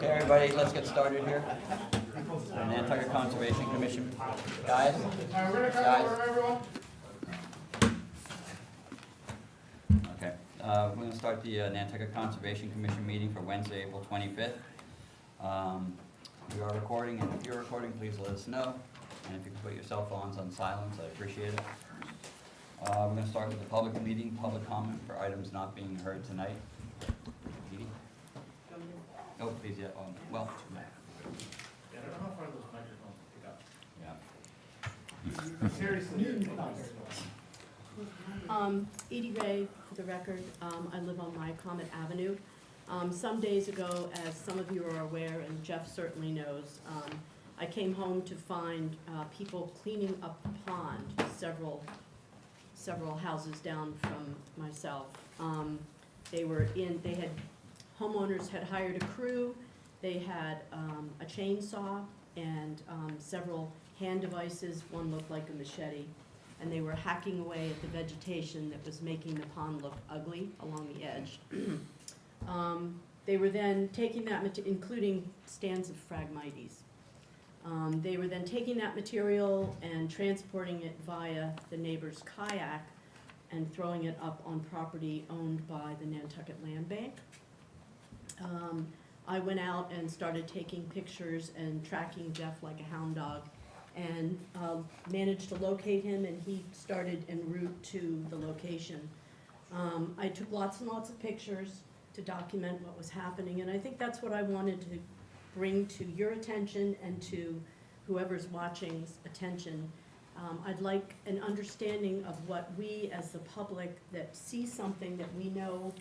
Okay, everybody, let's get started here. Nantucket Conservation Commission. Guys? Alright, we're gonna come over, everyone. Okay, we're going to start the Nantucket Conservation Commission meeting for Wednesday, April 25th. We are recording, and if you're recording, please let us know. And if you can put your cell phones on silence, I appreciate it. We're going to start with the public meeting, public comment for items not being heard tonight. Edie? Oh, please, yeah. Well, Yeah, I don't know how far those microphones pick up. yeah. Seriously. Edie Ray, for the record. I live on Whitcomb Avenue. Some days ago, as some of you are aware, and Jeff certainly knows, I came home to find people cleaning up the pond, several houses down from myself. Homeowners had hired a crew. They had a chainsaw and several hand devices. One looked like a machete. And they were hacking away at the vegetation that was making the pond look ugly along the edge. They were then taking that, including stands of Phragmites. They were then taking that material and transporting it via the neighbor's kayak and throwing it up on property owned by the Nantucket Land Bank. I went out and started taking pictures and tracking Jeff like a hound dog, and managed to locate him, and he started en route to the location. I took lots and lots of pictures to document what was happening, and I think that's what I wanted to bring to your attention and to whoever's watching's attention. I'd like an understanding of what we as the public that see something that we know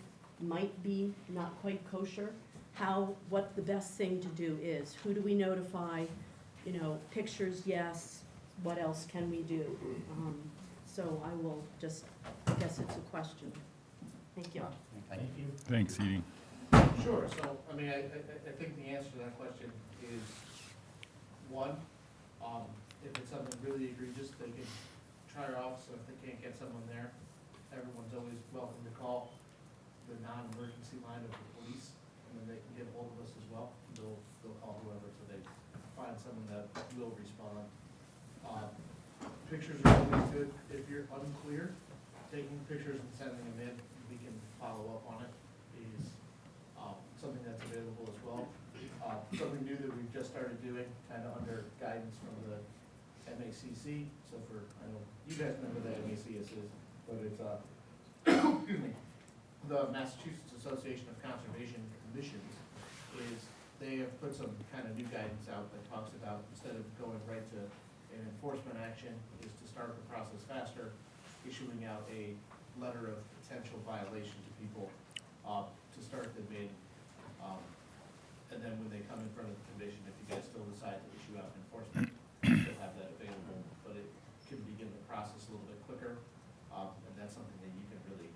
might be not quite kosher, what the best thing to do is. Who do we notify? You know, pictures, yes. What else can we do? So I will just, I guess it's a question. Thank you. Thank you. Thanks, Edie. Sure, so, I mean, I think the answer to that question is, one, if it's something really egregious, they can try our office, so if they can't get someone there, everyone's always welcome to call the non-emergency line of the police, and then they can get a hold of us as well. They'll call whoever, so they find someone that will respond. Pictures are always good. If you're unclear, taking pictures and sending them in, we can follow up on it, is something that's available as well. Something new that we've just started doing, kind of under guidance from the MACC. So I know you guys know what the MACC is, but it's excuse me, the Massachusetts Association of Conservation Commissions, is they have put some kind of new guidance out that talks about, instead of going right to an enforcement action, is to start the process faster, issuing out a letter of potential violation to people to start the bid. And then when they come in front of the commission, if you guys still decide to issue out enforcement, you'll have that available, but it can begin the process a little bit quicker. And that's something that you can really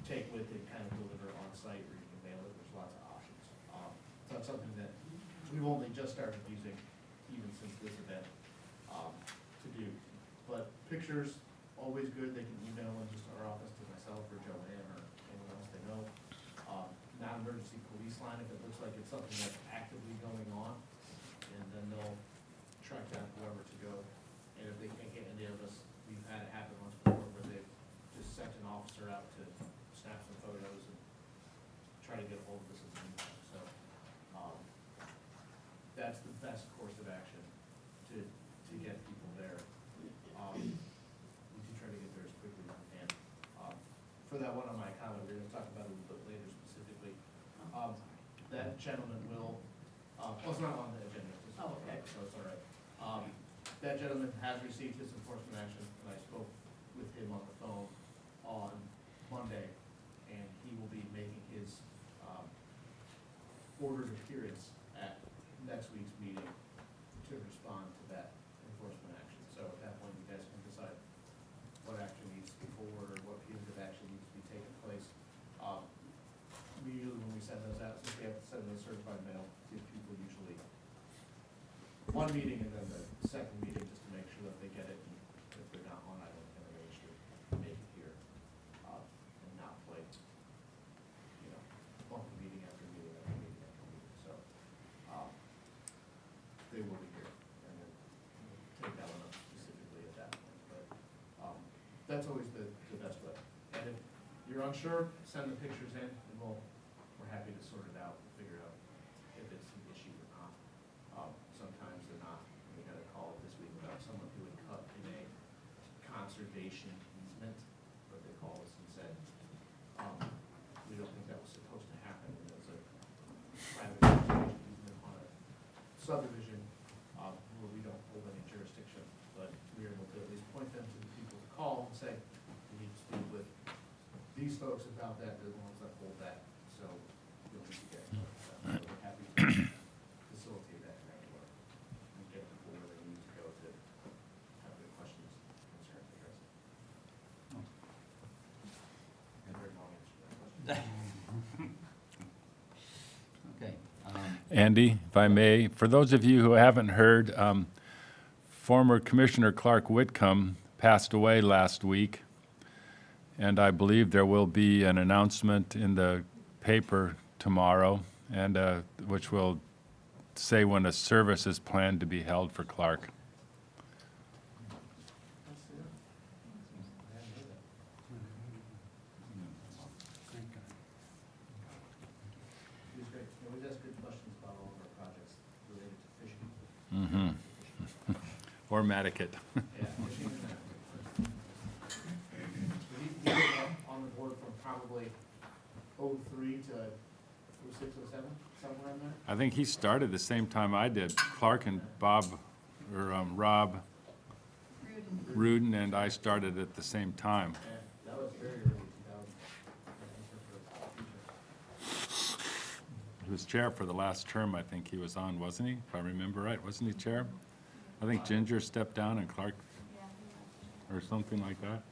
take with it, kind of deliver on site, or you can mail it. There's lots of options. So that's something that we've only just started using, even since this event, to do. But pictures, always good. They can email them just to our office, to myself or Joanne or anyone else they know. Non-emergency police line, if it looks like it's something that's actively going on, and then they'll track down whoever to go. And if they can't get any of us, we've had it happen once before where they've just sent an officer out to snap some photos and try to get a hold of us in the meantime. So that's the best course of action to get people there. We do try to get there as quickly as we can. For that one on my comment, we're going to talk about it a little bit later specifically. That gentleman will, it's not on the agenda. Oh, okay. So it's all right. That gentleman has received his enforcement action, and I spoke with him on the phone on Monday, and he will be making his ordered appearance at next week's meeting to respond to that enforcement action. So at that point, you guys can decide what action needs to be forward, or what punitive action needs to be taken place. Usually when we send those out, since we have to send those certified mail, give people usually one meeting and then the second meeting, just to make sure that they get it. And if they're not on, I don't can arrange to make it here and not like, bump the meeting after meeting after meeting. unsure, send the pictures in, and we're happy to sort it out, and figure out if it's an issue or not. Sometimes they're not. We got a call this week about someone who had cut in a conservation easement, but they called us and said, we don't think that was supposed to happen. It was a private conservation easement on a subdivision, where we don't hold any jurisdiction, but we were able to at least point them to the people to call and say, we need to speak with these folks about that, they're the ones that hold that, so you'll need to get, we're happy to facilitate that kind of work and get people where they need to go to have their questions, concerns addressed. Very long answer to that question. Okay. Andy, if I may, for those of you who haven't heard, former Commissioner Clark Whitcomb passed away last week, and I believe there will be an announcement in the paper tomorrow, and which will say when a service is planned to be held for Clark. Let's see it. I hadn't heard that. He was great. He always asks good questions about all of our projects related to fishing. Or Nantucket. Yeah, fishing and that. He was on the board from probably '03 to '06, '07, somewhere in there. I think he started the same time I did. Clark and Bob, or Rob Rudin and I started at the same time. Yeah, that was very early 2000. He was chair for the last term I think he was on, wasn't he? If I remember right, wasn't he chair? I think Ginger stepped down and Clark, or something like that.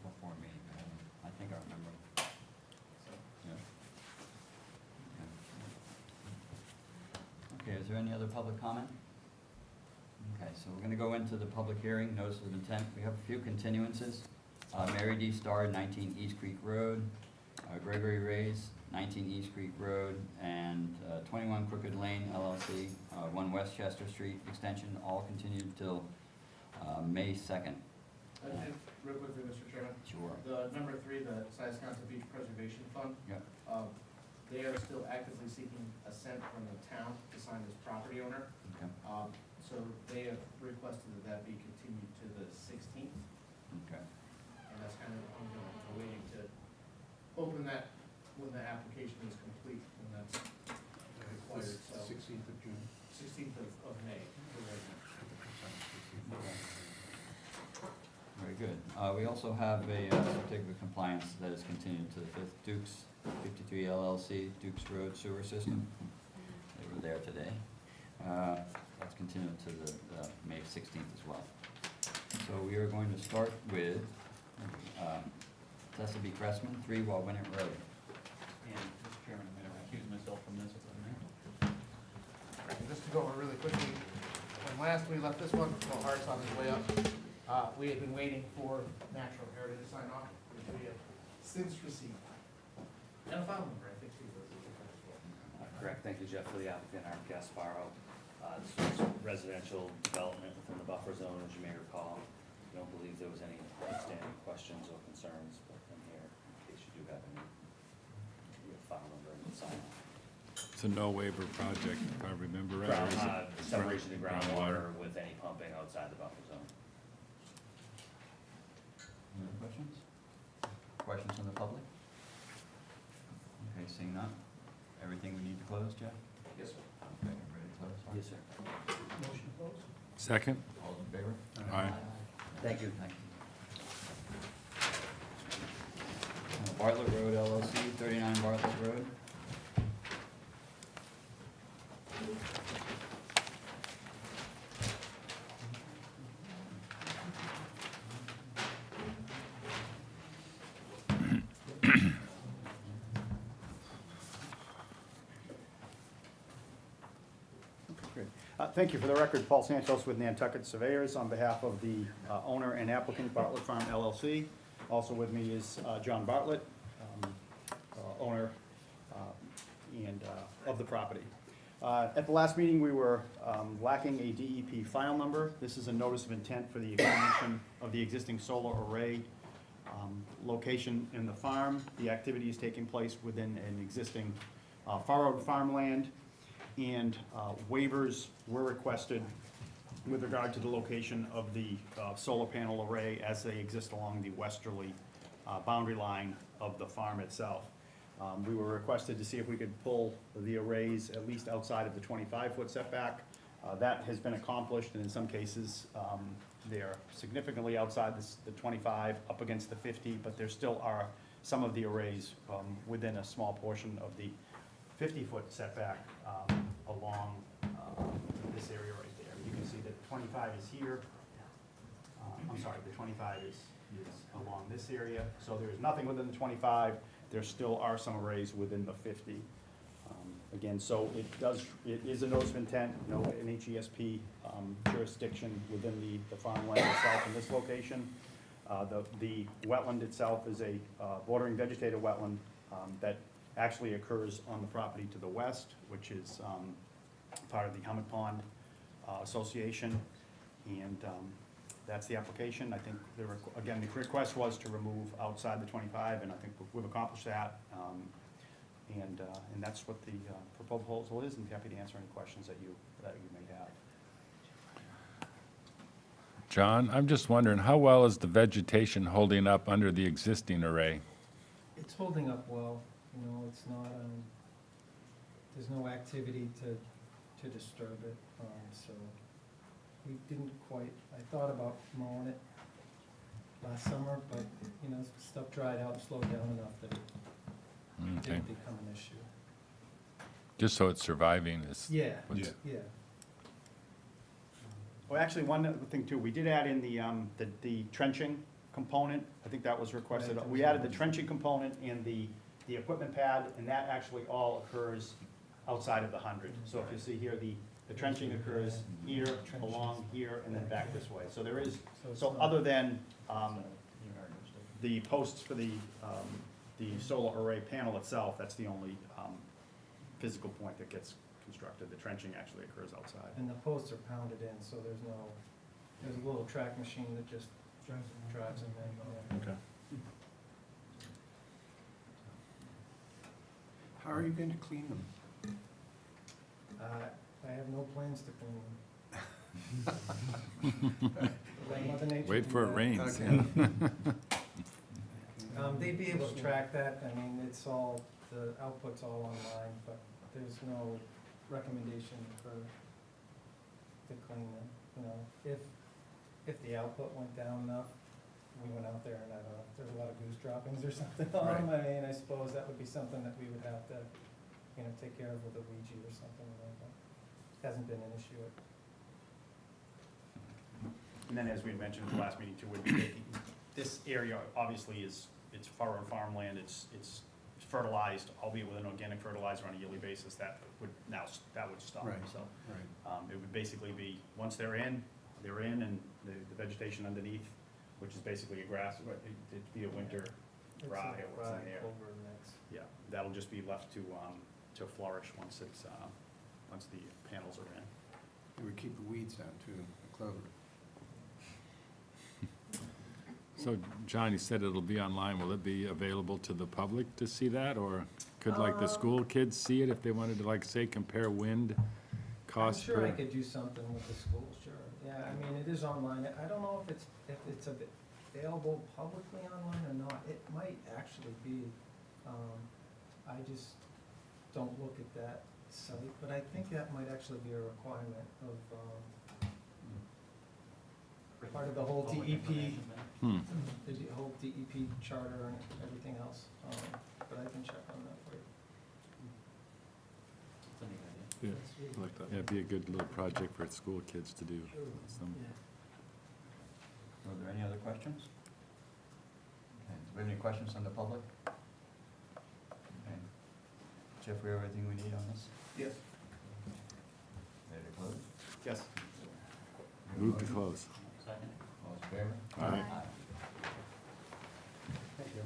Before me, I think I remember. Yeah. Okay, is there any other public comment? Okay, so we're gonna go into the public hearing, notice of intent. We have a few continuances. Mary D. Starr, 19 East Creek Road, Gregory Reyes, 19 East Creek Road, and 21 Crooked Lane LLC, 1 Westchester Street extension, all continued till May 2nd. And real quickly, Mr. Chairman, Sure. the number 3, the Siasconsa Beach Preservation Fund, Yep. they are still actively seeking assent from the town to sign as property owner. Okay. So they have requested that that be continued to the 16th, Okay. and that's kind of ongoing. We're waiting to open that when the application is complete, and that's required, so. 16th of June. 16th of May. for right now. Very good. We also have a certificate of compliance that is continued to the 5th Dukes, 53 LLC, Dukes Road Sewer System. They were there today. That's continued to the May 16th as well. So we are going to start with Tessa B. Cressman, 3 Wawinnet Road. And, Mr. Chairman, I'm going to recuse myself from this if I may. And just to go over really quickly, when last we left this one, well, Art's on his way up. We had been waiting for Natural Heritage to sign off, which we have since received. And a file number, I think, too. Correct, thank you, Jeff, for the applicant, Art Gasparo. This was residential development within the buffer zone, as you may recall. I don't believe there was any outstanding questions or concerns, but I'm here in case you do have any. You have file number and sign off. It's a no waiver project, if I remember right. or is it Separation of groundwater? groundwater with any pumping outside the buffer zone. Any other questions? Questions from the public? Okay, seeing none. Everything we need to close, Jeff? Yes, sir. Okay, ready to close? Yes, sir. Motion closed? Second? All in favor? Aye. Thank you. Thank you. Bartlett Road LLC, 39 Bartlett Road. Thank you. For the record, Paul Santos with Nantucket Surveyors on behalf of the owner and applicant, Bartlett Farm LLC. Also with me is John Bartlett, owner and of the property. At the last meeting, we were lacking a DEP file number. This is a notice of intent for the expansion of the existing solar array location in the farm. The activity is taking place within an existing furrowed farmland, and waivers were requested with regard to the location of the solar panel array as they exist along the westerly boundary line of the farm itself. We were requested to see if we could pull the arrays at least outside of the 25-foot setback. That has been accomplished, and in some cases, they're significantly outside the 25, up against the 50, but there still are some of the arrays within a small portion of the 50-foot setback along this area right there. You can see that 25 is here. I'm sorry, the 25 is along this area, so there's nothing within the 25. There still are some arrays within the 50. Again, so it is a notice of intent, no NHESP jurisdiction within the farmland itself in this location. The wetland itself is a bordering vegetated wetland that actually occurs on the property to the west, which is part of the Helmet Pond Association. And that's the application. I think, again, the request was to remove outside the 25, and I think we've accomplished that. And that's what the proposal is, and happy to answer any questions that you may have. John, I'm just wondering, how well is the vegetation holding up under the existing array? It's holding up well, you know, it's not, there's no activity to disturb it, so we didn't quite, I thought about mowing it last summer, but, you know, stuff dried out, slowed down enough that it Okay. didn't become an issue. Just so it's surviving is. Yeah, what's- yeah. Well, actually, one other thing too, we did add in the trenching component. I think that was requested. Right. We added the trenching component and the equipment pad, and that actually all occurs outside of the 100. So if you see here, the trenching occurs here, along here, and then back this way. So there is, it's so not- other than the posts for the solar array panel itself, that's the only physical point that gets constructed. The trenching actually occurs outside. And the posts are pounded in, so there's a little track machine that just drives them in. Okay. How are you going to clean them? I have no plans to clean them. Let Mother Nature Wait do for it that. rains. Okay. They'd be able to track that, I mean, it's all, the output's all online, but there's no recommendation to clean them, you know. If the output went down enough, we went out there and, I don't know, if there's a lot of goose droppings or something on them, I mean, I suppose that would be something that we would have to, you know, take care of with a Ouija or something like that. Hasn't been an issue. And then, as we had mentioned at the last meeting too, would be taking, this area obviously it's furrowed farmland, it's fertilized, albeit with an organic fertilizer on a yearly basis, that would stop. Right. So Right. it would basically be, once they're in, and the vegetation underneath, which is basically a grass, it'd be a winter It's rye a or what's in there. Over mix. Yeah, that'll just be left to flourish once the panels are in. It would keep the weeds down too, the clover. So, John, you said it'll be online. Will it be available to the public to see that? Or could like the school kids see it if they wanted to, like, say, compare wind costs I'm sure I per? could do something with the school, sure. Yeah, I mean, it is online. I don't know if it's available publicly online or not. It might actually be. I just don't look at that site, but I think that might actually be a requirement of, part of the whole DEP, the whole DEP charter and everything else. But I can check on that for you. Yeah, like that. Yeah, it'd be a good little project for school kids to do. Some- Are there any other questions? Okay, do we have any questions from the public? Okay. Jeff, we have everything we need on this? Yes. Ready to close? Yes. Move to close. Second. All those in favor? Aye. Thank you.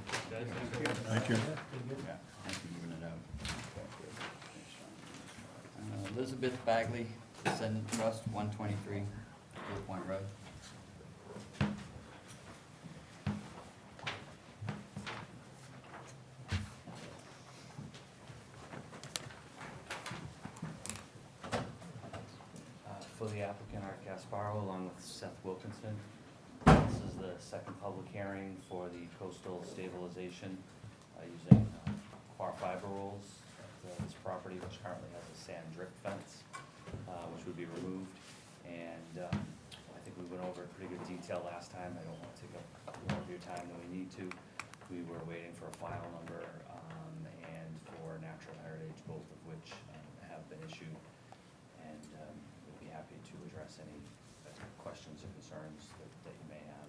Thank you. Yeah, thanks for moving it out. Elizabeth Bagley, Descendant Trust, 123 Blue Point Road. For the applicant, Art Gasparo, along with Seth Wilkinson. This is the second public hearing for the coastal stabilization using car fiber rolls at this property, which currently has a sand drip fence, which would be removed. And I think we went over in pretty good detail last time. I don't want to take up more of your time than we need to. We were waiting for a file number and for natural heritage, both of which have been issued. And we'd be happy to address any questions or concerns that you may have.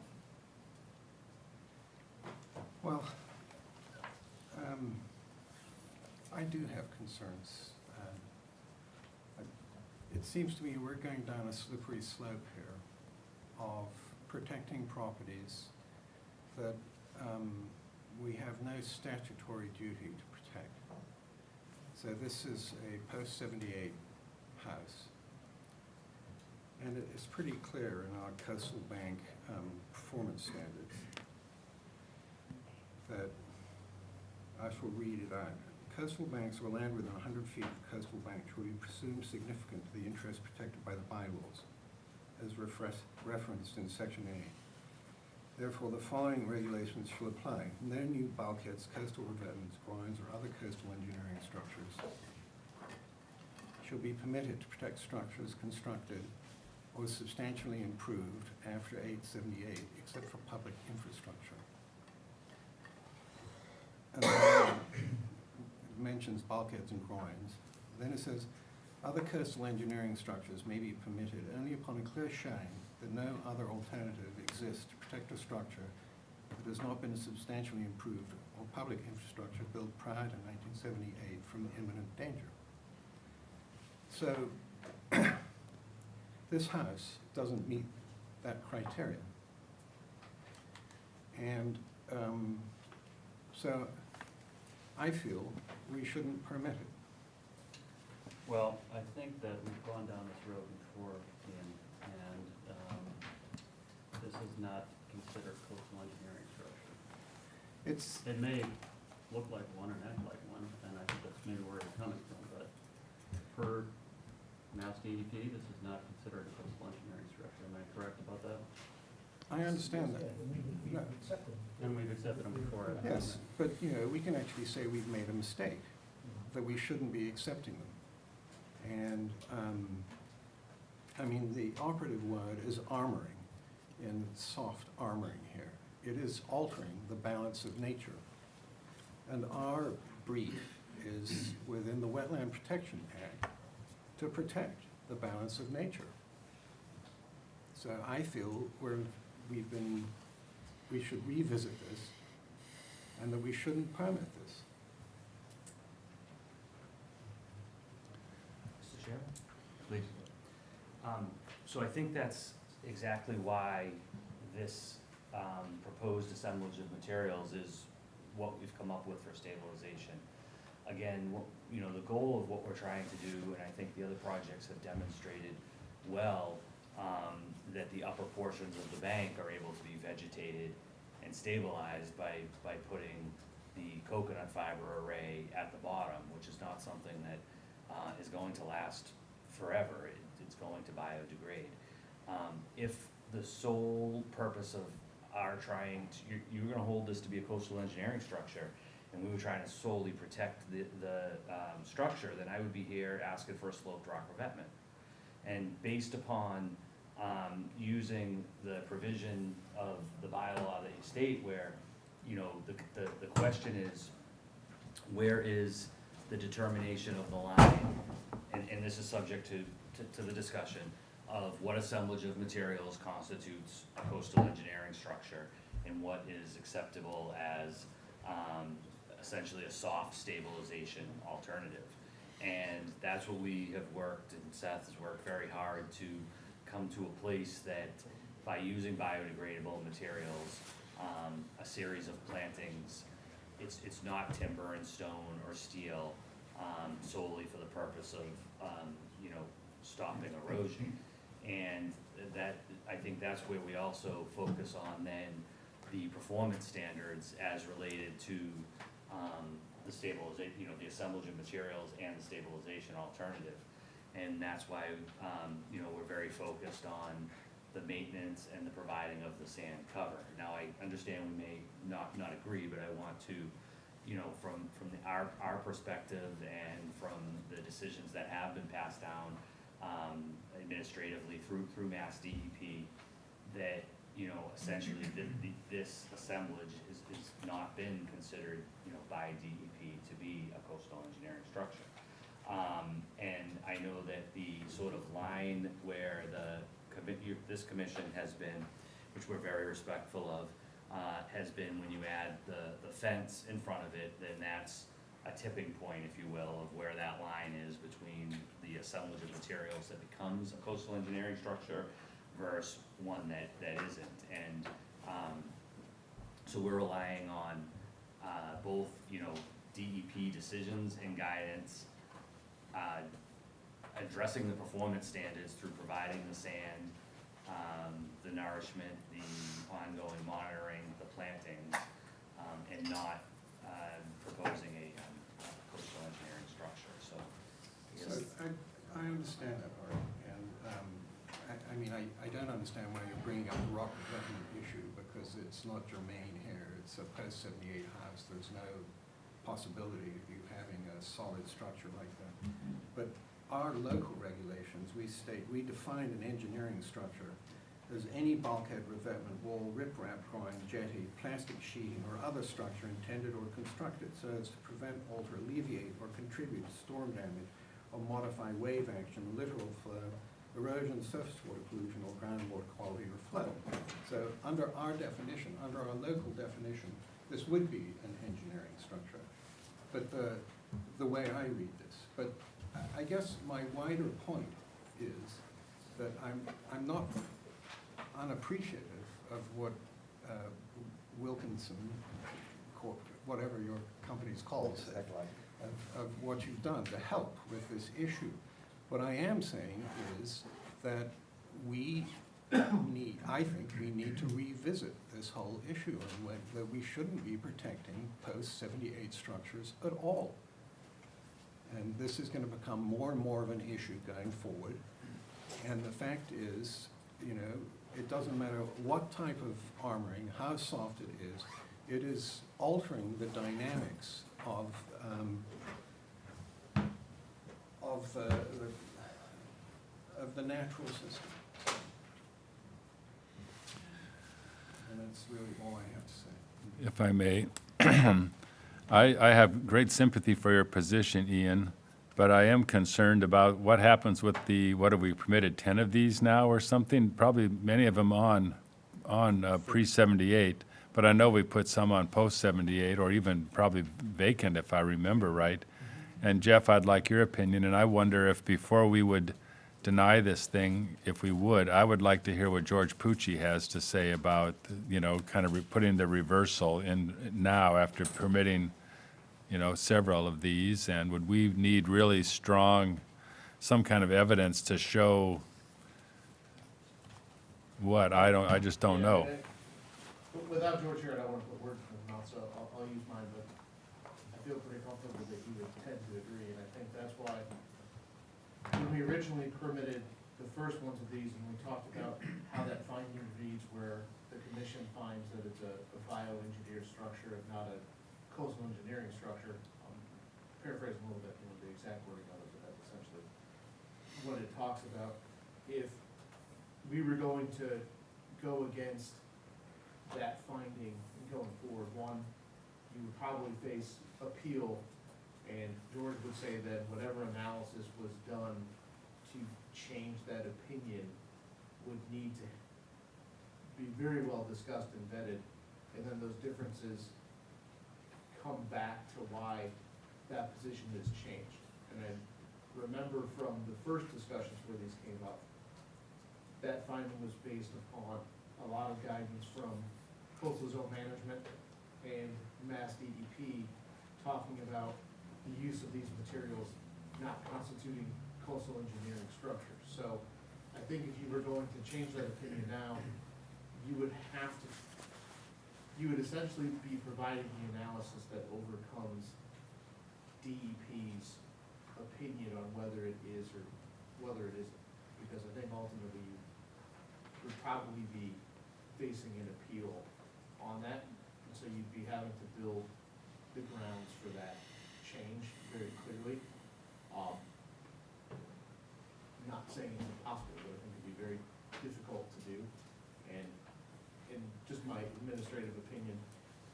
Well, I do have concerns. It seems to me we're going down a slippery slope here of protecting properties that we have no statutory duty to protect. So this is a post-78 house. And it is pretty clear in our coastal bank performance standards that I shall read it out. Coastal banks or land within 100 feet of coastal bank shall be presumed significant to the interest protected by the bylaws, as referenced in Section 8. Therefore, the following regulations shall apply. No new bulkheads, coastal revetments, groins, or other coastal engineering structures shall be permitted to protect structures constructed or substantially improved after 878, except for public infrastructure. And then it mentions bulkheads and groins. Then it says, other coastal engineering structures may be permitted only upon a clear showing that no other alternative exists to protect a structure that has not been substantially improved or public infrastructure built prior to 1978 from imminent danger. So this house doesn't meet that criteria. And so I feel we shouldn't permit it. Well, I think that we've gone down this road before, Ian, and this is not considered coastal engineering structure. It may look like one and act like one, and I think that's maybe where it's coming from, but per Mass DEP, this is not considered a coastal engineering structure. Am I correct about that? I understand that. No. And we've accepted them before. Yes, but you know, we can actually say we've made a mistake, that we shouldn't be accepting them. And I mean, the operative word is armoring, in soft armoring here. It is altering the balance of nature. And our brief is within the Wetland Protection Act to protect the balance of nature. So I feel we should revisit this and that we shouldn't permit this. Mr. Chairman? Please. So I think that's exactly why this proposed assemblage of materials is what we've come up with for stabilization. Again, you know, the goal of what we're trying to do, and I think the other projects have demonstrated well, that the upper portions of the bank are able to be vegetated and stabilized by putting the coconut fiber array at the bottom, which is not something that is going to last forever. It's going to biodegrade. If the sole purpose of our trying to, you're gonna hold this to be a coastal engineering structure, and we were trying to solely protect the structure, then I would be here asking for a slope Drak Revetment. And based upon using the provision of the bylaw that you state where, you know, the question is, where is the determination of the line? And this is subject to the discussion of what assemblage of materials constitutes a coastal engineering structure and what is acceptable as essentially a soft stabilization alternative. And that's what we have worked, and Seth has worked very hard to come to a place that by using biodegradable materials, a series of plantings, it's not timber and stone or steel, solely for the purpose of, you know, stopping erosion. And that, I think that's where we also focus on then the performance standards as related to, the stabilization, you know, the assemblage of materials and the stabilization alternative. And that's why, you know, we're very focused on the maintenance and the providing of the sand cover. Now, I understand we may not agree, but I want to, you know, from our perspective and from the decisions that have been passed down administratively through Mass DEP, that, you know, essentially this assemblage is not been considered, you know, by DEP to be a coastal engineering structure. And I know that the sort of line where this commission has been, which we're very respectful of, has been when you add the fence in front of it, then that's a tipping point, if you will, of where that line is between the assemblage of materials that becomes a coastal engineering structure versus one that isn't. And so we're relying on both, you know, DEP decisions and guidance, addressing the performance standards through providing the sand, the nourishment, the ongoing monitoring, the plantings, and not proposing a coastal engineering structure. So I guess. So I understand that, Art, and I mean, I don't understand why you're bringing up the rock revetment issue, because it's not germane here. It's a post-78 house. There's no possibility of you having a solid structure like that. But our local regulations, we define an engineering structure as any bulkhead, revetment, wall, riprap, groin, jetty, plastic sheeting, or other structure intended or constructed so as to prevent, alter, alleviate, or contribute to storm damage or modify wave action, littoral flow, erosion, surface water pollution, or groundwater quality or flow. So under our definition, under our local definition, this would be an engineering structure. But the way I read this, but I guess my wider point is that I'm not unappreciative of what Wilkinson Corp, whatever your company's called, of what you've done to help with this issue. What I am saying is that I think we need to revisit this whole issue, and that we shouldn't be protecting post-78 structures at all. And this is going to become more and more of an issue going forward. And the fact is, you know, it doesn't matter what type of armoring, how soft it is altering the dynamics of the natural system. And that's really all I have to say. If I may, I have great sympathy for your position, Ian, but I am concerned about what happens with what have we permitted, 10 of these now or something? Probably many of them on pre-78, but I know we put some on post-78 or even probably vacant if I remember right. And Jeff, I'd like your opinion, and I wonder if before we would deny this thing, if we would, I would like to hear what George Pucci has to say about, you know, kind of putting the reversal in now after permitting, you know, several of these, and would we need really strong, some kind of evidence to show what? I just don't know. Without George here, I don't want to put words in his mouth, so I'll use mine, but I feel pretty comfortable that he would tend to agree, and I think that's why when we originally permitted the first ones of these, and we talked about how that finding reads where the commission finds that it's a bioengineered structure, not a coastal engineering structure, paraphrasing a little bit, you know, the exact wording of it, but that's essentially what it talks about. If we were going to go against that finding going forward, one, you would probably face appeal, and George would say that whatever analysis was done to change that opinion would need to be very well discussed and vetted, and then those differences come back to why that position has changed. And I remember from the first discussions where these came up, that finding was based upon a lot of guidance from coastal zone management and Mass DEP talking about the use of these materials not constituting coastal engineering structures. So I think if you were going to change that opinion now, you would essentially be providing the analysis that overcomes DEP's opinion on whether it is or whether it isn't. Because I think ultimately you would probably be facing an appeal on that. And so you'd be having to build the grounds for that change very clearly. Not saying it's impossible, but I think it'd be very difficult to do. And in just my administrative opinion,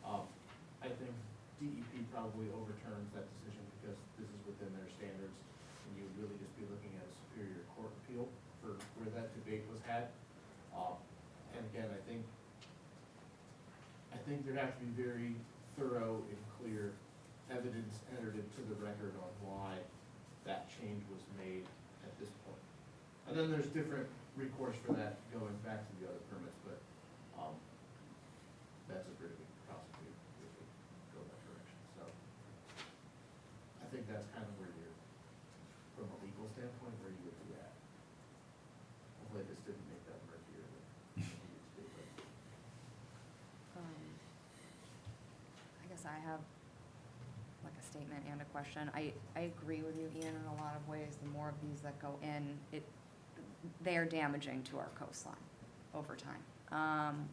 I think DEP probably overturns that decision because this is within their standards, and you would really just be looking at a superior court appeal for where that debate was had. And again, I think there has to be very thorough and clear evidence entered into the record on why that change was made at this point. And then there's different recourse for that going back to the other permits, but that's a pretty big prosecute if we go that direction. So I think that's kind of where you're, from a legal standpoint, where you would be at. Hopefully this didn't make that murkier than it needed to be, but I guess I have like a statement and a question. I agree with you, Ian, in a lot of ways. The more of these that go in, they are damaging to our coastline over time.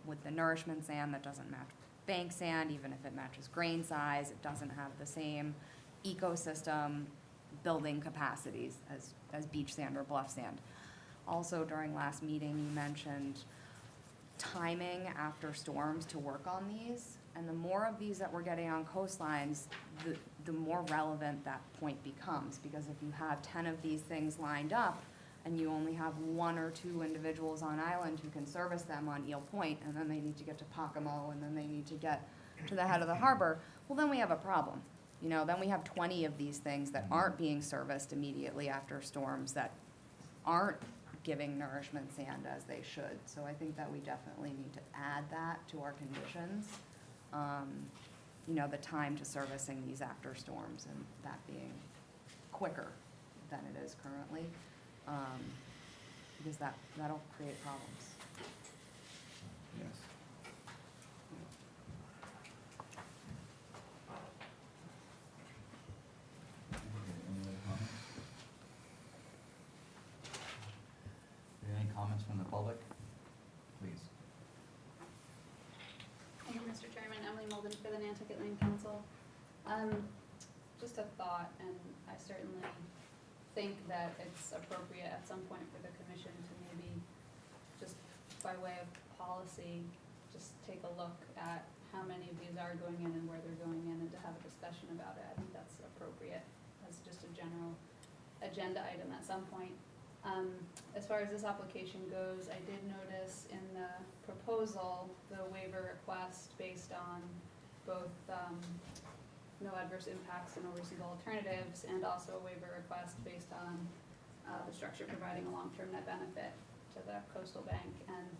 With the nourishment sand that doesn't match bank sand, even if it matches grain size, it doesn't have the same ecosystem building capacities as beach sand or bluff sand. Also, during last meeting, you mentioned timing after storms to work on these. And the more of these that we're getting on coastlines, the more relevant that point becomes. Because if you have 10 of these things lined up, and you only have 1 or 2 individuals on island who can service them on Eel Point, and then they need to get to Pocomo, and then they need to get to the head of the harbor, well, then we have a problem. You know, then we have 20 of these things that aren't being serviced immediately after storms, that aren't giving nourishment sand as they should. So I think that we definitely need to add that to our conditions. You know, the time to servicing these after storms, and that being quicker than it is currently. Because that'll create problems. Yes. Any other comments? Any comments from the public? Please. Thank you, Mr. Chairman. Emily Molden for the Nantucket Land Council. Just a thought, and I certainly think that it's appropriate at some point for the commission to maybe, just by way of policy, just take a look at how many of these are going in and where they're going in, and to have a discussion about it. I think that's appropriate as just a general agenda item at some point. As far as this application goes, I did notice in the proposal, the waiver request based on both no adverse impacts and no reasonable alternatives, and also a waiver request based on the structure providing a long-term net benefit to the coastal bank. And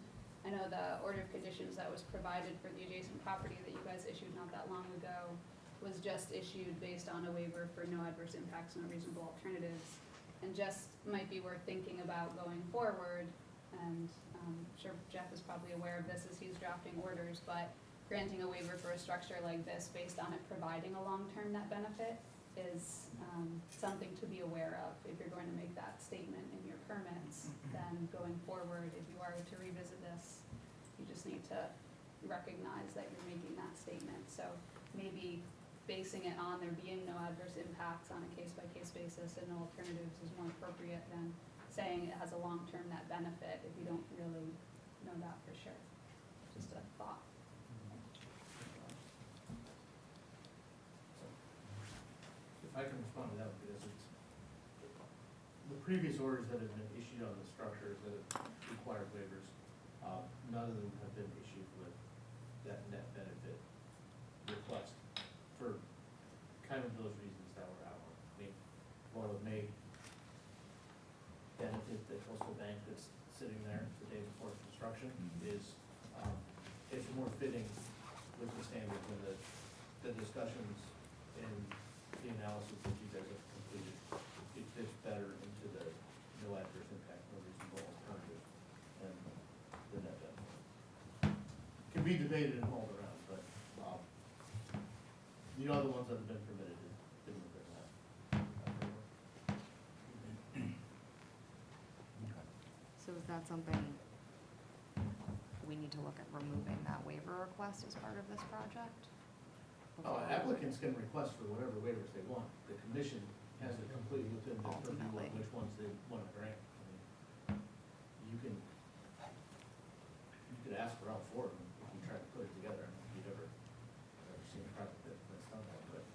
I know the order of conditions that was provided for the adjacent property that you guys issued not that long ago was just issued based on a waiver for no adverse impacts and no reasonable alternatives, and just might be worth thinking about going forward. And I'm sure Jeff is probably aware of this as he's drafting orders, but granting a waiver for a structure like this based on it providing a long-term net benefit is something to be aware of. If you're going to make that statement in your permits, then going forward, if you are to revisit this, you just need to recognize that you're making that statement. So maybe basing it on there being no adverse impacts on a case-by-case basis and no alternatives is more appropriate than saying it has a long-term net benefit if you don't really know that for sure. Just a thought. if I can respond to that, because it's, the previous orders that have been issued on the structures that have required waivers, none of them have been issued with that net benefit request for kind of those reasons that were outlined. I mean, while it may benefit the coastal bank that's sitting there the day before construction, is, it's more fitting with the standards and the discussions in the the analysis that you guys have completed, it fits better into the no adverse impact, no reasonable alternative, and the net benefit. Can be debated and hauled around, but, the other ones that have been permitted didn't look at that. So is that something we need to look at removing that waiver request as part of this project? Applicants can request for whatever waivers they want. The commission has it completely within their purview Ultimately. of which ones they want to grant. I mean, you could ask for all four of them if you try to put it together. I don't know if you've ever seen a project that's done that, but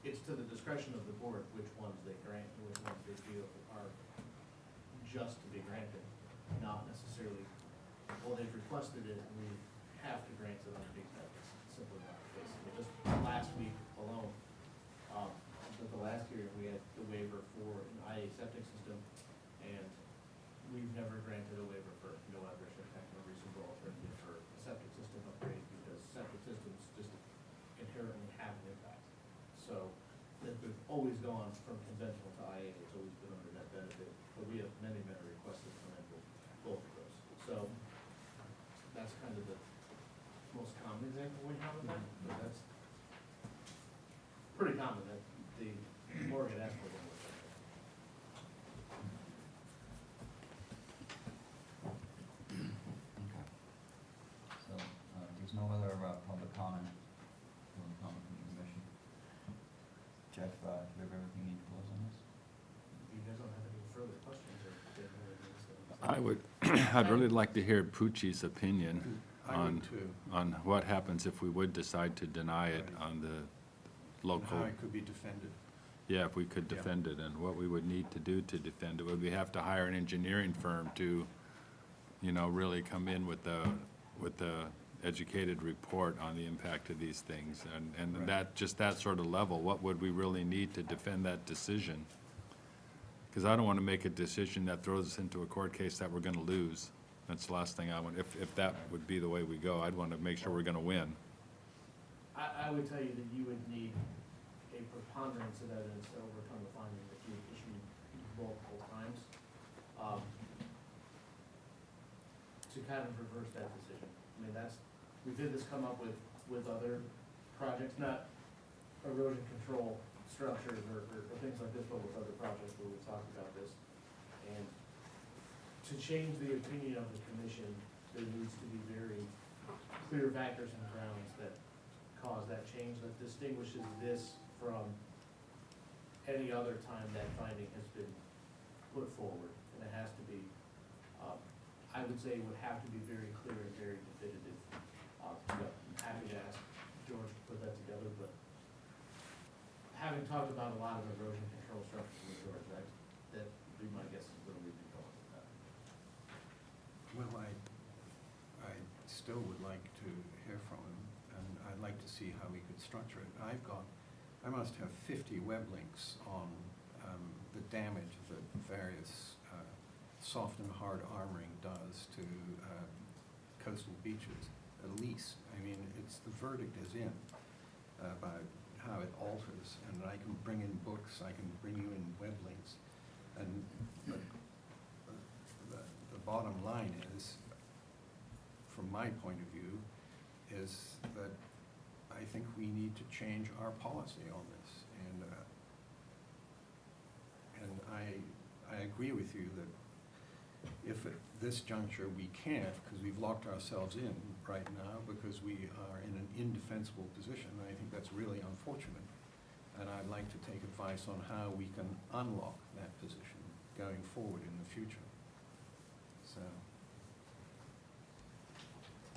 it's to the discretion of the board which ones they grant and which ones they feel are just to be granted, not necessarily, well, they've requested it and we have to grant it on a big that. It's simply not the case. I mean, just last week alone, at the last hearing, we had the waiver for an IA septic system, and we've never granted a waiver for no adverse impact, no reasonable alternative for a septic system upgrade, because septic systems just inherently have an impact. So, we've always gone from conventional to IA, it's always been under net benefit, but we have many requests that come in with both of those. So, that's kind of the most common example we have of that, but that's pretty common that the more get asked for, the more. Okay. So, there's no other public comment from the commission. Jeff, do you have everything you need to close on this? You guys don't have any further questions or? I would, I'd really like to hear Pucci's opinion I on, would too. on what happens if we would decide to deny it Right. on the And local. how it could be defended. Yeah, if we could Yeah. defend it, and what we would need to do to defend it. Would we have to hire an engineering firm to, you know, really come in with the educated report on the impact of these things? And Right. that, just that sort of level, what would we really need to defend that decision? Because I don't want to make a decision that throws us into a court case that we're going to lose. That's the last thing I want. If that would be the way we go, I'd want to make sure we're going to win. I would tell you that you would need a preponderance of evidence to overcome the finding that you issued multiple times, to kind of reverse that decision. I mean, we've had this come up with other projects, not erosion control structures or things like this, but with other projects where we've talked about this. And to change the opinion of the commission, there needs to be very clear factors and grounds that cause that change, that distinguishes this from any other time that finding has been put forward. And it has to be, I would say it would have to be very clear and very definitive. I'm happy to ask George to put that together, but having talked about a lot of erosion control structures with George, that would be my guess is where we'd be going with that. Well, I still would like to hear from him, and I'd like to see how we could structure it. I must have 50 web links on the damage that various soft and hard armoring does to coastal beaches, at least. I mean, the verdict is in about how it alters, and I can bring in books, I can bring you in web links, and the bottom line is, from my point of view, is that I think we need to change our policy on this, and I agree with you that if at this juncture we can't, because we've locked ourselves in right now because we are in an indefensible position, I think that's really unfortunate. And I'd like to take advice on how we can unlock that position going forward in the future. So.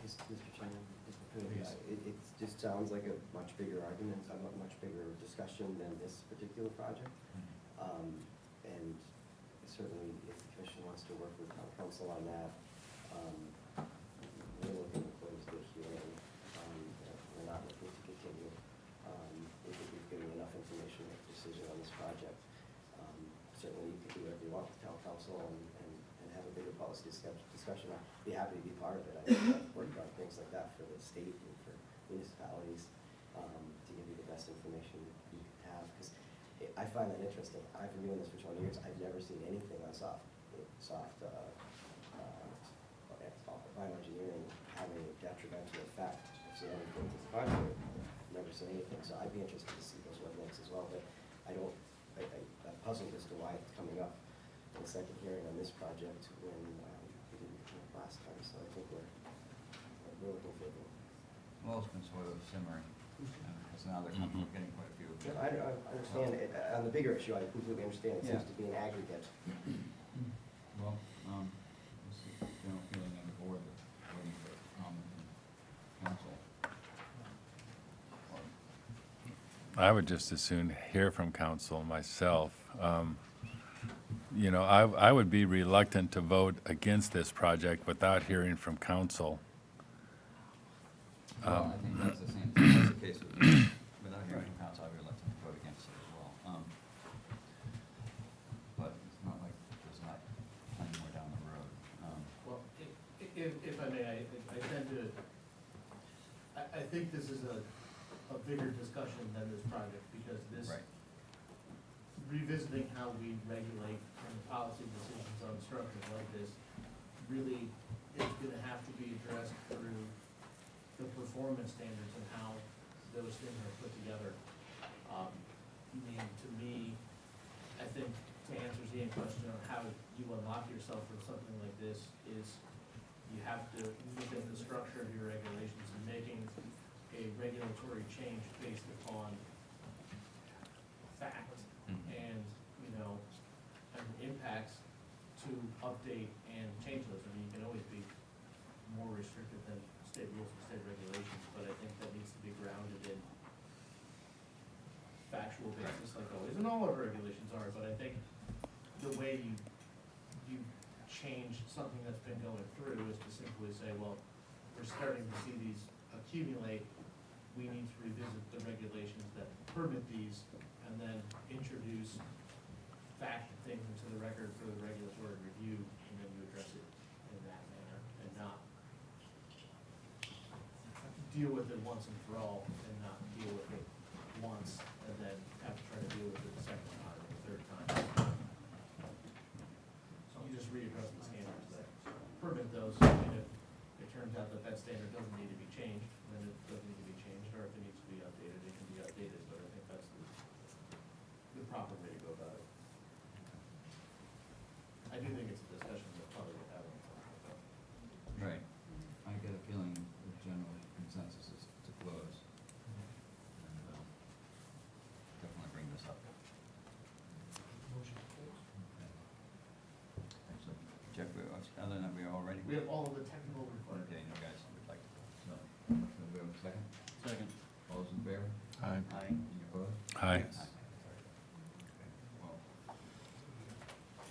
Mr. Chairman, it just sounds like a much bigger argument, a much bigger discussion than this particular project. And certainly, if the commission wants to work with town council on that, we're looking to close the hearing. We're not looking to continue. We think we've given enough information to make a decision on this project. Certainly, you can do whatever you want with town council and have a bigger policy discussion. I'd be happy to be part of it. I've worked on things like that for the state and for municipalities, to give you the best information you can have. Because I find that interesting. I've been doing this for 20 years. I've never seen anything on bioengineering having a detrimental effect. I've seen everything to the contrary. Never seen anything. So I'd be interested to see those web links as well. But I'm puzzled as to why it's coming up in the second hearing on this project when we didn't come up last time. So I think we're looking favorable. Well, it's been sort of simmering, because now they're getting quite a few. Yeah, I understand. On the bigger issue, I completely understand. It seems Yeah. to be an aggregate. Well, what's the general feeling of the board with waiting for comment from council? I would just as soon hear from council myself. You know, I would be reluctant to vote against this project without hearing from council. Well, I think that's the same, that's the case with me. Without hearing from council, I'd be reluctant to vote against it as well. But it's not like there's not plenty more down the road. Well, if I may, I tend to, I think this is a bigger discussion than this project, because this, Right. revisiting how we regulate and policy decisions on structures like this, really is gonna have to be addressed through the performance standards and how those things are put together. I mean, to me, I think to answer Ian's question on how you unlock yourself from something like this is you have to look at the structure of your regulations and making a regulatory change based upon fact and, and impacts to update and change those. I mean, you can always be more restrictive than state rules and state regulations, but I think that needs to be grounded in factual basis like always, and all of our regulations are, but I think the way you change something that's been going through is to simply say, well, we're starting to see these accumulate, we need to revisit the regulations that permit these, and then introduce fact things into the record for the regulatory review, and then you address it in that manner, and not deal with it once and for all, and not deal with it once, and then have to try to deal with it the second time or the third time. So you just readdress the standards that permit those, and if it turns out that that standard doesn't need to be changed, then it doesn't need to be changed, or if it needs to be updated, it can be updated, but I think that's the proper way to go about it. I do think it's a discussion that probably we're having. Right. I get a feeling the general consensus is to close. And definitely bring this up. Motion to close. So, Jeff, other than that, we are all ready? We have all of the technical requirements. Okay, no, guys, we'd like to, so we have a second? Second. All those in favor? Aye. Aye. Any opposed? Aye. Okay, well,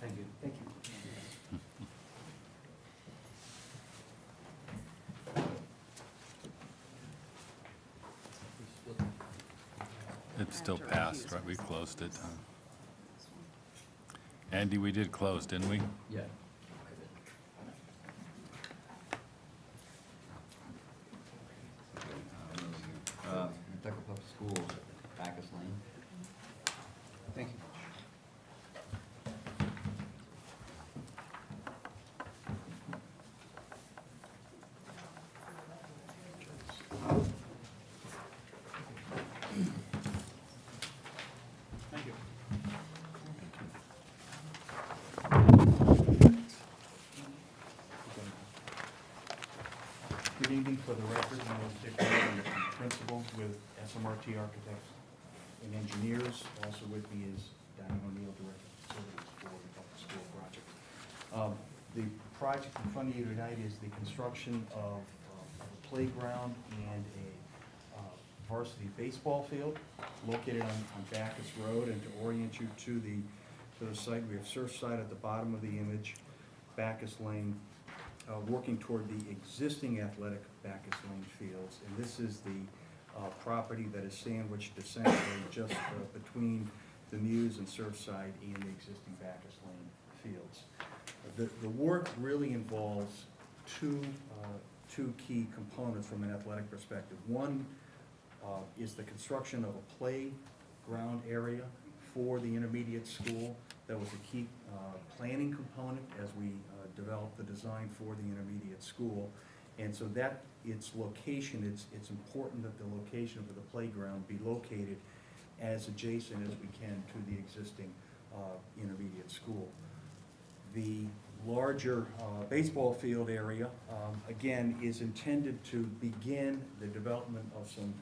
Thank you. Thank you. It's still passed, right? We closed it. Andy, we did close, didn't we? yeah. Nantucket Public Schools, Bacchus Lane. Thank you. Thank you. Good evening. For the record, my name is Dick Revetment. I'm the principal with SMRT Architects and Engineers. Also with me is Diane O'Neill, Director of Facilities for the Public School Project. The project in front of you tonight is the construction of a playground and a varsity baseball field located on Bacchus Road. And to orient you to the site, we have Surfside at the bottom of the image, Bacchus Lane, working toward the existing athletic Bacchus Lane fields. And this is the property that is sandwiched essentially just between the Muse and Surfside and the existing Bacchus Lane fields. The work really involves two key components from an athletic perspective. One is the construction of a playground area for the intermediate school. That was a key planning component as we developed the design for the intermediate school. And so that, its location, it's important that the location for the playground be located as adjacent as we can to the existing intermediate school. The larger baseball field area, again, is intended to begin the development of some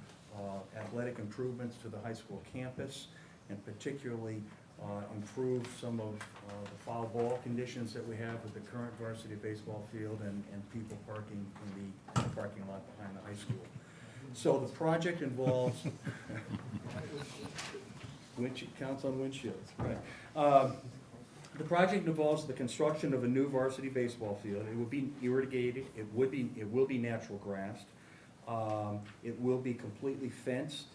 athletic improvements to the high school campus, and particularly improve some of the foul ball conditions that we have with the current varsity baseball field and people parking in the parking lot behind the high school. So the project involves, counts on windshields, right? The project involves the construction of a new varsity baseball field. It will be irrigated, it will be natural grassed. It will be completely fenced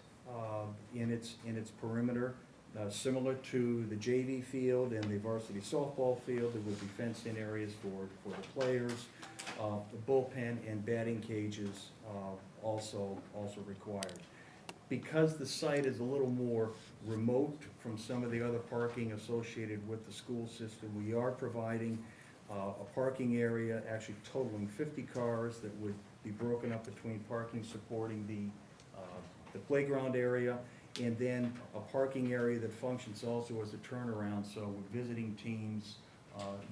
in its perimeter, similar to the JV field and the varsity softball field. There would be fenced-in areas for the players. The bullpen and batting cages also required. Because the site is a little more remote from some of the other parking associated with the school system, we are providing a parking area, actually totaling 50 cars, that would be broken up between parking supporting the playground area, and then a parking area that functions also as a turnaround, so with visiting teams,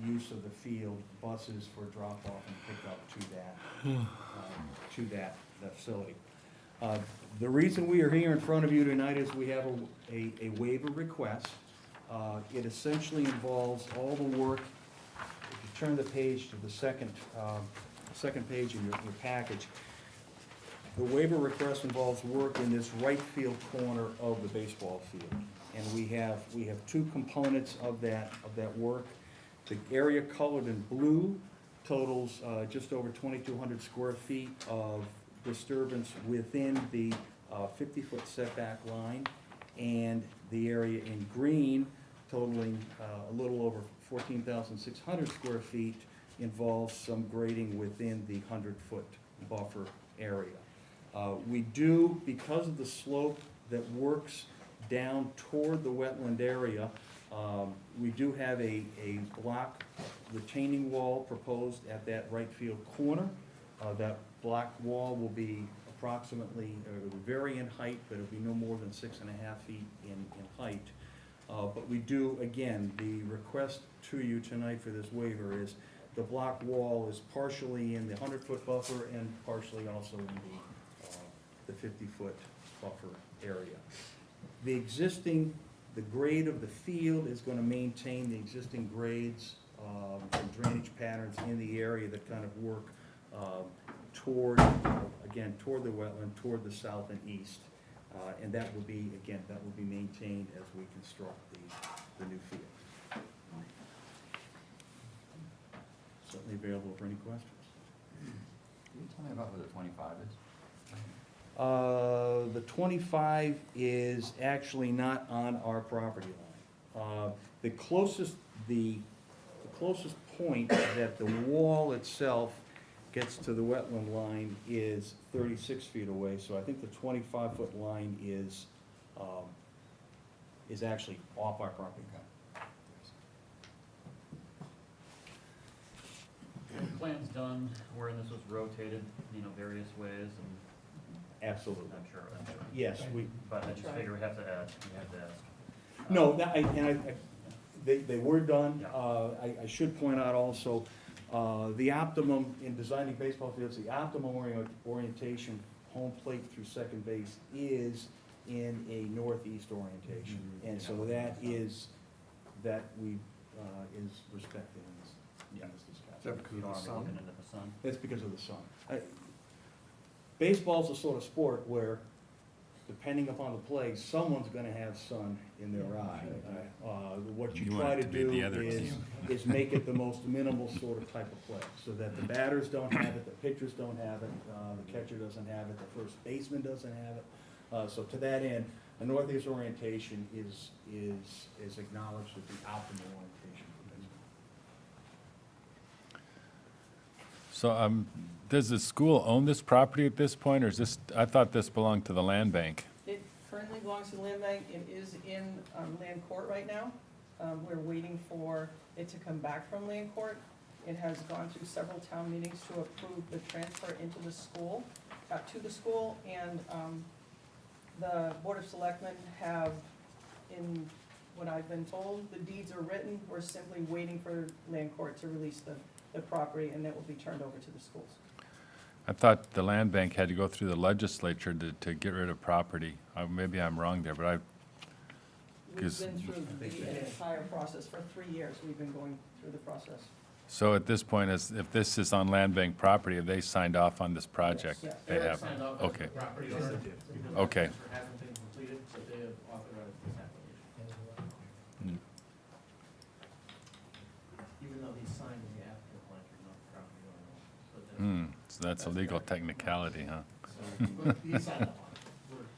use of the field, buses for drop-off and pick-up to that facility. The reason we are here in front of you tonight is we have a waiver request. It essentially involves all the work. If you turn the page to the second page in your package, the waiver request involves work in this right field corner of the baseball field. And we have two components of that work. The area colored in blue totals just over 2,200 square feet of disturbance within the 50-foot setback line, and the area in green totaling a little over 14,600 square feet involves some grading within the 100-foot buffer area. We do, because of the slope that works down toward the wetland area, we do have a block retaining wall proposed at that right field corner. That block wall will be approximately, it will vary in height, but it'll be no more than 6.5 feet in height. But we do, again, the request to you tonight for this waiver is the block wall is partially in the 100-foot buffer and partially also in the 50-foot buffer area. The grade of the field is going to maintain the existing grades and drainage patterns in the area that kind of work toward the wetland, toward the south and east. And that will be, again, maintained as we construct the new field. Certainly available for any questions. Can you tell me about what the 25 is? The 25 is actually not on our property line. The closest point that the wall itself gets to the wetland line is 36 feet away, so I think the 25-foot line is actually off our property. The plan's done, wherein this was rotated, various ways, and Absolutely. I'm sure. Yes, But I just figure we have to ask. No, they were done. Yeah. I should point out also, the optimum, in designing baseball fields, the optimum orientation, home plate through second base, is in a northeast orientation. And so that is respected in this discussion. Is that because of the sun? Looking into the sun. That's because of the sun. Baseball's a sort of sport where, depending upon the play, someone's gonna have sun in their eye. What you You try want to it to be do the other is team. make it the most minimal sort of type of play, so that the batters don't have it, the pitchers don't have it, the catcher doesn't have it, the first baseman doesn't have it. So to that end, a northeast orientation is acknowledged as the optimal orientation for baseball. So, does the school own this property at this point, or is this, I thought this belonged to the land bank? It currently currently belongs to the land bank. It is in land court right now. We're waiting for it to come back from land court. It has gone through several town meetings to approve the transfer into the school, to the school, and the Board of Selectmen have, in what I've been told, the deeds are written. We're simply waiting for land court to release the property, and it will be turned over to the schools. I thought the land bank had to go through the legislature to get rid of property. Maybe I'm wrong there, but We've Is- been through the entire process. For 3 years, we've been going through the process. so at this point, if this is on land bank property, have they signed off on this project? Yes. They have, Signed off as okay. the property owner. Because the Okay. transfer hasn't been completed, but they have authorized this application. Even though he signed the applicant blanket, not the property owner. But that's- So that's a legal technicality, huh? So, but he signed up on it.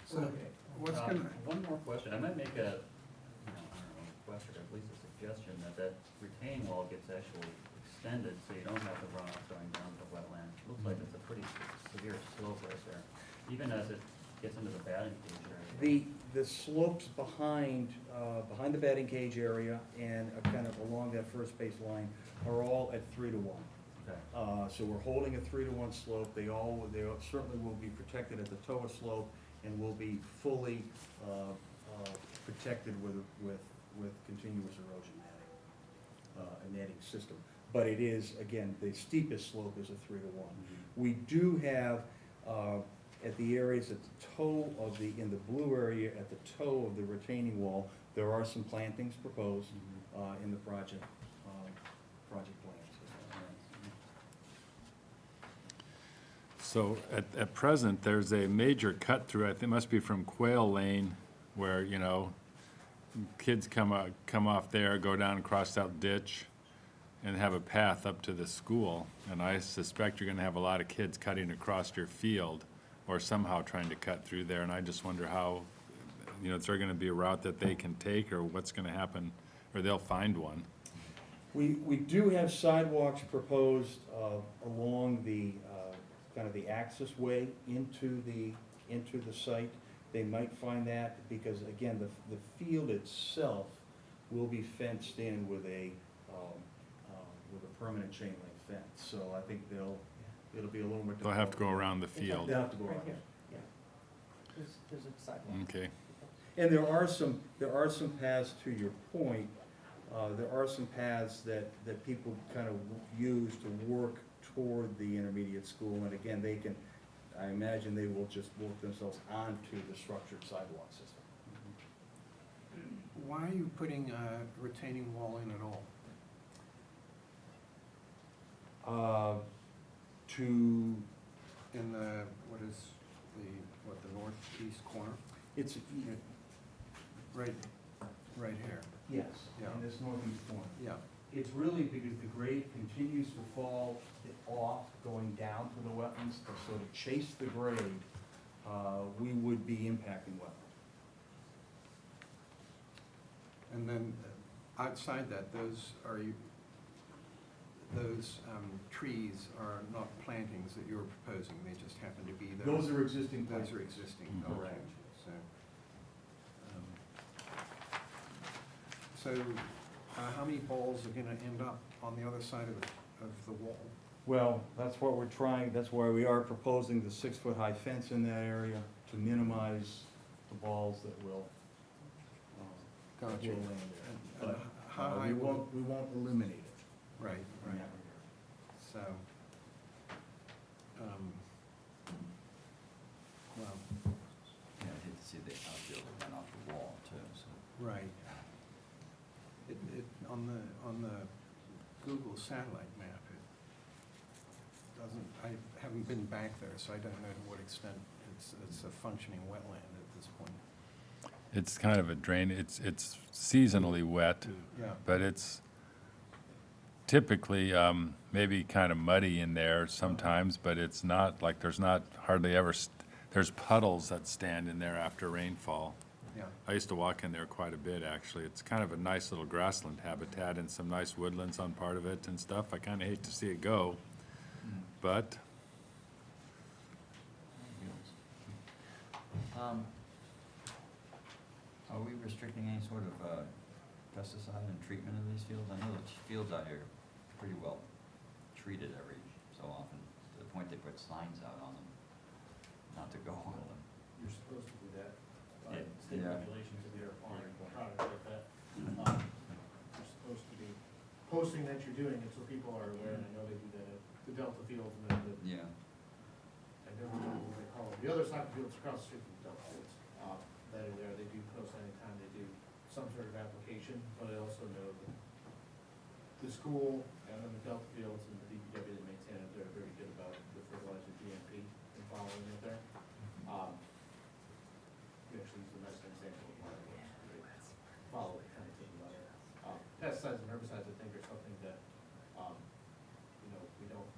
So what's gonna, One more question, I might make a, I don't know, a question, or at least a suggestion, that retaining wall gets actually extended, so you don't have the runoff going down the wetland. It looks like it's a pretty severe slope right there, even as it gets into the batting cage area. The slopes behind the batting cage area and kind of along that first base line are all at 3-to-1. Okay. So we're holding a 3-to-1 slope. They certainly will be protected at the toe of slope and will be fully protected with continuous erosion netting, a netting system. But it is, again, the steepest slope is a 3-to-1. We do have, at the areas at the toe of in the blue area, at the toe of the retaining wall, there are some plantings proposed in the project plans. So at present, there's a major cut through, I think it must be from Quail Lane, where, kids come off there, go down across that ditch, and have a path up to the school. And I suspect you're gonna have a lot of kids cutting across your field, or somehow trying to cut through there, and I just wonder how, is there gonna be a route that they can take, or what's gonna happen, or they'll find one? We do have sidewalks proposed along the kind of the access way into the site. They might find that because, again, the field itself will be fenced in with a permanent chain link fence. So I think it'll be a little more. They'll have to go around the field. They'll have to go Right around. here, yeah. There's a sidewalk. Okay. And there are some paths, to your point, there are some paths that people kind of use to work toward the intermediate school, and again, I imagine they will just work themselves onto the structured sidewalk system. why are you putting a retaining wall in at all? In the, the northeast corner? It's, Right here. yes, Yeah. in this northeast corner. Yeah. It's really because the grade continues to fall off, going down to the wetlands, so to chase the grade, we would be impacting wetlands. And then outside that, those trees are not plantings that you're proposing, they just happen to be there? Those are existing plants. Those are existing, Mhm. okay. So, how many balls are gonna end up on the other side of the wall? Well, that's what we're trying, that's why we are proposing the 6-foot-high fence in that area to minimize the balls that will Gotcha. will land there. And But how high will? we won't eliminate it. Right, in right. that regard. So, well, Yeah, I'd hate to see the outfield run off the wall too, so. right. On the Google satellite map, it doesn't, I haven't been back there, so I don't know to what extent it's a functioning wetland at this point. It's kind of a drain, it's seasonally wet, Yeah, but it's typically maybe kind of muddy in there sometimes, but it's not, like, there's not hardly ever, there's puddles that stand in there after rainfall. yeah. I used to walk in there quite a bit, actually. It's kind of a nice little grassland habitat and some nice woodlands on part of it and stuff. I kind of hate to see it go, but Are we restricting any sort of pesticide and treatment of these fields? I know the fields out here are pretty well treated every so often, to the point they put signs out on them, not to go on them. You're supposed to do that by Yeah. state Yeah. regulations if you're farming products like that. You're supposed to be posting that you're doing it so people are aware, and I know they do that at the Delta fields and then Yeah. I never know what they call it, the other soccer fields across the street from the Delta fields, that are there, they do post anytime they do some sort of application, but I also know that the school and then the Delta fields and the DPW that maintain it, they're very good about the fertilizer GMP and following it there. We actually use the nice example of one of those, they follow it kind of to the letter. Pesticides and herbicides, I think, are something that, we don't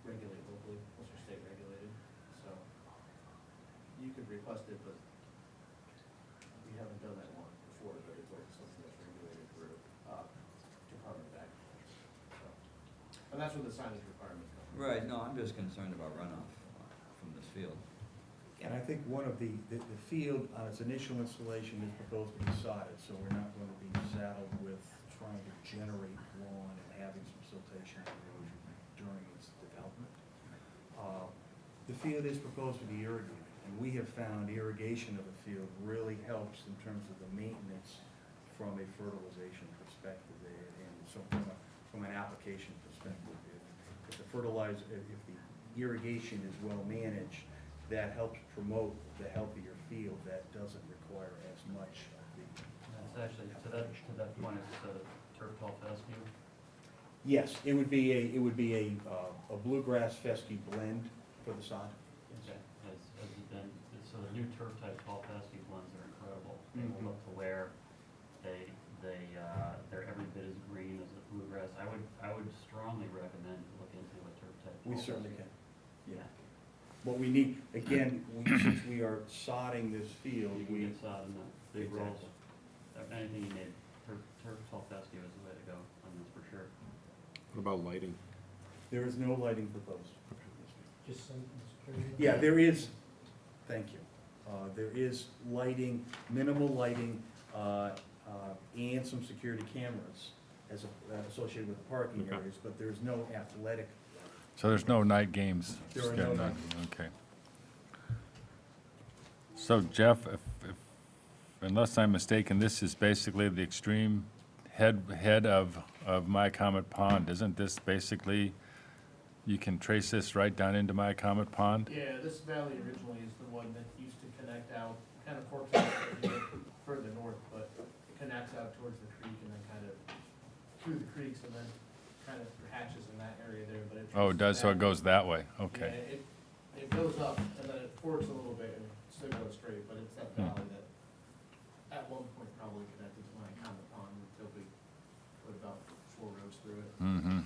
regulate locally, unless you're state regulated, so you could request it, but we haven't done that one before, but it's always something that's regulated through, Department of Agriculture, so. And that's where the signage requirements come from. Right, no, I'm just concerned about runoff from this field. And I think one of the field on its initial installation is proposed to be sodded, so we're not going to be saddled with trying to generate lawn and having some siltation and erosion during its development. The field is proposed to be irrigated, and we have found irrigation of the field really helps in terms of the maintenance from a fertilization perspective there, and so from an application perspective. If the fertilizer, if the irrigation is well managed, that helps promote the healthier field that doesn't require as much of the. That's actually, to that point, it's a turf tall fescue. Yes, it would be a bluegrass fescue blend for the sod. Okay, has it been, so the new turf type tall fescue blends are incredible. They Mhm. look to where they're every bit as green as the bluegrass. I would strongly recommend you look into a turf type. We tall certainly fescue. can, yeah. What we need, again, since we are sodding this field, You can we. get sod in the big rolls. Exactly. Anything you need, turf tall fescue is the way to go on this for sure. What about lighting? There is no lighting proposed. Just some security. Yeah, there is, thank you. There is lighting, minimal lighting, and some security cameras associated with the parking Okay. areas, but there's no athletic. So there's no night games? There are no scheduled? night Okay. So Jeff, unless I'm mistaken, this is basically the extreme head of My Comet Pond. Isn't this basically, you can trace this right down into My Comet Pond? Yeah, this valley originally is the one that used to connect out, kind of forks out a bit further north, but it connects out towards the creek and then kind of through the creeks and then kind of patches in that area there, but it. Oh, it does, so it traces goes that way, back. okay. Yeah, it goes up and then it forks a little bit and it still goes straight, but it's that valley that at one point probably connected to my common pond until we put about 4 roads through it, Mm-hmm.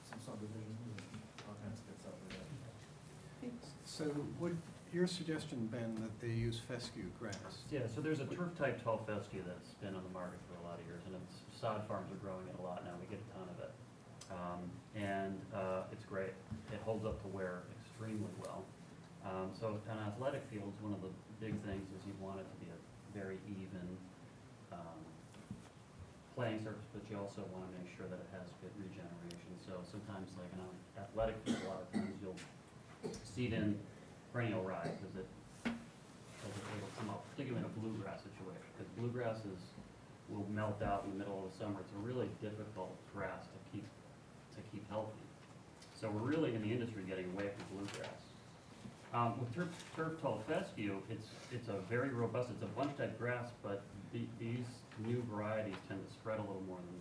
some subdivisions and all kinds of good stuff with it. So would your suggestion, Ben, that they use fescue grass? Yeah, so there's a turf type tall fescue that's been on the market for a lot of years, and sod farms are growing it a lot now, we get a ton of it. It's great, it holds up to wear extremely well. So on athletic fields, one of the big things is you want it to be a very even playing surface, but you also want to make sure that it has good regeneration. So sometimes like on athletic field, a lot of times you'll seed in perennial rye because it'll come up, particularly in a bluegrass situation, because bluegrasses will melt out in the middle of the summer. It's a really difficult grass to keep healthy. So we're really in the industry getting away from bluegrass. With turf tall fescue, it's a very robust, it's a bunch type grass, but these new varieties tend to spread a little more than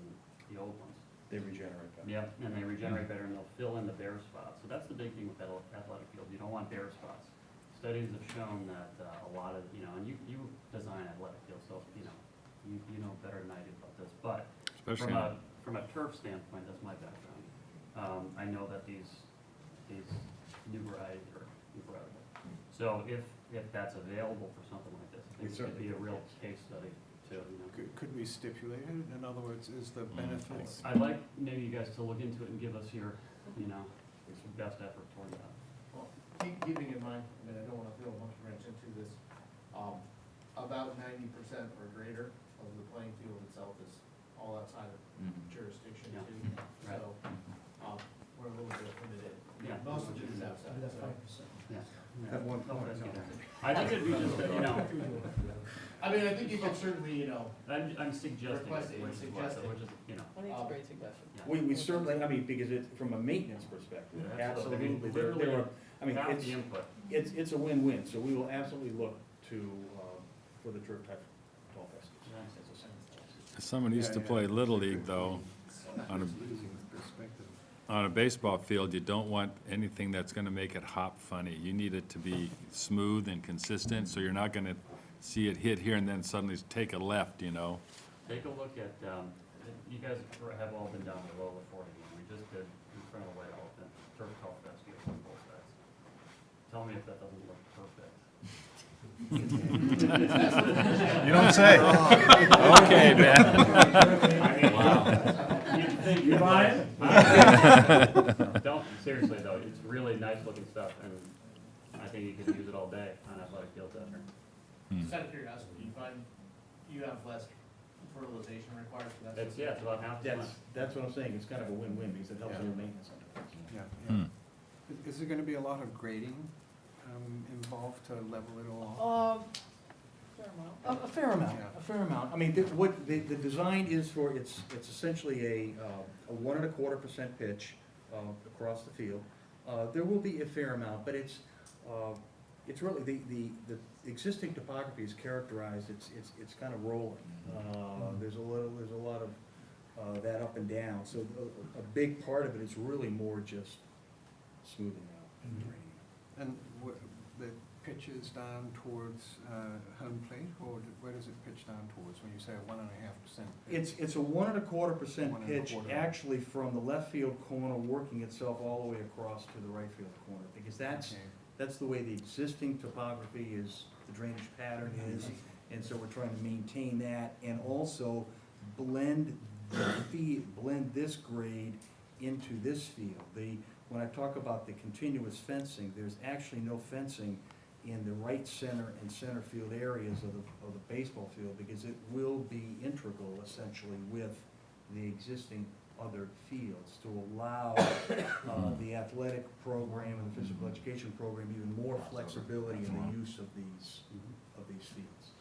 the old ones. They regenerate better. Yeah, and they regenerate better and they'll fill in the bare spots. So that's the big thing with athletic fields. You don't want bare spots. Studies have shown that a lot of, and you design athletic fields, so, you know better than I do about this. But Especially from a turf standpoint, that's my background. I know that these new varieties are incredible. So if that's available for something like this, I think it could be a real case study too. Could we stipulate it? In other words, is the benefits? I'd like maybe you guys to look into it and give us your, best effort toward that. Well, keeping in mind, I don't want to throw a bunch of wrench into this, About 90% or greater of the playing field itself is all outside of Mhm. jurisdiction Yeah. too. Right. So, we're a little bit limited. Yeah. Most of it is outside, so. At one point, no. I think it'd be just, I mean, I think you could certainly, I'm suggesting, Request it, which is suggest it. which is, I think it's a great suggestion. We certainly, I mean, because it's from a maintenance perspective, Yeah, absolutely. I mean, absolutely, there literally are, I mean, half it's, the input. it's a win-win, so we will absolutely look to, for the turf type ball festivals. Someone used to play Little League, though, on Losing perspective. a baseball field, you don't want anything that's gonna make it hop funny. You need it to be smooth and consistent, so you're not gonna see it hit here and then suddenly take a left, you know? Take a look at, you guys have all been down below before, we just did in front of the White Hall, Turf Health Rescue on both sides. Tell me if that doesn't look perfect. You don't say. Okay, man. You buying? Don't, seriously though, it's really nice looking stuff, and I think you could use it all day on athletic fields out there. Just out of curiosity, you find you have less fertilization required for that? It's, yeah, it's about half the time. That's what I'm saying, it's kind of a win-win, because it helps Yeah. your maintenance. Yeah, Hmm. Is there gonna be a lot of grading involved to level it all off? A fair amount, Yeah. a fair amount. I mean, the design is for, it's essentially a 1.25% pitch across the field. There will be a fair amount, but it's really, the existing topography is characterized, it's kind of rolling. There's a lot of that up and down, so a big part of it is really more just smoothing out and draining. And the pitch is down towards home plate, or where does it pitch down towards when you say a 1.5% pitch? It's a 1.25% pitch, 1.25. actually from the left field corner, working itself all the way across to the right field corner, because that's Okay. the way the existing topography is, the drainage pattern is, and so we're trying to maintain that, and also blend this grade into this field. When I talk about the continuous fencing, there's actually no fencing in the right center and center field areas of the baseball field, because it will be integral essentially with the existing other fields to allow the athletic program and the physical education program even more flexibility in the use of these fields.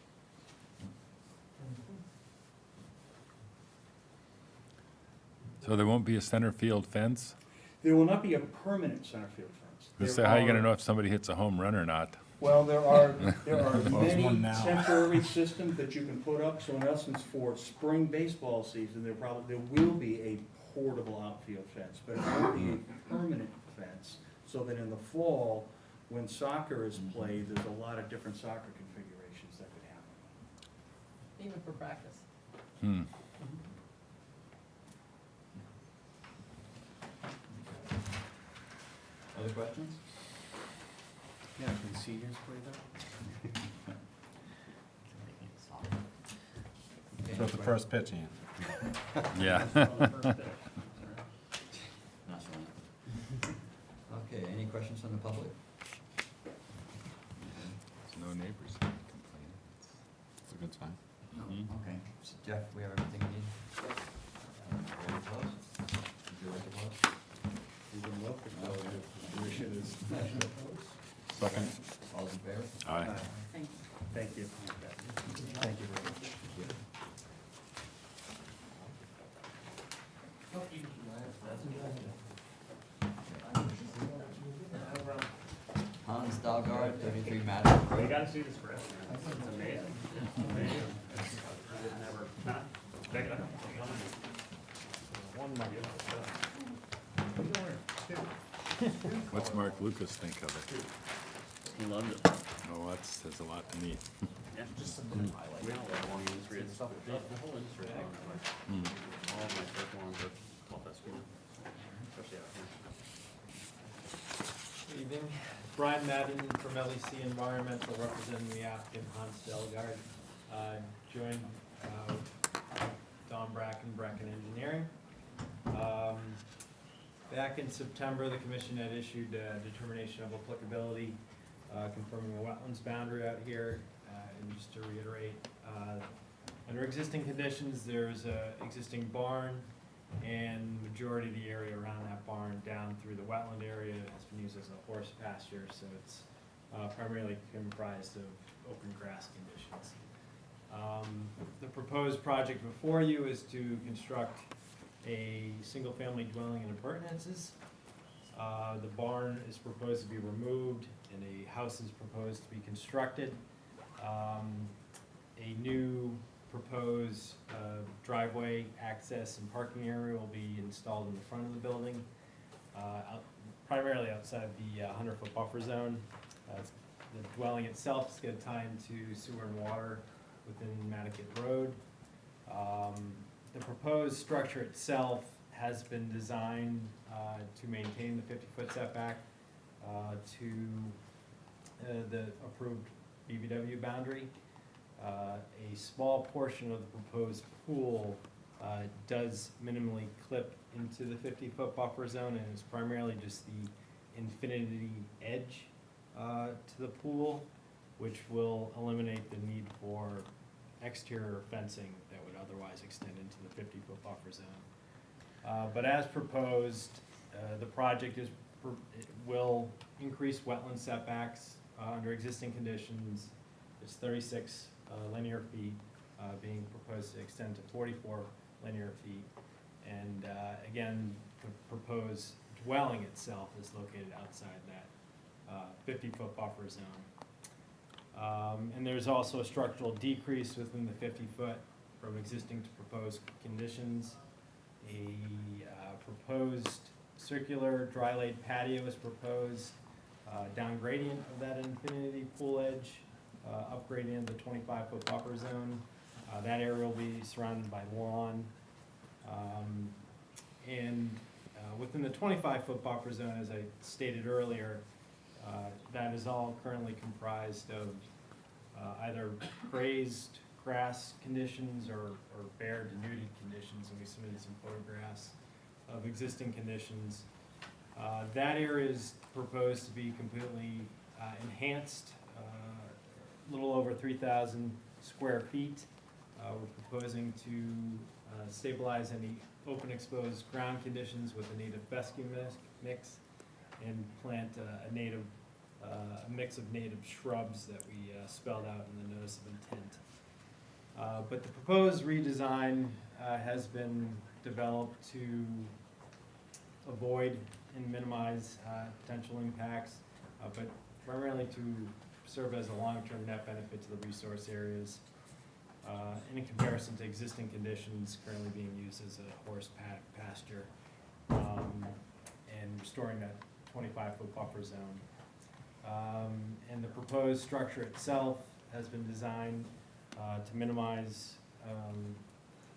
So there won't be a center field fence? There will not be a permanent center field fence. Just There say, how are you gonna are- know if somebody hits a home run or not? Well, there are Well, there's one many now. temporary systems that you can put up, so in essence, for spring baseball season, there will be a portable outfield fence, but it won't be a permanent fence, so that in the fall, when soccer is played, there's a lot of different soccer configurations that could happen. Even for practice. Hmm. Other questions? Yeah, can seniors play that? So the first pitch, Ian. Yeah. Not showing up. Okay, any questions from the public? There's no neighbors complaining. It's a good sign. No, Mhm. okay. So Jeff, we have everything we need? Ready to close? Would you like to close? You can look, the tuition is. Second. All those in favor? Aye. Thank you. Thank you. Thank you very much. Hans Dalgard, 33 Madison You Road. gotta see this grass, man. It's amazing. It's amazing. It never, huh? Check it out. One nugget. What's Mark Lucas think of it? He loved it. Oh, that says a lot to me. Yeah, just something highlight. We all have long industry, it's, the whole industry is long that way. Hmm. All of my first ones are all that speed, especially out here. Evening, Brian Madden from LEC Environmental, representing the applicant Hans Delgard. Joined Don Bracken Engineering. Back in September, the commission had issued a determination of applicability, confirming a wetlands boundary out here. And just to reiterate, under existing conditions, there's a existing barn, and majority of the area around that barn down through the wetland area has been used as a horse pasture, so it's primarily comprised of open grass conditions. The proposed project before you is to construct a single-family dwelling and appurtenances. The barn is proposed to be removed, and a house is proposed to be constructed. A new proposed driveway, access, and parking area will be installed in the front of the building, primarily outside the 100-foot buffer zone. The dwelling itself is going to tie into sewer and water within Nantucket Road. The proposed structure itself has been designed to maintain the 50-foot setback to the approved BBW boundary. A small portion of the proposed pool does minimally clip into the 50-foot buffer zone, and it's primarily just the infinity edge to the pool, which will eliminate the need for exterior fencing that would otherwise extend into the 50-foot buffer zone. But as proposed, the project it will increase wetland setbacks under existing conditions. It's 36 linear feet, being proposed to extend to 44 linear feet. And again, the proposed dwelling itself is located outside that 50-foot buffer zone. And there's also a structural decrease within the 50-foot from existing to proposed conditions. A proposed circular dry-laid patio is proposed, down gradient of that infinity pool edge, upgrading into the 25-foot buffer zone. That area will be surrounded by lawn. And within the 25-foot buffer zone, as I stated earlier, that is all currently comprised of either grazed grass conditions or bare denuded conditions, and we submitted some photographs of existing conditions. That area is proposed to be completely enhanced, a little over 3,000 square feet. We're proposing to stabilize any open exposed ground conditions with a native fescue mix and plant a mix of native shrubs that we spelled out in the notice of intent. But the proposed redesign has been developed to avoid and minimize potential impacts, but primarily to serve as a long-term net benefit to the resource areas, in comparison to existing conditions currently being used as a horse pasture, and restoring that 25-foot buffer zone. And the proposed structure itself has been designed to minimize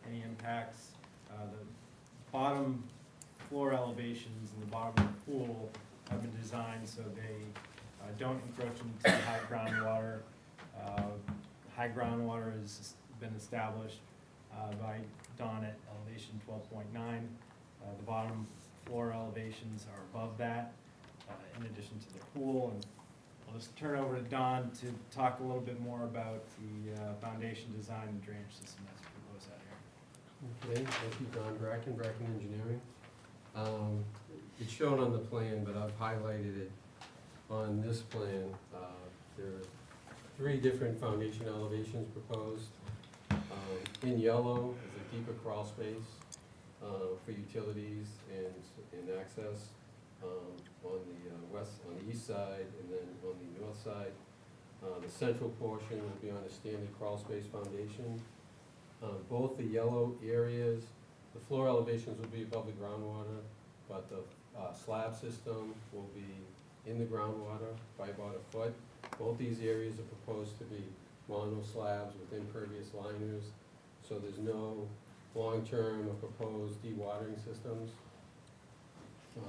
any impacts. The bottom floor elevations and the bottom of the pool have been designed so they don't encroach into high groundwater. High groundwater has been established by Dawn at elevation 12.9. The bottom floor elevations are above that, in addition to the pool. And I'll just turn over to Dawn to talk a little bit more about the foundation design and drainage system that's proposed out here. Okay, thank you, Don Bracken, Bracken Engineering. It's shown on the plan, but I've highlighted it on this plan. There are 3 different foundation elevations proposed. In yellow is a deeper crawl space for utilities and access on the east side, and then on the north side. The central portion will be on a standard crawl space foundation. Both the yellow areas, the floor elevations will be above the groundwater, but the slab system will be in the groundwater by about a foot. Both these areas are proposed to be mono slabs with impervious liners, so there's no long-term or proposed dewatering systems.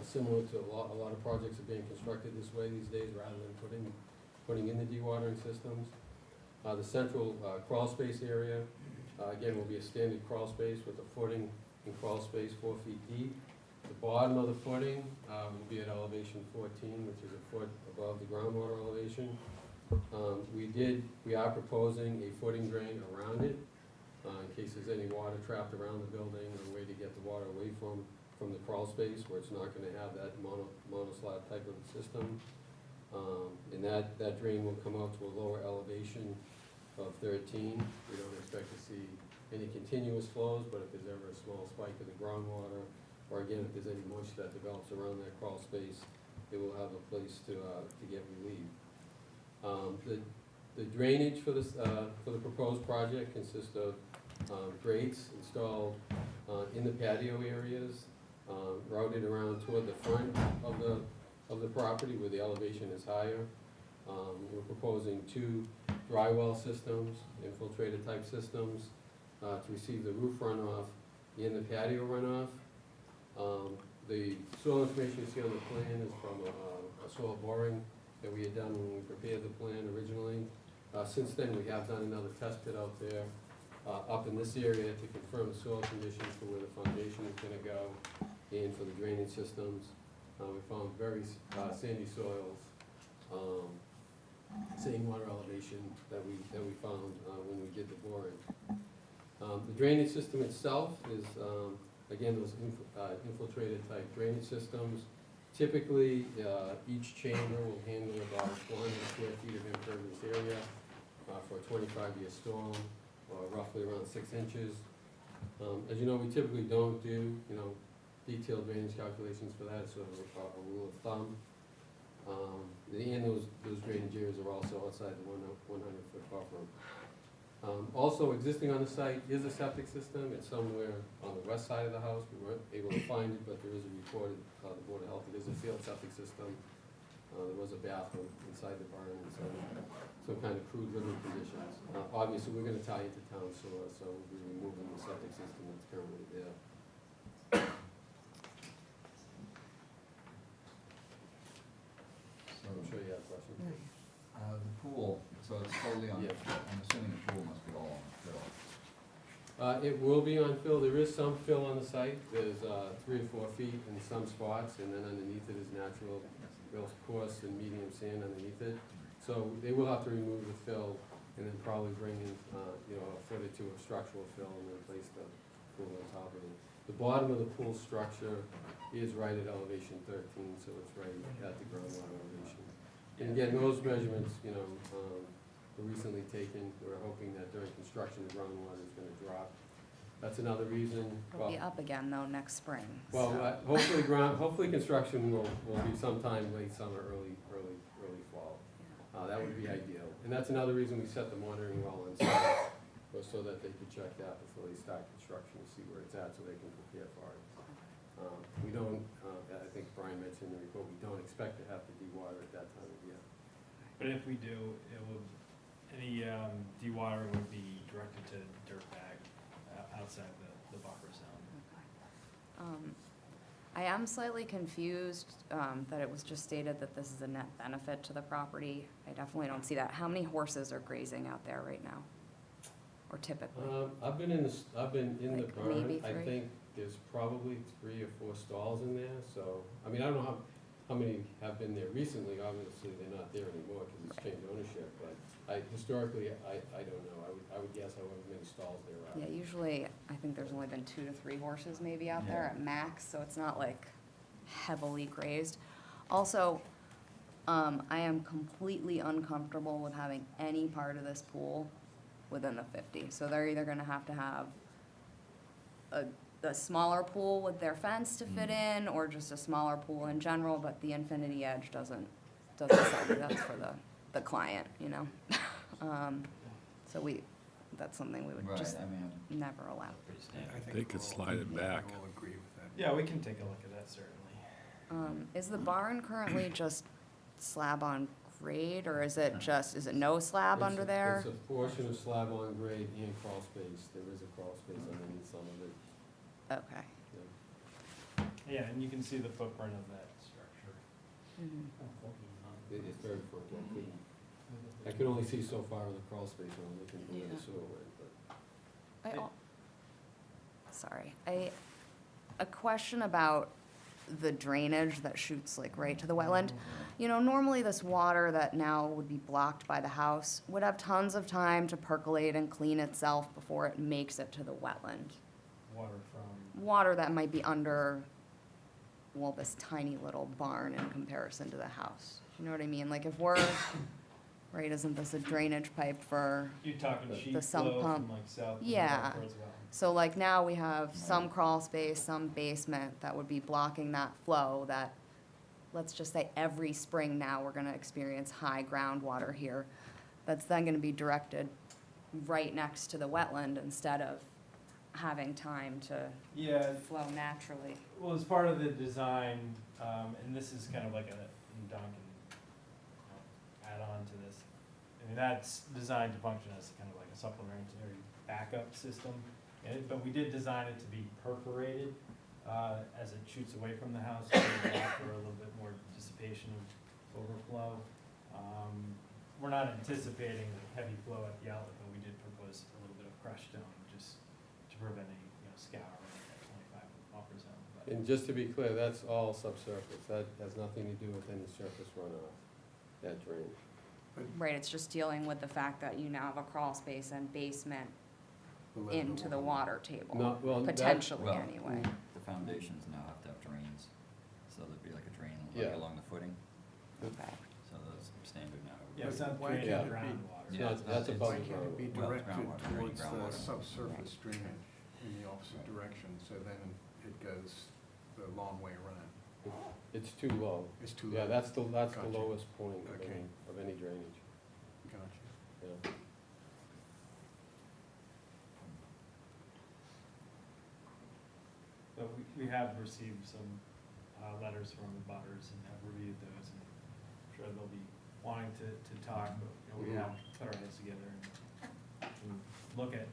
Similar to a lot of projects are being constructed this way these days, rather than putting in the dewatering systems. The central crawl space area, again, will be a standard crawl space with a footing and crawl space 4 feet deep. The bottom of the footing will be at elevation 14, which is a foot above the groundwater elevation. We are proposing a footing drain around it, in case there's any water trapped around the building, or a way to get the water away from the crawl space, where it's not gonna have that monoslide type of system. And that drain will come out to a lower elevation of 13. We don't expect to see any continuous flows, but if there's ever a small spike in the groundwater, or again, if there's any moisture that develops around that crawl space, it will have a place to get relief. The drainage for this, for the proposed project consists of grates installed in the patio areas, routed around toward the front of the property where the elevation is higher. We're proposing 2 dry well systems, infiltrated type systems, to receive the roof runoff and the patio runoff. The soil information you see on the plan is from a soil boring that we had done when we prepared the plan originally. Since then, we have done another test pit out there, up in this area to confirm the soil conditions for where the foundation is gonna go and for the drainage systems. We found very sandy soils, same water elevation that we found when we did the boring. The drainage system itself is, again, those infiltrated type drainage systems. Typically, each chamber will handle about 400 square feet of impervious area for a 25-year storm, or roughly around 6 inches. As you know, we typically don't do, detailed drainage calculations for that, sort of a rule of thumb. And those drainage areas are also outside the 100-foot buffer. Also existing on the site is a septic system. It's somewhere on the west side of the house. We weren't able to find it, but there is a reported, the Board of Health, it is a failed septic system. There was a bathroom inside the barn and some kind of crude living conditions. Obviously, we're gonna tie into town sewer, so we'll be removing the septic system that's currently there. So, I'm sure you have questions. the pool, so it's totally on, Yeah. I'm assuming the pool must be all on fill. It will be on fill. There is some fill on the site. There's 3 or 4 feet in some spots, and then underneath it is natural, real coarse and medium sand underneath it. So they will have to remove the fill and then probably bring in, a foot or 2 of structural fill and then place the pool on top of it. The bottom of the pool structure is right at elevation 13, so it's right at the groundwater elevation. And again, those measurements, were recently taken. We're hoping that during construction, the groundwater is gonna drop. That's another reason. It'll be up again though next spring. Well, so- hopefully construction will be sometime late summer, early fall. That would be ideal. And that's another reason we set the monitoring well on site, was so that they could check that before they start construction to see where it's at, so they can prepare for it. We don't, I think Brian mentioned in the report, we don't expect to have to de-water at that time of year. But if we do, it will, any de-water would be directed to dirt bag outside the buffer zone. I am slightly confused that it was just stated that this is a net benefit to the property. I definitely don't see that. How many horses are grazing out there right now? Or typically? I've been in the Like barn. maybe I 3? think there's probably 3 or 4 stalls in there, so, I mean, I don't know how many have been there recently. Obviously, they're not there anymore because it's changed ownership, but historically, I don't know. I would guess however many stalls there are. Yeah, usually, I think there's only been 2 to 3 horses maybe out there at max, so it's not like heavily grazed. Also, I am completely uncomfortable with having any part of this pool within the 50. So they're either gonna have to have a smaller pool with their fence to fit in, or just a smaller pool in general, but the infinity edge doesn't say that's for the client, So that's something we would Right, just I mean, never allow. pretty standard. I think They could we'll- slide it back. We'll agree with that. Yeah, we can take a look at that certainly. Is the barn currently just slab on grade, or is it no slab It's under a- there? It's a portion of slab on grade and crawl space. There is a crawl space underneath some of it. Okay. Yeah. Yeah, and you can see the footprint of that structure. Mhm. It's very footprint. I can only see so far in the crawl space when I'm looking where the sewer went, but. A question about the drainage that shoots like right to the wetland. You know, normally this water that now would be blocked by the house would have tons of time to percolate and clean itself before it makes it to the wetland. Water from, Water that might be under, well, this tiny little barn in comparison to the house. You know what I mean? Like if we're, right, isn't this a drainage pipe for, you're talking The sheet sump flow pump. from like south. Yeah. towards Wetland. so like now we have some crawl space, some basement that would be blocking that flow that, let's just say every spring now, we're gonna experience high groundwater here. That's then gonna be directed right next to the wetland instead of having time to Yeah, flow naturally. well, as part of the design, and this is kind of like a Duncan add-on to this. I mean, that's designed to function as kind of like a supplementary backup system. But we did design it to be perforated, as it shoots away from the house, to allow for a little bit more dissipation of overflow. We're not anticipating heavy flow at the outlet, but we did propose a little bit of crushed stone, just to prevent any, scouring at that 25-foot buffer zone. But- And just to be clear, that's all subsurface. That has nothing to do with any surface runoff, that drain. Right, it's just dealing with the fact that you now have a crawl space and basement The level of into the water table, No, well, that- potentially Well, anyway. The foundations now have to have drains, so there'd be like a drain like Yeah. along the footing, Okay. so that's standard now. Yeah, it's not Why draining can't it be- groundwater. It's Yeah, not- it's that's not- above Why the can't it be Well, it's directed groundwater, draining towards the groundwater. subsurface drainage in the opposite direction, so then it goes the long way around? It's too low. It's too Yeah, low. that's the Gotcha. lowest point Okay. of any drainage, Gotcha. yeah. But we have received some letters from the butters and have reviewed those, and I'm sure they'll be wanting to talk, but, we have put our heads together and look at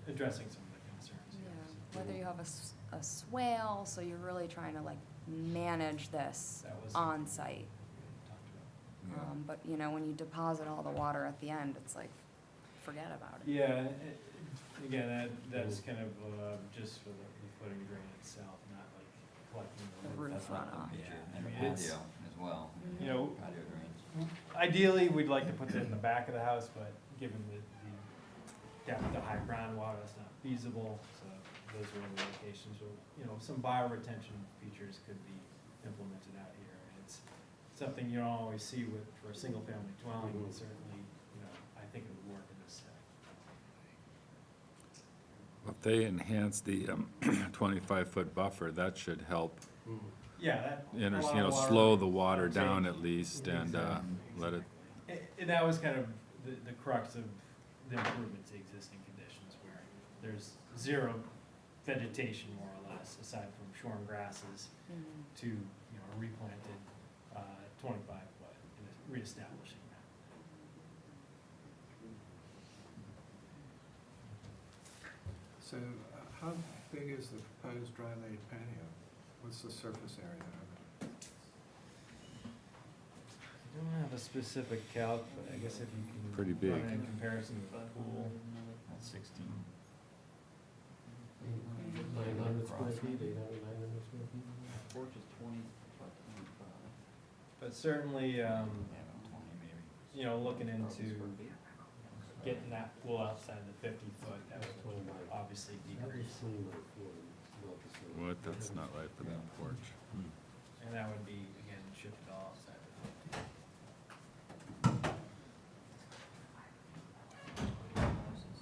addressing some of the concerns. here. Yeah, whether you have a swale, so you're really trying to like manage this That was on site. talked about. Yeah. But when you deposit all the water at the end, it's like, forget about it. Yeah, again, that's kind of just for the footing drain itself, not like collecting The the roof roof. That's not runoff. the issue, Yeah, I and mean, patio it's- as well, You know, patio drains. ideally, we'd like to put that in the back of the house, but given the depth of high groundwater, that's not feasible, so those are the locations where, some bioretention features could be implemented out here. And it's something you don't always see for a single-family dwelling, but certainly, I think it would work in this setting. If they enhance the 25-foot buffer, that should help, Yeah, that. a lot of water- slow the water I'd say- down at least and Exactly. let it, And that was kind of the crux of the improvements to existing conditions, where there's zero vegetation, more or less, aside from shorn grasses, Mhm. to, a replanted 25-foot, reestablishing that. So how big is the proposed dry laid patio? What's the surface area of it? I don't have a specific calc, but I guess if you can. Pretty big. Run it in comparison with the pool. That's 16. 900 square feet, 800, 900 square feet? Porch is 20, about 25. But certainly, Yeah, about 20 maybe. looking into getting that pool outside the 50-foot, that would obviously decrease. what, that's not right for that porch. And that would be, again, shifted all outside the 50. Other questions?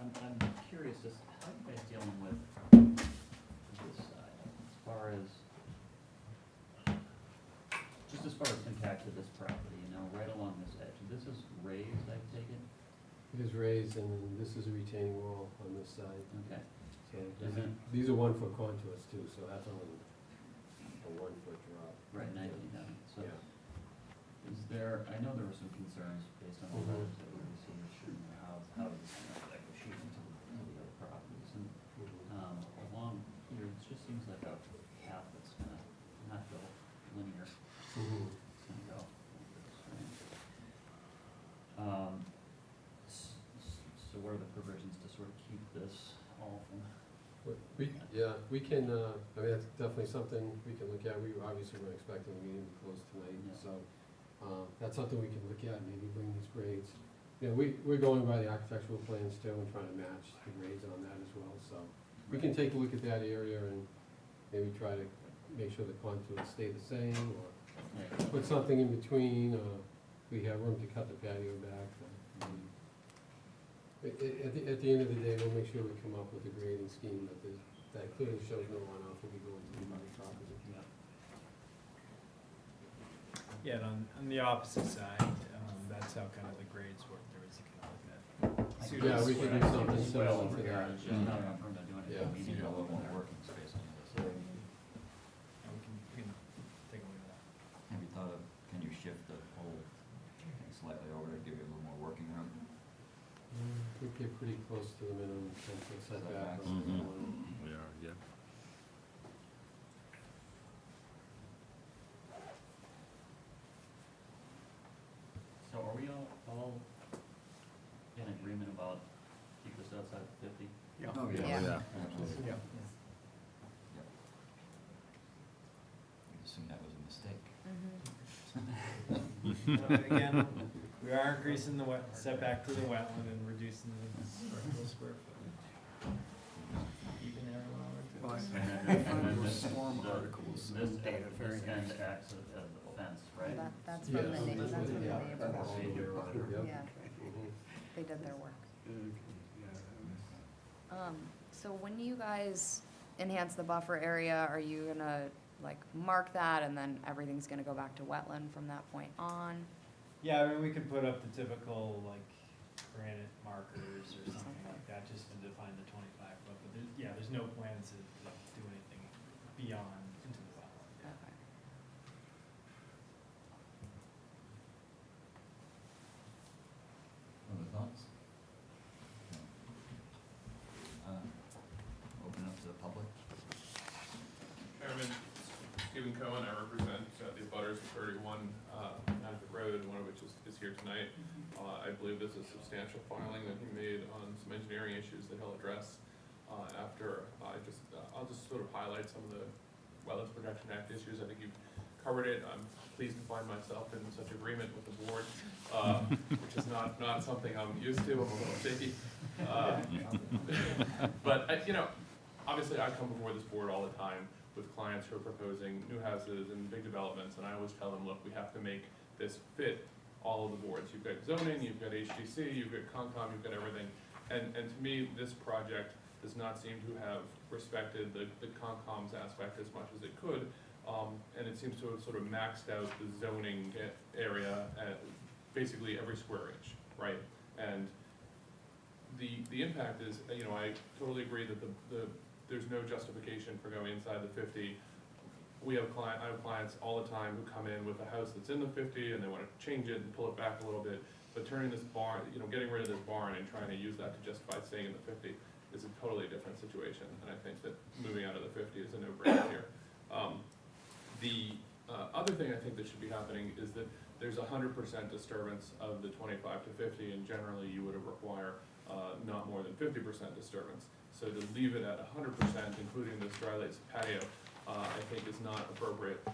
I'm curious, how are you guys dealing with this side, as far as impact to this property, right along this edge? This is raised, I take it? It is raised, and then this is a retaining wall on this side. Okay. So Is it- these are 1-foot contours too, so that's only a 1-foot drop. Right, 19, so Yeah. is there, I know there were some concerns based on the Mhm. letters that we received, and how does this connect, like, shoot into the other properties? And along here, it just seems like a path that's gonna not go linear, Mhm. it's gonna go like this, right? So what are the provisions to sort of keep this Yeah, we can, I mean, that's definitely something we can look at. We obviously weren't expecting the meeting to close tonight, so that's something we can look at, maybe bring these grades. You know, we're going by the architectural plans too and trying to match the grades on that as well, so we can take a look at that area and maybe try to make sure the contours stay the same, or put something in between, we have room to cut the patio back. At the end of the day, we'll make sure we come up with a grading scheme that clearly shows no runoff will be going to the body property. Yeah, and on the opposite side, that's how kind of the grades work, there is kind of like that. Yeah, we could do something similar to that. It's just not enough room to do anything. Yeah. We need a little more working space on this. We can take a look at that. Have you thought of, can you shift the whole thing slightly over to give you a little more working room? We get pretty close to the minimum 10-foot setback. Setbacks. on that Mhm. one. We are, yeah. So are we all in agreement about keep this outside the 50? Yeah. Oh, Yeah. Absolutely. Yeah. Yep. We assumed that was a mistake. Again, we are increasing the setback to the wetland and reducing the structural square footage. Keeping everyone over to it. I find those storm articles This and data very end interesting. acts as the fence, right? That's Yeah, from the neighbor, that's from the yeah. neighbor. Yep. Yeah, Mhm. they did their work. Yeah. So when you guys enhance the buffer area, are you gonna like mark that and then everything's gonna go back to wetland from that point on? Yeah, I mean, we could put up the typical, like, granite markers or something like that, just to define the 25 foot, but there's no plans to do anything beyond into the wetland. Okay. Other thoughts? Open up to the public. Chairman, Stephen Cohen, I represent the abutters of 31 Nantucket Road, one of which is here tonight. I believe this is a substantial filing that he made on some engineering issues that he'll address after I'll just sort of highlight some of the Wetlands Protection Act issues. I think you've covered it. I'm pleased to find myself in such agreement with the board, which is not something I'm used to. I'm a little shaky. But, obviously I come before this board all the time with clients who are proposing new houses and big developments, and I always tell them, look, we have to make this fit all of the boards. You've got zoning, you've got HGC, you've got Concom, you've got everything. And to me, this project does not seem to have respected the Concom's aspect as much as it could. And it seems to have sort of maxed out the zoning area at basically every square inch, right? And the impact is, I totally agree that there's no justification for going inside the 50. I have clients all the time who come in with a house that's in the 50 and they want to change it and pull it back a little bit. But turning this barn, getting rid of this barn and trying to use that to justify staying in the 50 is a totally different situation. And I think that moving out of the 50 is a no-brainer here. The other thing I think that should be happening is that there's 100% disturbance of the 25 to 50, and generally you would require not more than 50% disturbance. So to leave it at 100%, including this dry lakes patio, I think is not appropriate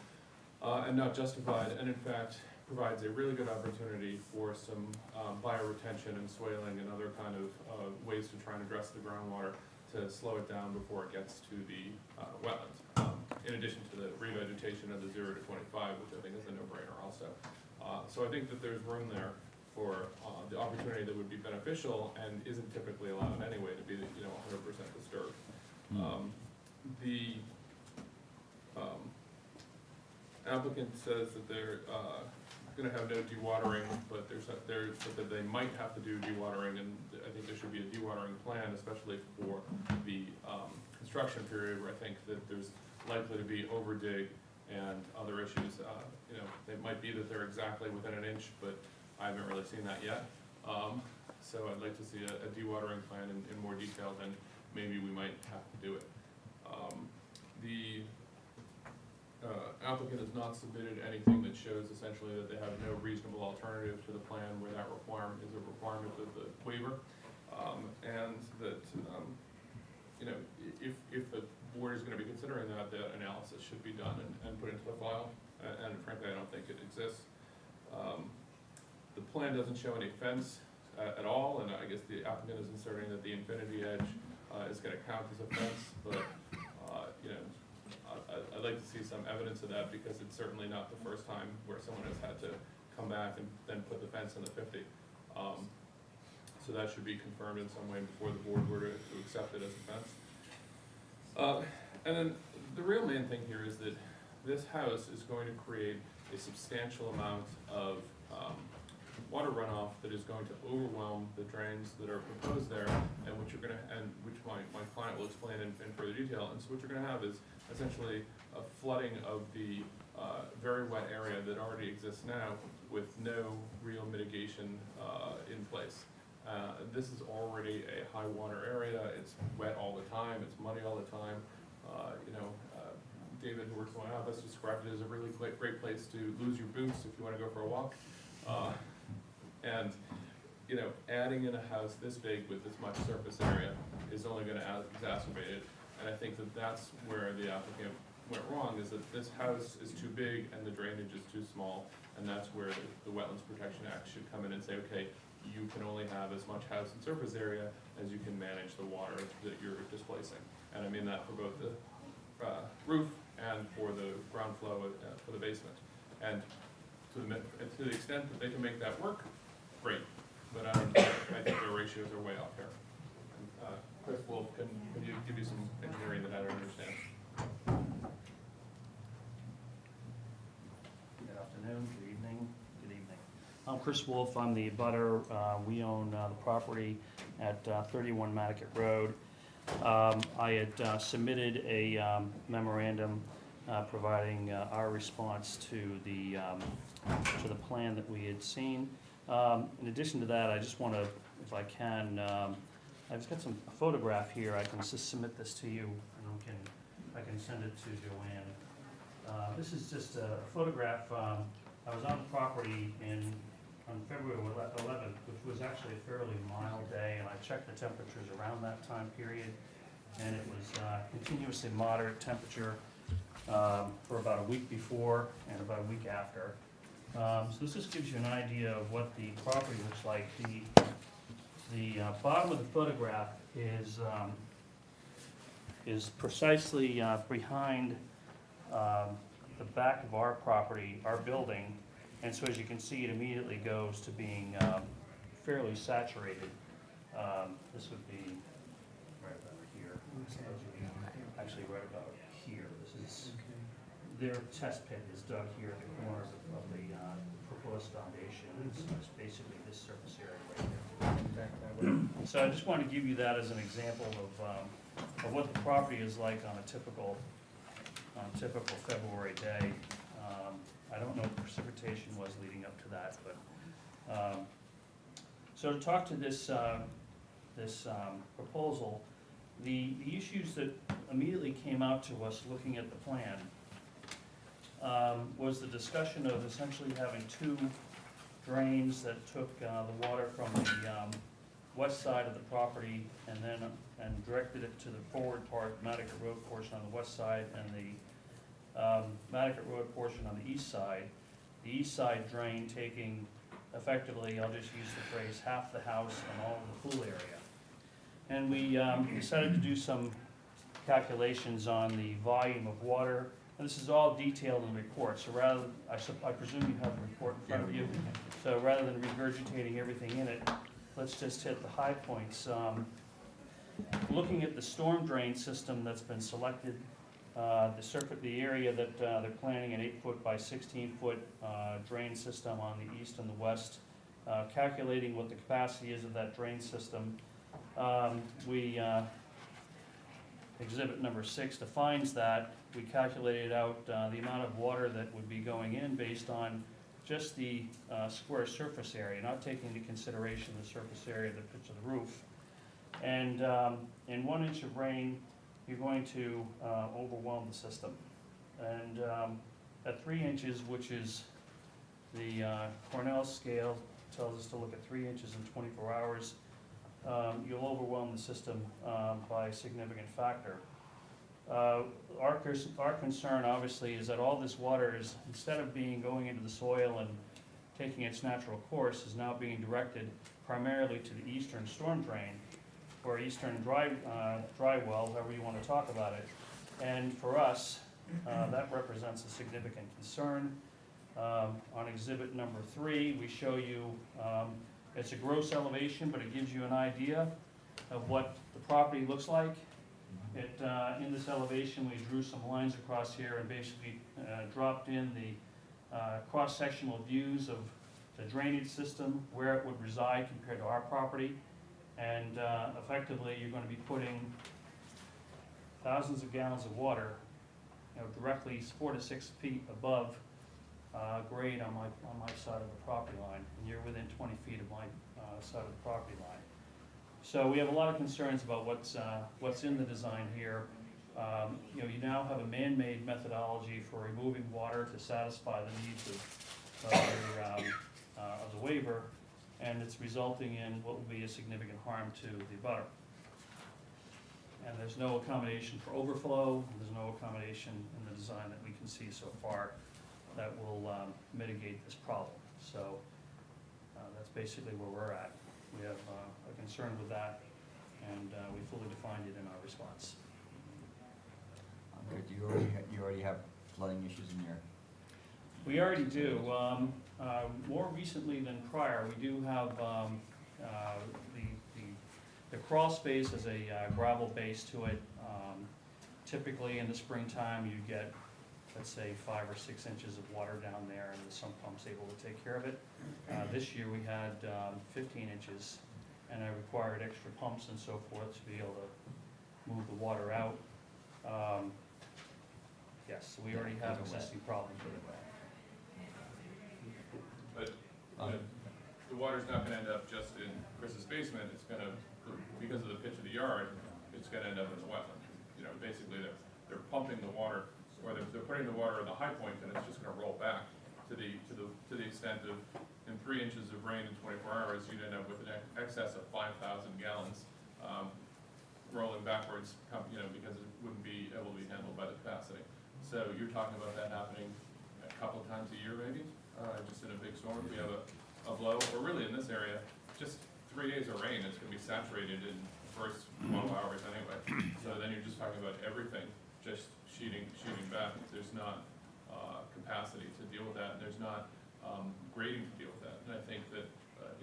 and not justified, and in fact provides a really good opportunity for some bioretention and swailing and other kind of ways to try and address the groundwater to slow it down before it gets to the wetlands. In addition to the revegetation of the 0 to 25, which I think is a no-brainer also. So I think that there's room there for the opportunity that would be beneficial and isn't typically allowed anyway to be 100% disturbed. The applicant says that they're going to have no dewatering, but that they might have to do dewatering, and I think there should be a dewatering plan, especially for the construction period, where I think that there's likely to be overdig and other issues. It might be that they're exactly within an inch, but I haven't really seen that yet. So I'd like to see a dewatering plan in more detail, then maybe we might have to do it. The applicant has not submitted anything that shows essentially that they have no reasonable alternative to the plan where that requirement is a requirement of the waiver, and that you know, if the board is gonna be considering that, that analysis should be done and put into the file, and frankly, I don't think it exists. The plan doesn't show any fence at all, and I guess the applicant is inserting that the infinity edge is gonna count as a fence, but, you know, I'd like to see some evidence of that, because it's certainly not the first time where someone has had to come back and then put the fence in the 50. So that should be confirmed in some way before the board were to accept it as a fence. And then the real main thing here is that this house is going to create a substantial amount of water runoff that is going to overwhelm the drains that are proposed there, and which my client will explain in further detail. And so what you're gonna have is essentially a flooding of the very wet area that already exists now with no real mitigation in place. This is already a high water area. It's wet all the time, it's muddy all the time. You know, David, who works in my office, described it as a really great place to lose your boots if you wanna go for a walk. And, you know, adding in a house this big with this much surface area is only gonna exacerbate it. And I think that that's where the applicant went wrong, is that this house is too big and the drainage is too small. And that's where the Wetlands Protection Act should come in and say, okay, you can only have as much house and surface area as you can manage the water that you're displacing. And I mean that for both the roof and for the ground flow for the basement. And to the extent that they can make that work, great. But I think their ratios are way off here. And, Chris Wolf, can you give you some engineering that I don't understand? Good afternoon, good evening, good evening. I'm Chris Wolf, I'm the abutter. We own the property at 31 Nantucket Road. I had submitted a memorandum providing our response to the plan that we had seen. In addition to that, I just want to, if I can, I've got a photograph here. I can just submit this to you, and I can send it to Joanne. This is just a photograph. I was on the property on February 11th, which was actually a fairly mild day, and I checked the temperatures around that time period, and it was continuously moderate temperature for about a week before and about a week after. So this just gives you an idea of what the property looks like. The bottom of the photograph is precisely behind the back of our property, our building, and so as you can see, it immediately goes to being fairly saturated. This would be right about here. Actually, right about here. This is their test pit is dug here at the corner of the proposed foundation. It's basically this surface area right here. So I just want to give you that as an example of what the property is like on a typical February day. I don't know what precipitation was leading up to that, but so to talk to this proposal, the issues that immediately came out to us looking at the plan was the discussion of essentially having two drains that took the water from the west side of the property and directed it to the forward part, Nantucket Road portion on the west side, and the Nantucket Road portion on the east side. The east side drain taking effectively, I'll just use the phrase, half the house and all of the pool area. And we decided to do some calculations on the volume of water. And this is all detailed in the report, so rather, I presume you have the report in front of you. So rather than regurgitating everything in it, let's just hit the high points. Looking at the storm drain system that's been selected, the area that they're planning an 8-foot by 16-foot drain system on the east and the west, calculating what the capacity is of that drain system. Exhibit number 6 defines that. We calculated out the amount of water that would be going in based on just the square surface area, not taking into consideration the surface area of the pitch of the roof. And in 1 inch of rain, you're going to overwhelm the system. And at 3 inches, which is the Cornell scale, tells us to look at 3 inches in 24 hours. you'll overwhelm the system by a significant factor. Our concern, obviously, is that all this water is, instead of going into the soil and taking its natural course, is now being directed primarily to the eastern storm drain, or eastern dry well, however you want to talk about it. And for us, that represents a significant concern. On exhibit number 3, we show you, it's a gross elevation, but it gives you an idea of what the property looks like. In this elevation, we drew some lines across here and basically dropped in the cross-sectional views of the drainage system, where it would reside compared to our property. And effectively, you're going to be putting thousands of gallons of water, directly 4 to 6 feet above grade on my side of the property line, and you're within 20 feet of my side of the property line. So we have a lot of concerns about what's in the design here. You now have a man-made methodology for removing water to satisfy the needs of the waiver, and it's resulting in what will be a significant harm to the abutter. And there's no accommodation for overflow, there's no accommodation in the design that we can see so far that will mitigate this problem. So that's basically where we're at. We have a concern with that, and we fully defined it in our response. Good. You already have flooding issues in your... We already do. More recently than prior, we do have the crawl space has a gravel base to it. Typically in the springtime, you get, let's say, 5 or 6 inches of water down there, and the sump pump's able to take care of it. This year we had 15 inches, and I required extra pumps and so forth to be able to move the water out. Yes, so we already have existing problems with it. But the water's not gonna end up just in Chris's basement, it's gonna, because of the pitch of the yard, it's gonna end up in the wetland. Basically they're pumping the water, or they're putting the water in the high point, and it's just gonna roll back to the extent of, in 3 inches of rain in 24 hours, you'd end up with an excess of 5,000 gallons rolling backwards, because it wouldn't be able to be handled by the capacity. So you're talking about that happening a couple of times a year, maybe, just in a big storm. We have a blow, or really in this area, just 3 days of rain, it's gonna be saturated in the first 12 hours anyway. So then you're just talking about everything just shooting back. There's not capacity to deal with that, and there's not grading to deal with that. And I think that,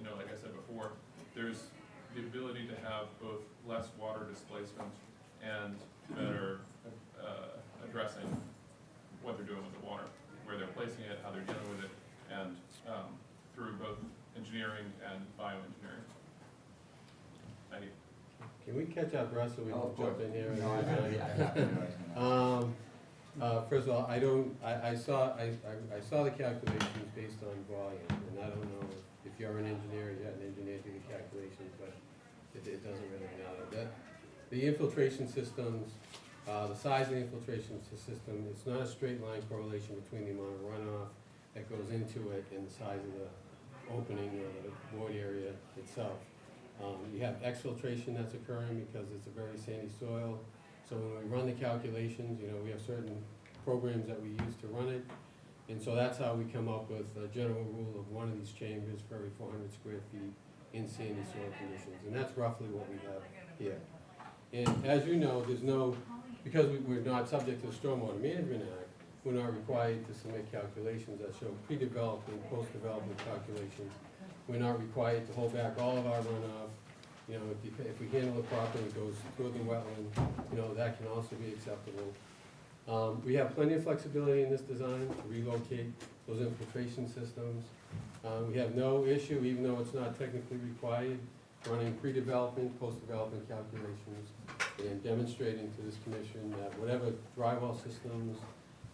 like I said before, there's the ability to have both less water displacement and better addressing what they're doing with the water, where they're placing it, how they're dealing with it, and through both engineering and bioengineering. Thank you. Can we catch up, Russ, so we Oh, can jump in here? No, First of all, I saw the calculations based on volume, and I don't know if you're an engineer, you had an engineer do the calculations, but it doesn't really matter. The infiltration systems, the size of the infiltration system, it's not a straight line correlation between the amount of runoff that goes into it and the size of the opening or the void area itself. You have exfiltration that's occurring because it's a very sandy soil. So when we run the calculations, we have certain programs that we use to run it. And so that's how we come up with a general rule of one of these chambers for every 400 square feet in sandy soil conditions. And that's roughly what we have here. And as you know, because we're not subject to the Stormwater Management Act, we're not required to submit calculations that show pre-developed and post-development calculations. We're not required to hold back all of our runoff. If we handle it properly, it goes through the wetland, that can also be acceptable. We have plenty of flexibility in this design to relocate those infiltration systems. We have no issue, even though it's not technically required, running pre-development, post-development calculations, and demonstrating to this commission that whatever drywall systems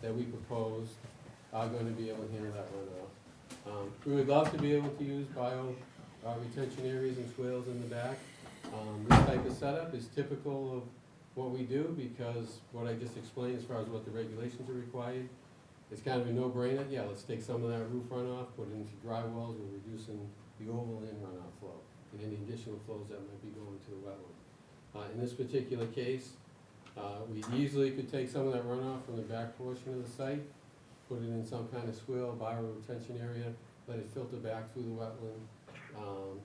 that we propose are going to be able to handle that runoff. We would love to be able to use retention areas and swales in the back. This type of setup is typical of what we do, because what I just explained as far as what the regulations are required, it's kind of a no-brainer. Yeah, let's take some of that roof runoff, put it into dry wells, we're reducing the overland runoff flow. and any additional flows that might be going to the wetland. In this particular case, we easily could take some of that runoff from the back portion of the site, put it in some kind of swale, bio-retention area, let it filter back through the wetland,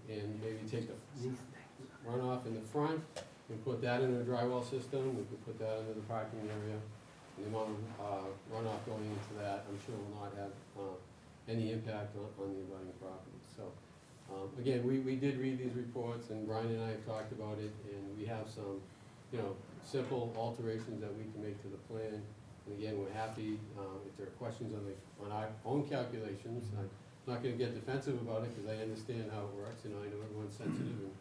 and maybe take the roof runoff in the front and put that into a dry well system. We could put that into the parking area. And the amount of runoff going into that, I'm sure will not have any impact on the abutting property. So, again, we did read these reports, and Brian and I have talked about it, and we have some, simple alterations that we can make to the plan. And again, we're happy, if there are questions on our own calculations. I'm not gonna get defensive about it, because I understand how it works, I know everyone's sensitive, and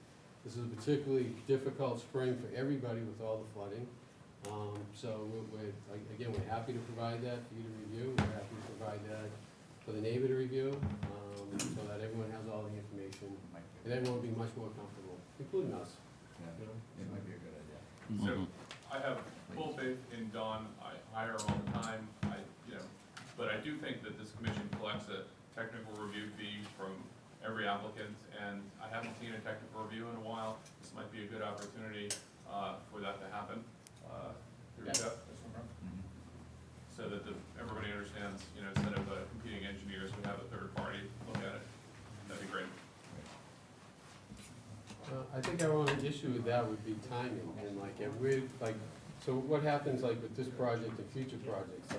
this is a particularly difficult spring for everybody with all the flooding. So we're happy to provide that for you to review. We're happy to provide that for the neighbor to review, so that everyone has all the information, and everyone will be much more comfortable, including us. It might be a good idea. So I have full faith in Dawn. I hire her all the time. But I do think that this commission collects a technical review fee from every applicant, and I haven't seen a technical review in a while. This might be a good opportunity for that to happen. Here we go. So that everybody understands, instead of competing engineers, we have a third party look at it. That'd be great. I think our only issue with that would be timing, and so what happens with this project and future projects,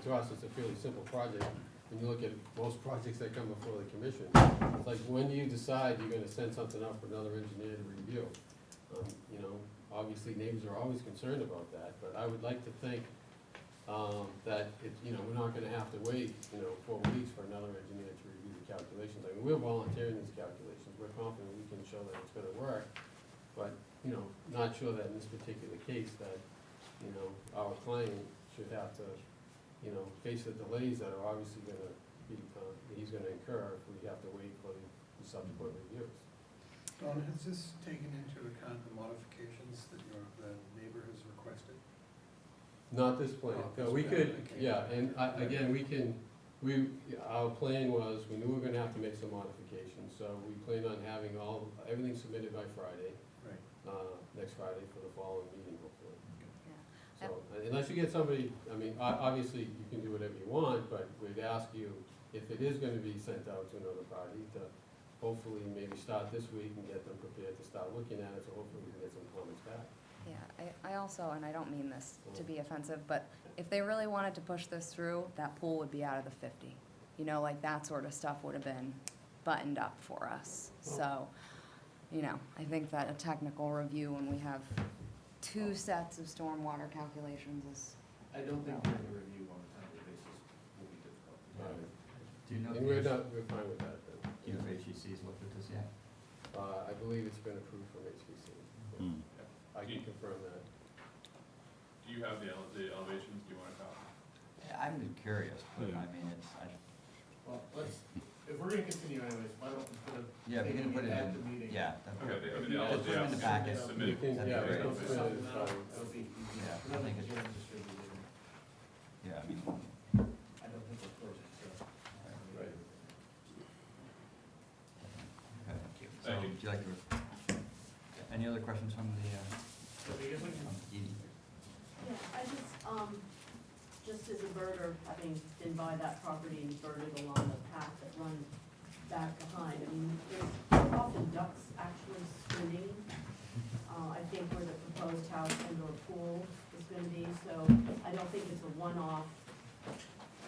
to us, it's a fairly simple project. When you look at most projects that come before the commission, it's like, when do you decide you're gonna send something out for another engineer to review? Obviously, neighbors are always concerned about that, but I would like to think, that we're not gonna have to wait, 4 weeks for another engineer to review the calculations. We're volunteering these calculations, we're confident we can show that it's gonna work, but, not sure that in this particular case that, our client should have to, face the delays that are obviously gonna be, he's gonna incur if we have to wait for the subsequent reviews. Dawn, has this taken into account the modifications that the neighbor has requested? Not this plan. No, we could, yeah, and again, our plan was, we knew we were gonna have to make some modifications, so we plan on having everything submitted by Friday. Right. Next Friday for the following meeting, hopefully. Yeah. So, unless you get somebody, obviously, you can do whatever you want, but we'd ask you, if it is gonna be sent out to another party, to hopefully maybe start this week and get them prepared to start looking at it, so hopefully we can get some comments back. Yeah, I also, and I don't mean this to be offensive, but if they really wanted to push this through, that pool would be out of the 50. That sort of stuff would have been buttoned up for us. So, I think that a technical review when we have 2 sets of stormwater calculations is. I don't think doing a review on a timely basis will be difficult. Do you know And we're fine with that then. Do you know if HEC's looked at this yet? I believe it's been approved from HPC. I can confirm that. Do you have the elevations? Do you want to copy? Yeah, I'm curious, but Yeah. Well, if we're gonna continue anyways, why don't, instead of Yeah, we're gonna taking put it at in, the meeting. yeah. Okay, Let's put it in the packet. Submitted. That'd be great. It'll be easy. Yeah, I think it's, yeah, I don't think we're close, so. Right. Okay, thank you. So, Thank you. would you like to, any other questions from the, So I guess we can, Edie? Yeah, I just as a birder, having been by that property and birded along the path that runs back behind, there's often ducks actually swimming. I think where the proposed house and/or pool is gonna be, so I don't think it's a one-off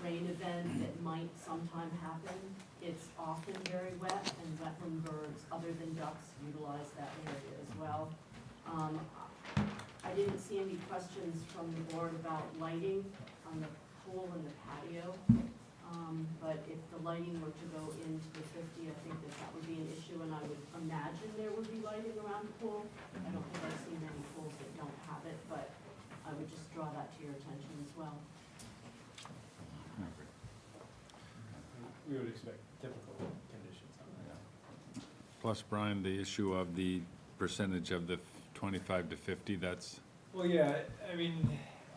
rain event that might sometime happen. It's often very wet, and wetland birds, other than ducks, utilize that area as well. I didn't see any questions from the board about lighting on the pool and the patio. But if the lighting were to go into the 50, I think that would be an issue, and I would imagine there would be lighting around the pool. I don't think I've seen any pools that don't have it, but I would just draw that to your attention as well. We would expect typical conditions on that. Plus, Brian, the issue of the percentage of the 25 to 50, that's, Well, yeah,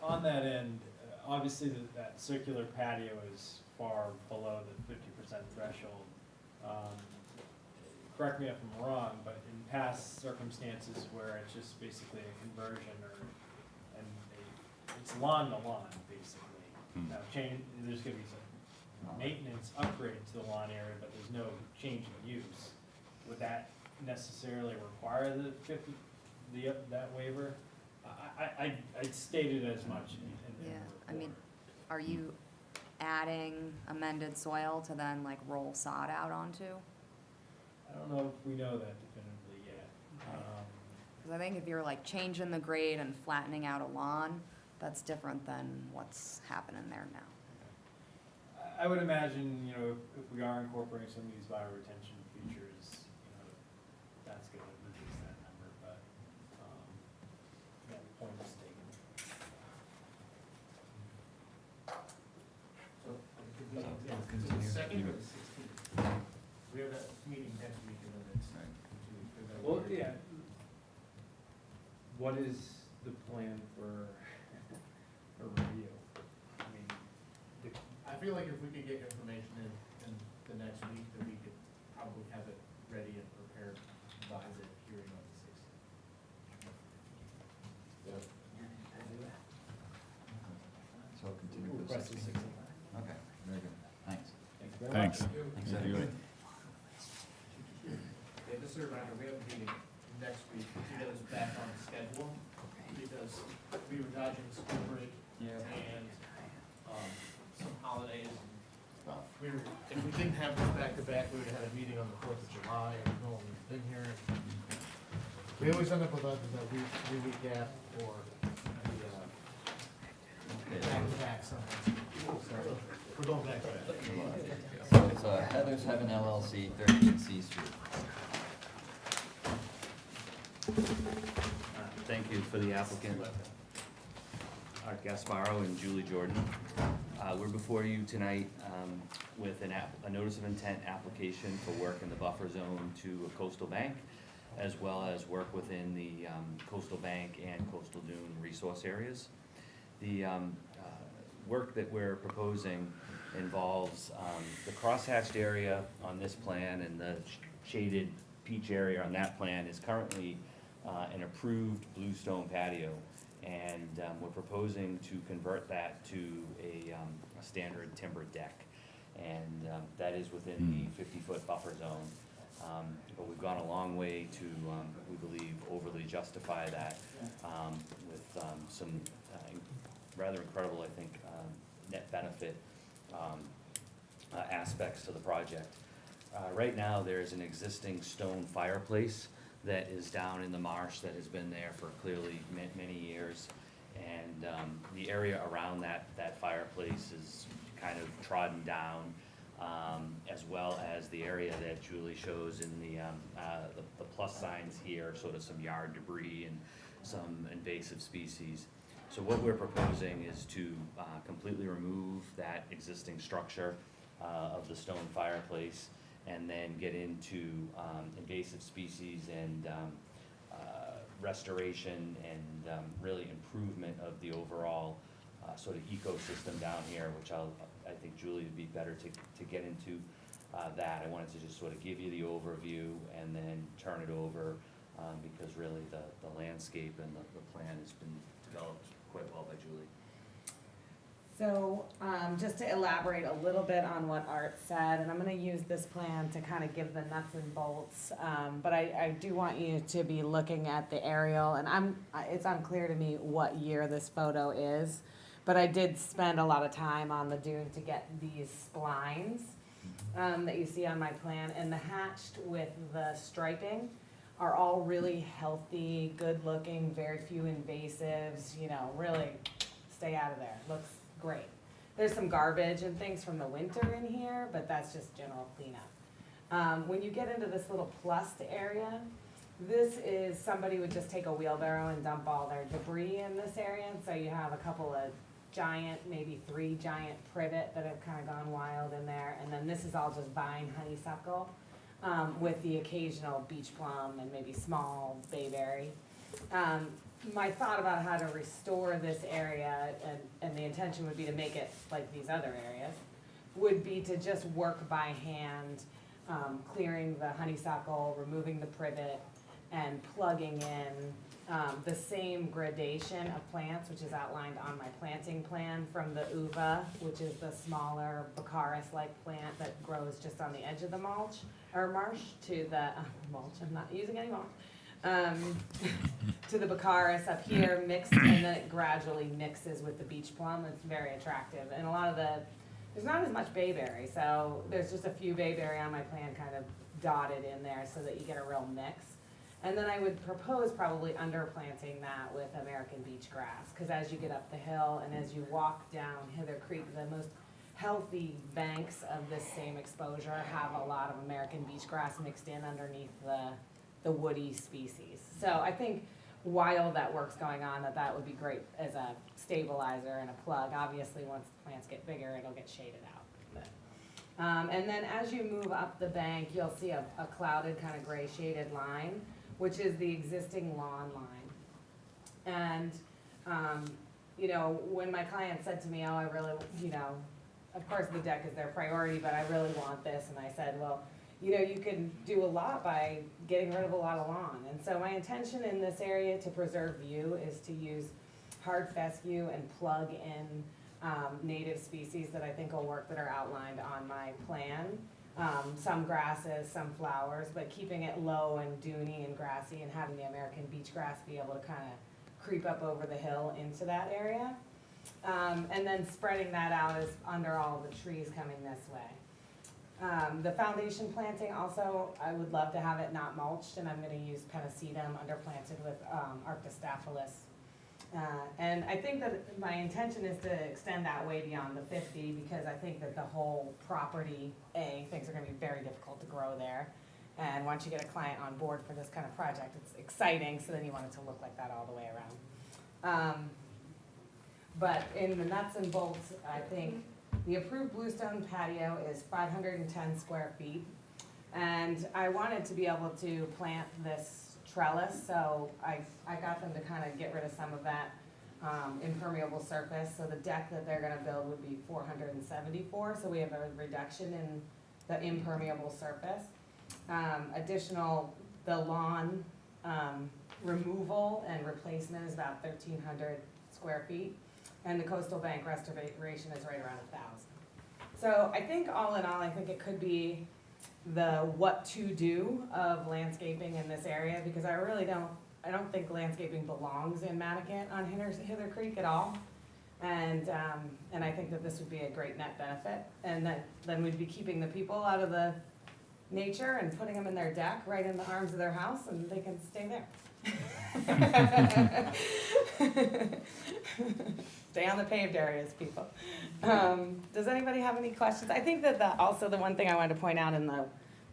on that end, obviously that circular patio is far below the 50% threshold. correct me if I'm wrong, but in past circumstances where it's just basically a conversion it's lawn to lawn, basically. Now, there's gonna be some maintenance upgrade to the lawn area, but there's no change in use. Would that necessarily require that waiver? I stated as much in the Yeah, I report. mean, are you adding amended soil to then like roll sod out onto? I don't know if we know that definitively yet. Because I think if you're like changing the grade and flattening out a lawn, that's different than what's happening there now. I would imagine, you know, if we are incorporating some of these bioretention features, you know, that's gonna reduce that number, but, yeah, the point is taken. So, the second or the 16th? We have that meeting next week and then it's 2 weeks. Well, yeah. What is the plan for a review? I mean, I feel like if we could get information in the next week, that we could probably have it ready and prepared by the hearing on the 16th. So continue with the request is 16th. Okay, very good, thanks. Thank you very Thanks. much. Thanks, Thank you. Yeah, just a reminder, we have a meeting next week to get us back on schedule, because we were dodging school break and, some holidays and stuff. If we didn't have this back-to-back, we would have had a meeting on the 4th of July, and no one would have been here. We always end up with either the three-week gap or the, back-to-back something. Sorry, we're going back-to-back. It's Heather's Heaven LLC, 13 C Street. Thank you for the applicant, Art Gasparo and Julie Jordan. We're before you tonight with a notice of intent application for work in the buffer zone to a coastal bank, as well as work within the coastal bank and coastal dune resource areas. The work that we're proposing involves the crosshatched area on this plan, and the shaded peach area on that plan is currently an approved bluestone patio, and we're proposing to convert that to a standard timber deck, and that is within the 50-foot buffer zone. But we've gone a long way to, we believe, overly justify that with some rather incredible, I think, net benefit aspects to the project. Right now, there's an existing stone fireplace that is down in the marsh that has been there for clearly many years. And the area around that fireplace is kind of trodden down, as well as the area that Julie shows in the plus signs here, sort of some yard debris and some invasive species. So what we're proposing is to completely remove that existing structure of the stone fireplace, and then get into invasive species and restoration and really improvement of the overall sort of ecosystem down here, which I think Julie would be better to get into that. I wanted to just sort of give you the overview and then turn it over because really the landscape and the plan has been developed quite well by Julie. So, just to elaborate a little bit on what Art said, and I'm gonna use this plan to kind of give the nuts and bolts, but I do want you to be looking at the aerial, and it's unclear to me what year this photo is, but I did spend a lot of time on the dune to get these splines, that you see on my plan, and the hatched with the striping are all really healthy, good-looking, very few invasives, you know, really stay out of there, looks great. There's some garbage and things from the winter in here, but that's just general cleanup. When you get into this little plussed area, this is somebody would just take a wheelbarrow and dump all their debris in this area. And so you have a couple of giant, maybe 3 giant privet that have kind of gone wild in there. And then this is all just vine honeysuckle with the occasional beach plum and maybe small bayberry. My thought about how to restore this area, and the intention would be to make it like these other areas, would be to just work by hand clearing the honeysuckle, removing the privet, and plugging in the same gradation of plants, which is outlined on my planting plan, from the uva, which is the smaller Baccharis-like plant that grows just on the edge of the mulch, or marsh, to the, mulch, I'm not using any mulch, to the Baccharis up here mixed, and then it gradually mixes with the beach plum. It's very attractive. And a lot of there's not as much bayberry, so there's just a few bayberry on my plan kind of dotted in there so that you get a real mix. And then I would propose probably underplanting that with American beach grass, because as you get up the hill and as you walk down Hither Creek, the most healthy banks of this same exposure have a lot of American beach grass mixed in underneath the woody species. So I think while that work's going on, that would be great as a stabilizer and a plug. Obviously, once the plants get bigger, it'll get shaded out. And then as you move up the bank, you'll see a clouded kind of gray shaded line, which is the existing lawn line. And, you know, when my client said to me, oh, I really, you know, of course the deck is their priority, but I really want this, and I said, well, you know, you can do a lot by getting rid of a lot of lawn. And so my intention in this area to preserve view is to use hard fescue and plug in native species that I think will work, that are outlined on my plan. Some grasses, some flowers, but keeping it low and duney and grassy, and having the American beach grass be able to kind of creep up over the hill into that area. And then spreading that out is under all the trees coming this way. The foundation planting also, I would love to have it not mulched, and I'm gonna use Pennisetum underplanted with Arctostaphylos. And I think that my intention is to extend that way beyond the 50, because I think that the whole property, things are gonna be very difficult to grow there. And once you get a client on board for this kind of project, it's exciting, so then you want it to look like that all the way around. But in the nuts and bolts, I think the approved bluestone patio is 510 square feet. And I wanted to be able to plant this trellis, so I got them to kind of get rid of some of that impermeable surface. So the deck that they're gonna build would be 474, so we have a reduction in the impermeable surface. The lawn removal and replacement is about 1,300 square feet, and the coastal bank restoration is right around 1,000. So I think all in all, I think it could be the what to do of landscaping in this area, because I don't think landscaping belongs in Nantucket on Hither Creek at all. And I think that this would be a great net benefit, and then we'd be keeping the people out of the nature and putting them in their deck right in the arms of their house, and they can stay there. Stay on the paved areas, people. Does anybody have any questions? I think that also the one thing I wanted to point out in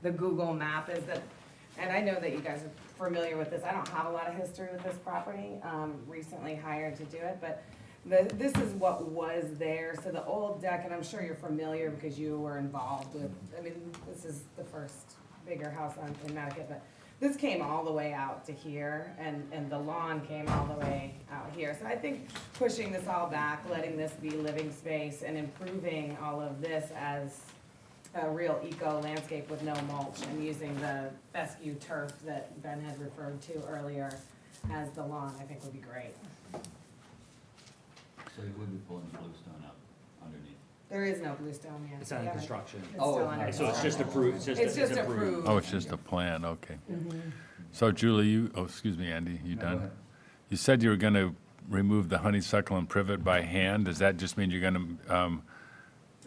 the Google map is that, and I know that you guys are familiar with this, I don't have a lot of history with this property, recently hired to do it, but this is what was there. So the old deck, and I'm sure you're familiar because you were involved with, I mean, this is the first bigger house in Nantucket, but this came all the way out to here, and the lawn came all the way out here. So I think pushing this all back, letting this be living space, and improving all of this as a real eco landscape with no mulch, and using the fescue turf that Ben had referred to earlier as the lawn, I think would be great. So you wouldn't be pulling the bluestone up underneath? There is no bluestone yet. It's under construction. It's still under So it's just approved, It's just approved. Oh, it's just a plan, okay. Mhm. So Julie, excuse me, Andy, you No, go done? ahead. You said you were gonna remove the honeysuckle and privet by hand. Does that just mean you're gonna,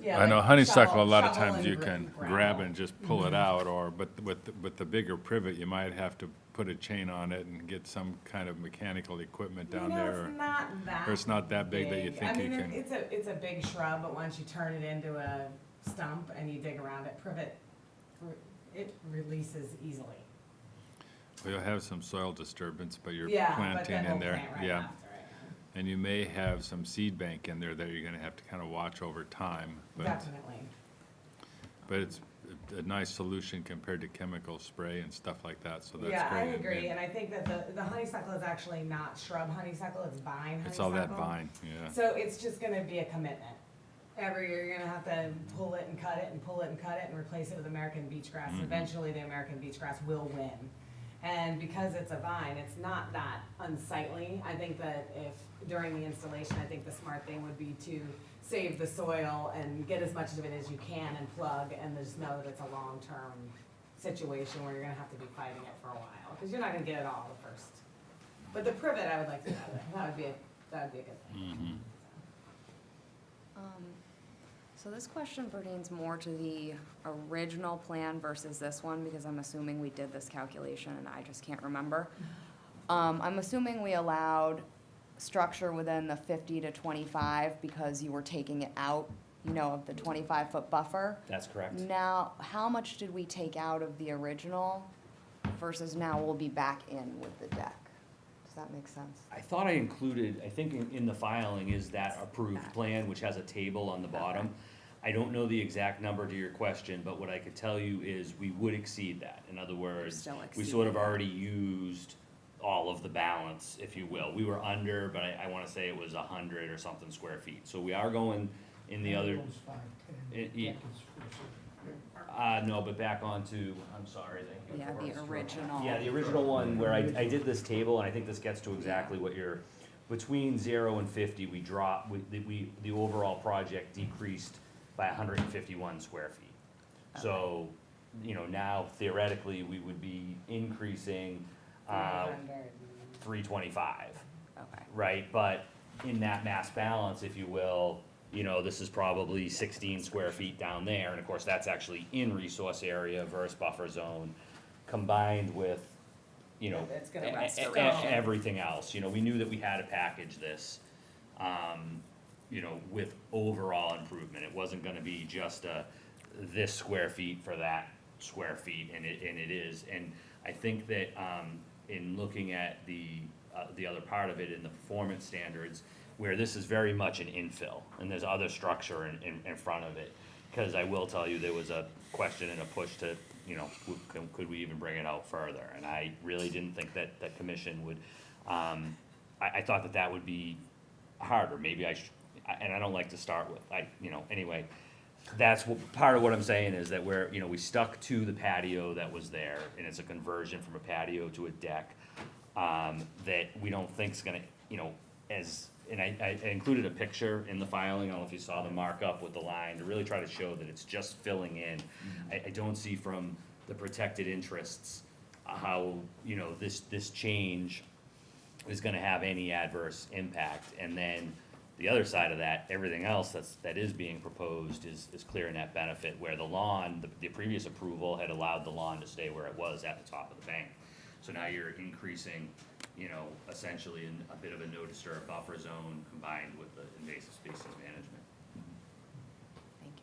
Yeah, I know like honeysuckle, a lot of shovel times and you can grab gravel. it and just pull it out, or, but with the bigger privet, you might have to put a chain on it and get some kind of mechanical equipment down there. It's not that or it's not that big that you big. think I mean, you can- it's a big shrub, but once you turn it into a stump and you dig around it, privet, it releases easily. Well, you'll have some soil disturbance, but you're Yeah, but planting then in we'll there, plant right yeah. after it. And you may have some seed bank in there that you're gonna have to kind of watch over time, but. Definitely. But it's a nice solution compared to chemical spray and stuff like that, so that's great. Yeah, I agree, and I think that the honeysuckle is actually not shrub honeysuckle, it's vine honeysuckle. It's all that vine, yeah. So it's just gonna be a commitment. every year you're gonna have to pull it and cut it and pull it and cut it and replace it with American beach grass. Eventually, the American beach grass will win. And because it's a vine, it's not that unsightly. I think that if, during the installation, I think the smart thing would be to save the soil and get as much of it as you can and plug, and just know that it's a long-term situation where you're gonna have to be fighting it for a while, because you're not gonna get it all the first. But the privet, I would like to have it. That would be a good thing. So this question pertains more to the original plan versus this one, because I'm assuming we did this calculation and I just can't remember. I'm assuming we allowed structure within the 50 to 25 because you were taking it out, you know, of the 25-foot buffer. That's correct. Now, how much did we take out of the original versus now we'll be back in with the deck? Does that make sense? I thought I included, I think in the filing is that approved plan, which has a table on the bottom. I don't know the exact number to your question, but what I could tell you is we would exceed that. In other words, Still we exceeding sort of that. already used all of the balance, if you will. We were under, but I wanna say it was 100 or something square feet. So we are going in the other. No, but back onto, I'm sorry, thank you. Yeah, the original. Yeah, the original one where I did this table, and I think this gets to exactly what you're, between 0 and 50, we dropped, the overall project decreased by 151 square feet. So, you know, now theoretically, we would be increasing 325. Okay. Right, but in that mass balance, if you will, you know, this is probably 16 square feet down there, and of course, that's actually in resource area versus buffer zone, combined with, you know, It's gonna restoration. everything else. You know, we knew that we had to package this, you know, with overall improvement. It wasn't gonna be just this square feet for that square feet, and it is. And I think that, in looking at the other part of it in the performance standards, where this is very much an infill, and there's other structure in front of it. Because I will tell you, there was a question and a push to, you know, could we even bring it out further? And I really didn't think that commission would, I thought that would be harder, maybe and I don't like to start with, anyway. That's part of what I'm saying is that we stuck to the patio that was there, and it's a conversion from a patio to a deck, that we don't think's gonna, and I included a picture in the filing, I don't know if you saw the markup with the line, to really try to show that it's just filling in. I don't see from the protected interests how, this change is gonna have any adverse impact. And then the other side of that, everything else that is being proposed is clear net benefit, where the lawn, the previous approval had allowed the lawn to stay where it was at the top of the bank. So now you're increasing, essentially a bit of a no disturb buffer zone combined with the invasive species management. Thank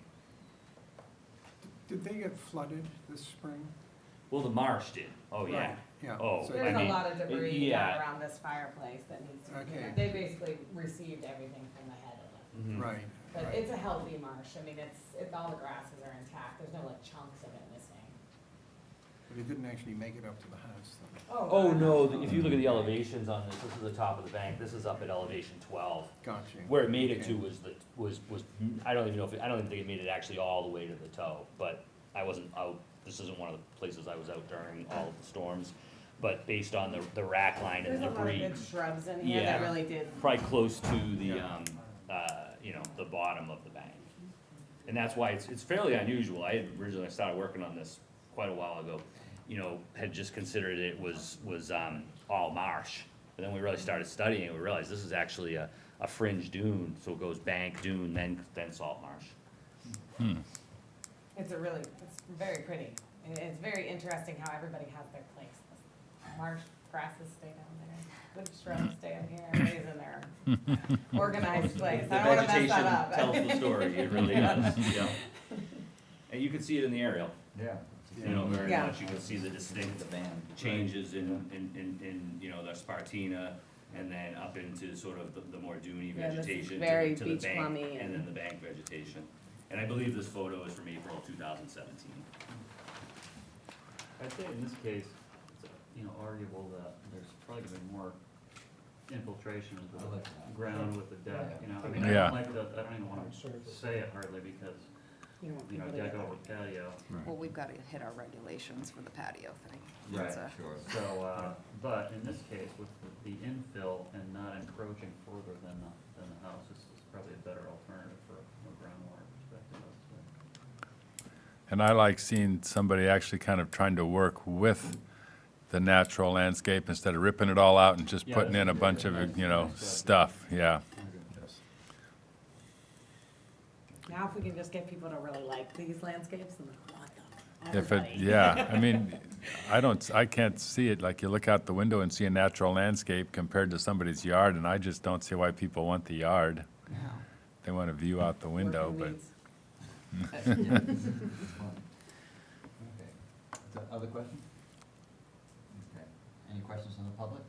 you. Did they get flooded this spring? Well, the marsh did, oh, yeah. Right, yeah. Oh, So- There's a lot of debris yeah. down around this fireplace that needs to be cleaned Okay. up. They basically received everything from the head of it. Mhm. Right. But right. it's a healthy marsh. I mean, all the grasses are intact. There's no like chunks of it missing. But it didn't actually make it up to the house, though. Oh, no, if you look at the elevations on this is the top of the bank, this is up at elevation 12. Gotcha. Where it made it Okay. to was, I don't even think it made it actually all the way to the toe, but I wasn't out, this isn't one of the places I was out during all of the storms. But based on the rack line and There's the a lot of debris, good shrubs in here that Yeah. really did. probably close to the, Yeah. the bottom of the bank. And that's why it's fairly unusual. I had originally started working on this quite a while ago, had just considered it was all marsh. But then we really started studying it, we realized this is actually a fringe dune, so it goes bank, dune, then salt marsh. It's very pretty. And it's very interesting how everybody has their place. Marsh grasses stay down there, good shrubs stay up here, everybody's in their organized place. I don't wanna mess that up. The vegetation tells the story, it really does, yeah. And you can see it in the aerial. Yeah. Very Yeah. much, you can see the distinct The band. changes in the Spartina, and then up into sort of the more duney Yeah, this is vegetation very to the beach bank, plummy and then the bank vegetation. And I believe this photo is from April 2017. I'd say in this case, it's, arguable that there's probably gonna be more infiltration of I like that. the ground with the deck, you know, I mean, Yeah. I don't even wanna say it hardly because, You don't want you know, people to deck get over patio. Well, we've gotta hit our regulations for the patio thing. Right, That's a- sure. So, but in this case, with the infill and not encroaching further than the house, it's probably a better alternative from a groundwater perspective, I would say. And I like seeing somebody actually kind of trying to work with the natural landscape instead of ripping it all out and just Yeah, putting in a that's bunch nice- of, you know, nice job. stuff, yeah. Now if we can just get people to really like these landscapes, and want them, If it, everybody. yeah, I mean, I can't see it, like you look out the window and see a natural landscape compared to somebody's yard, and I just don't see why people want the yard. No. They want a view out the window, Working but. weeds. Yeah. Okay. Other questions? Okay. Any questions from the public?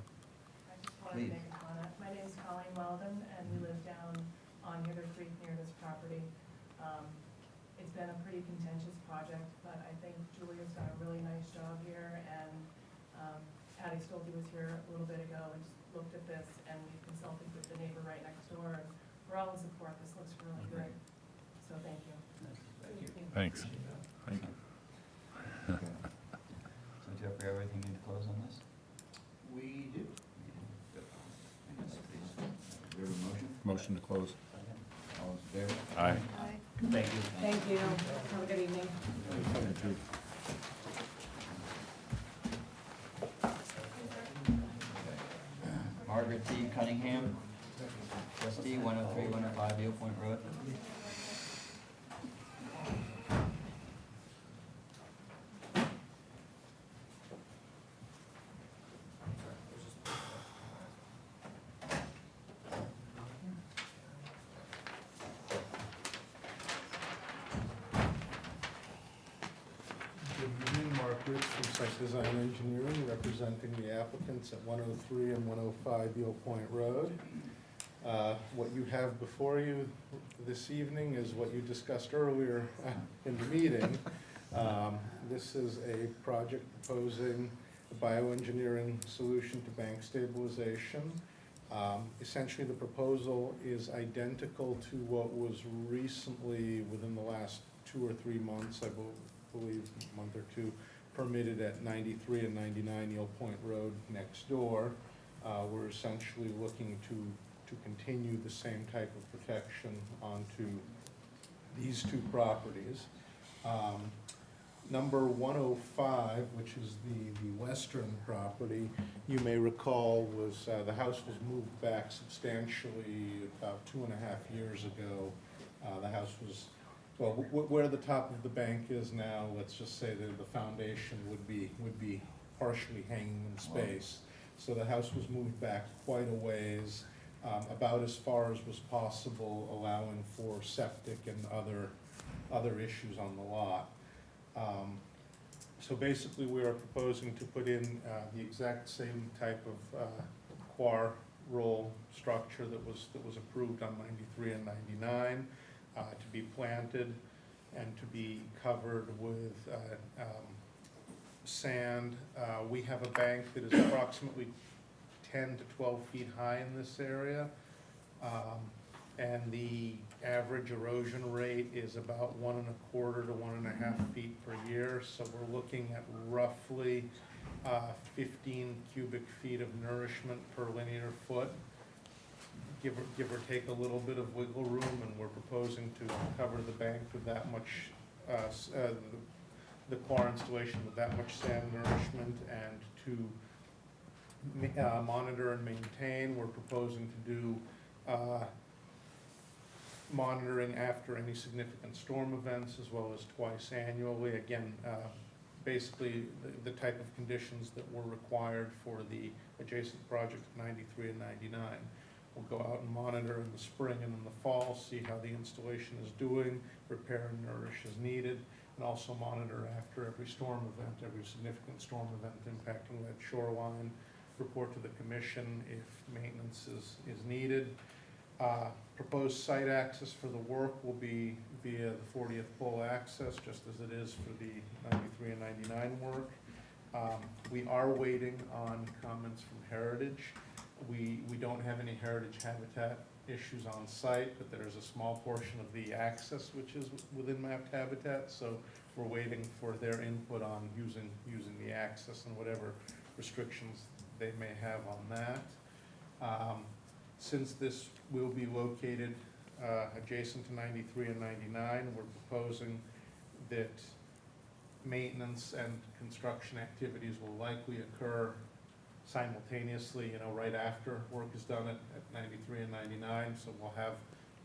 I just wanted Please. to make a comment. My name's Colleen Weldon, and we live down on Hitter Creek near this property. It's been a pretty contentious project, but I think Julia's done a really nice job here, and Patty Stolte was here a little bit ago and just looked at this, and we consulted with the neighbor right next door, and we're all in support. This looks really good. So thank you. Thank you. Thanks. Thank you. Okay. So Jeffrey, everything you need to close on this? We do. Good. Yes, please. Do we have a motion? Motion to close. Second. All those in favor? Aye. Thank you. Thank you. Have a good evening. Margaret T. Cunningham, trustee, 103, 105 Deal Point Road. Good evening, Mark Ritz from Site Design Engineering, representing the applicants at 103 and 105 Deal Point Road. What you have before you this evening is what you discussed earlier in the meeting. This is a project proposing a bioengineering solution to bank stabilization. Essentially, the proposal is identical to what was recently, within the last 2 or 3 months, I believe, a month or two, permitted at 93 and 99 Eel Point Road next door. We're essentially looking to continue the same type of protection onto these two properties. Number 105, which is the western property, you may recall was, the house was moved back substantially about 2.5 years ago. The house was, well, where the top of the bank is now, let's just say that the foundation would be partially hanging in space. So the house was moved back quite a ways, about as far as was possible, allowing for septic and other issues on the lot. So basically, we are proposing to put in the exact same type of quar roll structure that was approved on 93 and 99, to be planted and to be covered with sand. We have a bank that is approximately 10 to 12 feet high in this area, and the average erosion rate is about 1.25 to 1.5 feet per year. So we're looking at roughly 15 cubic feet of nourishment per linear foot, give or take a little bit of wiggle room, and we're proposing to cover the bank with that much, the quar installation with that much sand nourishment, and to monitor and maintain. We're proposing to do monitoring after any significant storm events, as well as twice annually. Again, basically the type of conditions that were required for the adjacent project 93 and 99. We'll go out and monitor in the spring and in the fall, see how the installation is doing, repair and nourish as needed, and also monitor after every storm event, every significant storm event impacting that shoreline, report to the commission if maintenance is needed. Proposed site access for the work will be via the 40th pole access, just as it is for the 93 and 99 work. We are waiting on comments from Heritage. We don't have any heritage habitat issues on site, but there's a small portion of the access which is within mapped habitat, so we're waiting for their input on using the access and whatever restrictions they may have on that. Since this will be located adjacent to 93 and 99, we're proposing that maintenance and construction activities will likely occur simultaneously, right after work is done at 93 and 99, so we'll have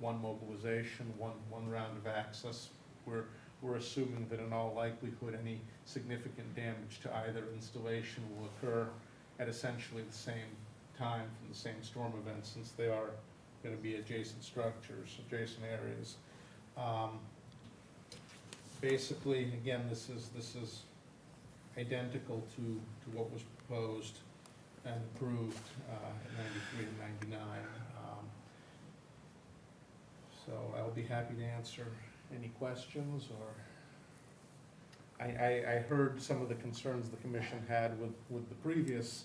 one mobilization, one round of access. We're assuming that in all likelihood, any significant damage to either installation will occur at essentially the same time from the same storm event, since they are going to be adjacent structures, adjacent areas. Basically, again, this is identical to what was proposed and approved at 93 and 99. So I'll be happy to answer any questions, or I heard some of the concerns the commission had with the previous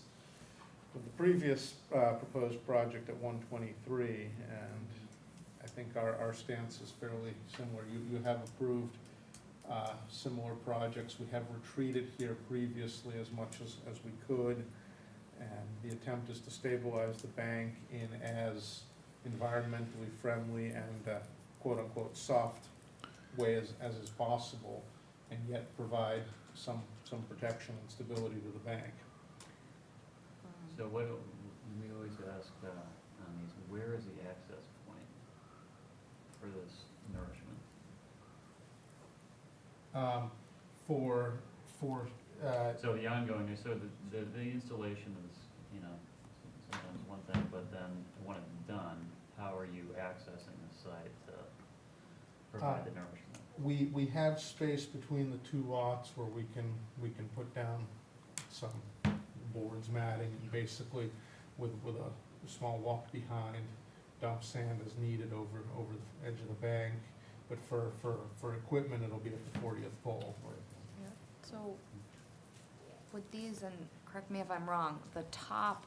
proposed project at 123, and I think our stance is fairly similar. You have approved similar projects. We have retreated here previously as much as we could, and the attempt is to stabilize the bank in as environmentally friendly and quote-unquote soft way as is possible, and yet provide some protection and stability to the bank. So what, we always ask on these, where is the access point for this nourishment? So the ongoing, so the installation is, sometimes one thing, but then when it's done, how are you accessing the site to provide the nourishment? We have space between the two lots where we can put down some boards, matting, and basically with a small walk behind, dump sand as needed over the edge of the bank. But for equipment, it'll be at the 40th pole. Yeah. So with these, and correct me if I'm wrong, the top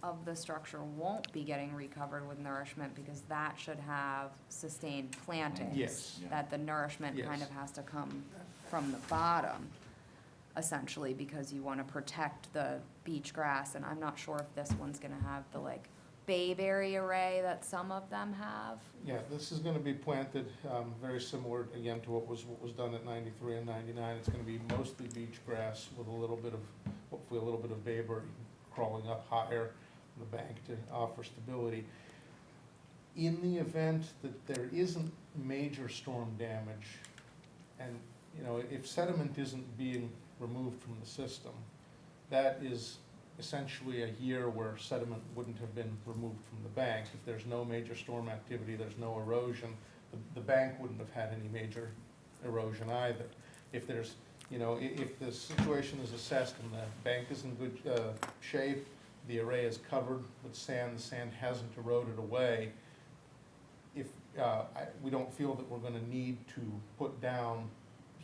of the structure won't be getting recovered with nourishment because that should have sustained plantings. Yes. That the nourishment kind of has to come from the bottom, essentially, because you want to protect the beach grass. And I'm not sure if this one's going to have the bayberry array that some of them have. Yeah, this is going to be planted very similar, again, to what was done at 93 and 99. It's going to be mostly beach grass with hopefully a little bit of bayberry crawling up higher on the bank to offer stability. In the event that there isn't major storm damage, and if sediment isn't being removed from the system, that is essentially a year where sediment wouldn't have been removed from the bank. If there's no major storm activity, there's no erosion, the bank wouldn't have had any major erosion either. If there's, if the situation is assessed and the bank is in good shape, the array is covered with sand, the sand hasn't eroded away, we don't feel that we're gonna need to put down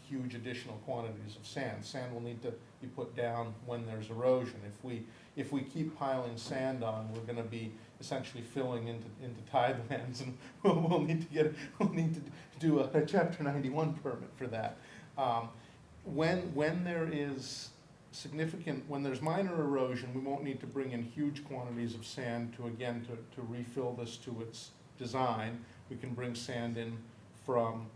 huge additional quantities of sand. Sand will need to be put down when there's erosion. If we keep piling sand on, we're going to be essentially filling into tidelands, and we'll need to do a Chapter 91 permit for that. When there is when there's minor erosion, we won't need to bring in huge quantities of sand to refill this to its design. We can bring sand in from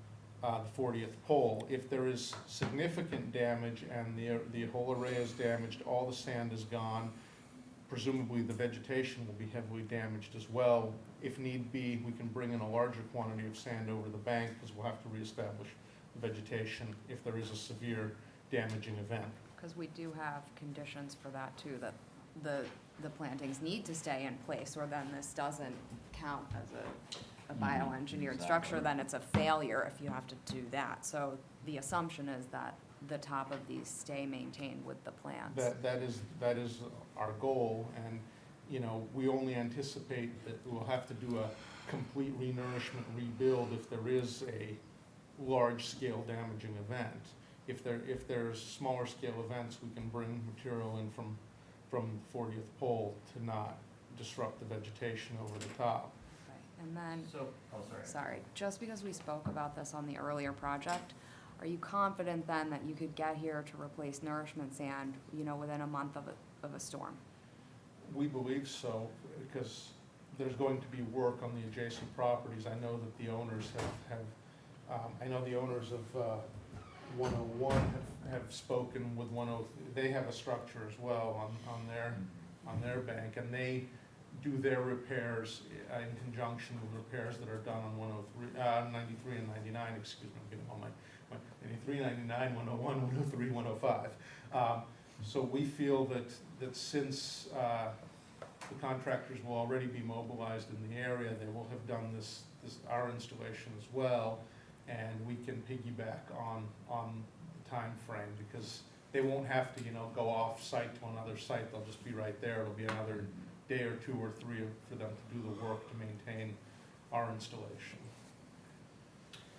the 40th pole. If there is significant damage and the whole array is damaged, all the sand is gone, presumably the vegetation will be heavily damaged as well. If need be, we can bring in a larger quantity of sand over the bank because we'll have to reestablish the vegetation if there is a severe damaging event. Because we do have conditions for that too, that the plantings need to stay in place, or then this doesn't count as a bioengineered structure, then it's a failure if you have to do that. So the assumption is that the top of these stay maintained with the plants. That is our goal, and we only anticipate that we'll have to do a complete renourishment rebuild if there is a large-scale damaging event. If there's smaller scale events, we can bring material in from the 40th pole to not disrupt the vegetation over the top. Right, and then, So, oh, sorry, just because we spoke about this on the earlier project, are you confident then that you could get here to replace nourishment sand, you know, within a month of a storm? We believe so, because there's going to be work on the adjacent properties. I know that the owners I know the owners of 101 have spoken with 103. They have a structure as well on their bank, and they do their repairs in conjunction with repairs that are done on 103, 93 and 99, excuse me, I'm getting all my 93, 99, 101, 103, 105. So we feel that since the contractors will already be mobilized in the area, they will have done our installation as well, and we can piggyback on the time frame, because they won't have to, go off site to another site. They'll just be right there. It'll be another day or 2 or 3 for them to do the work to maintain our installation.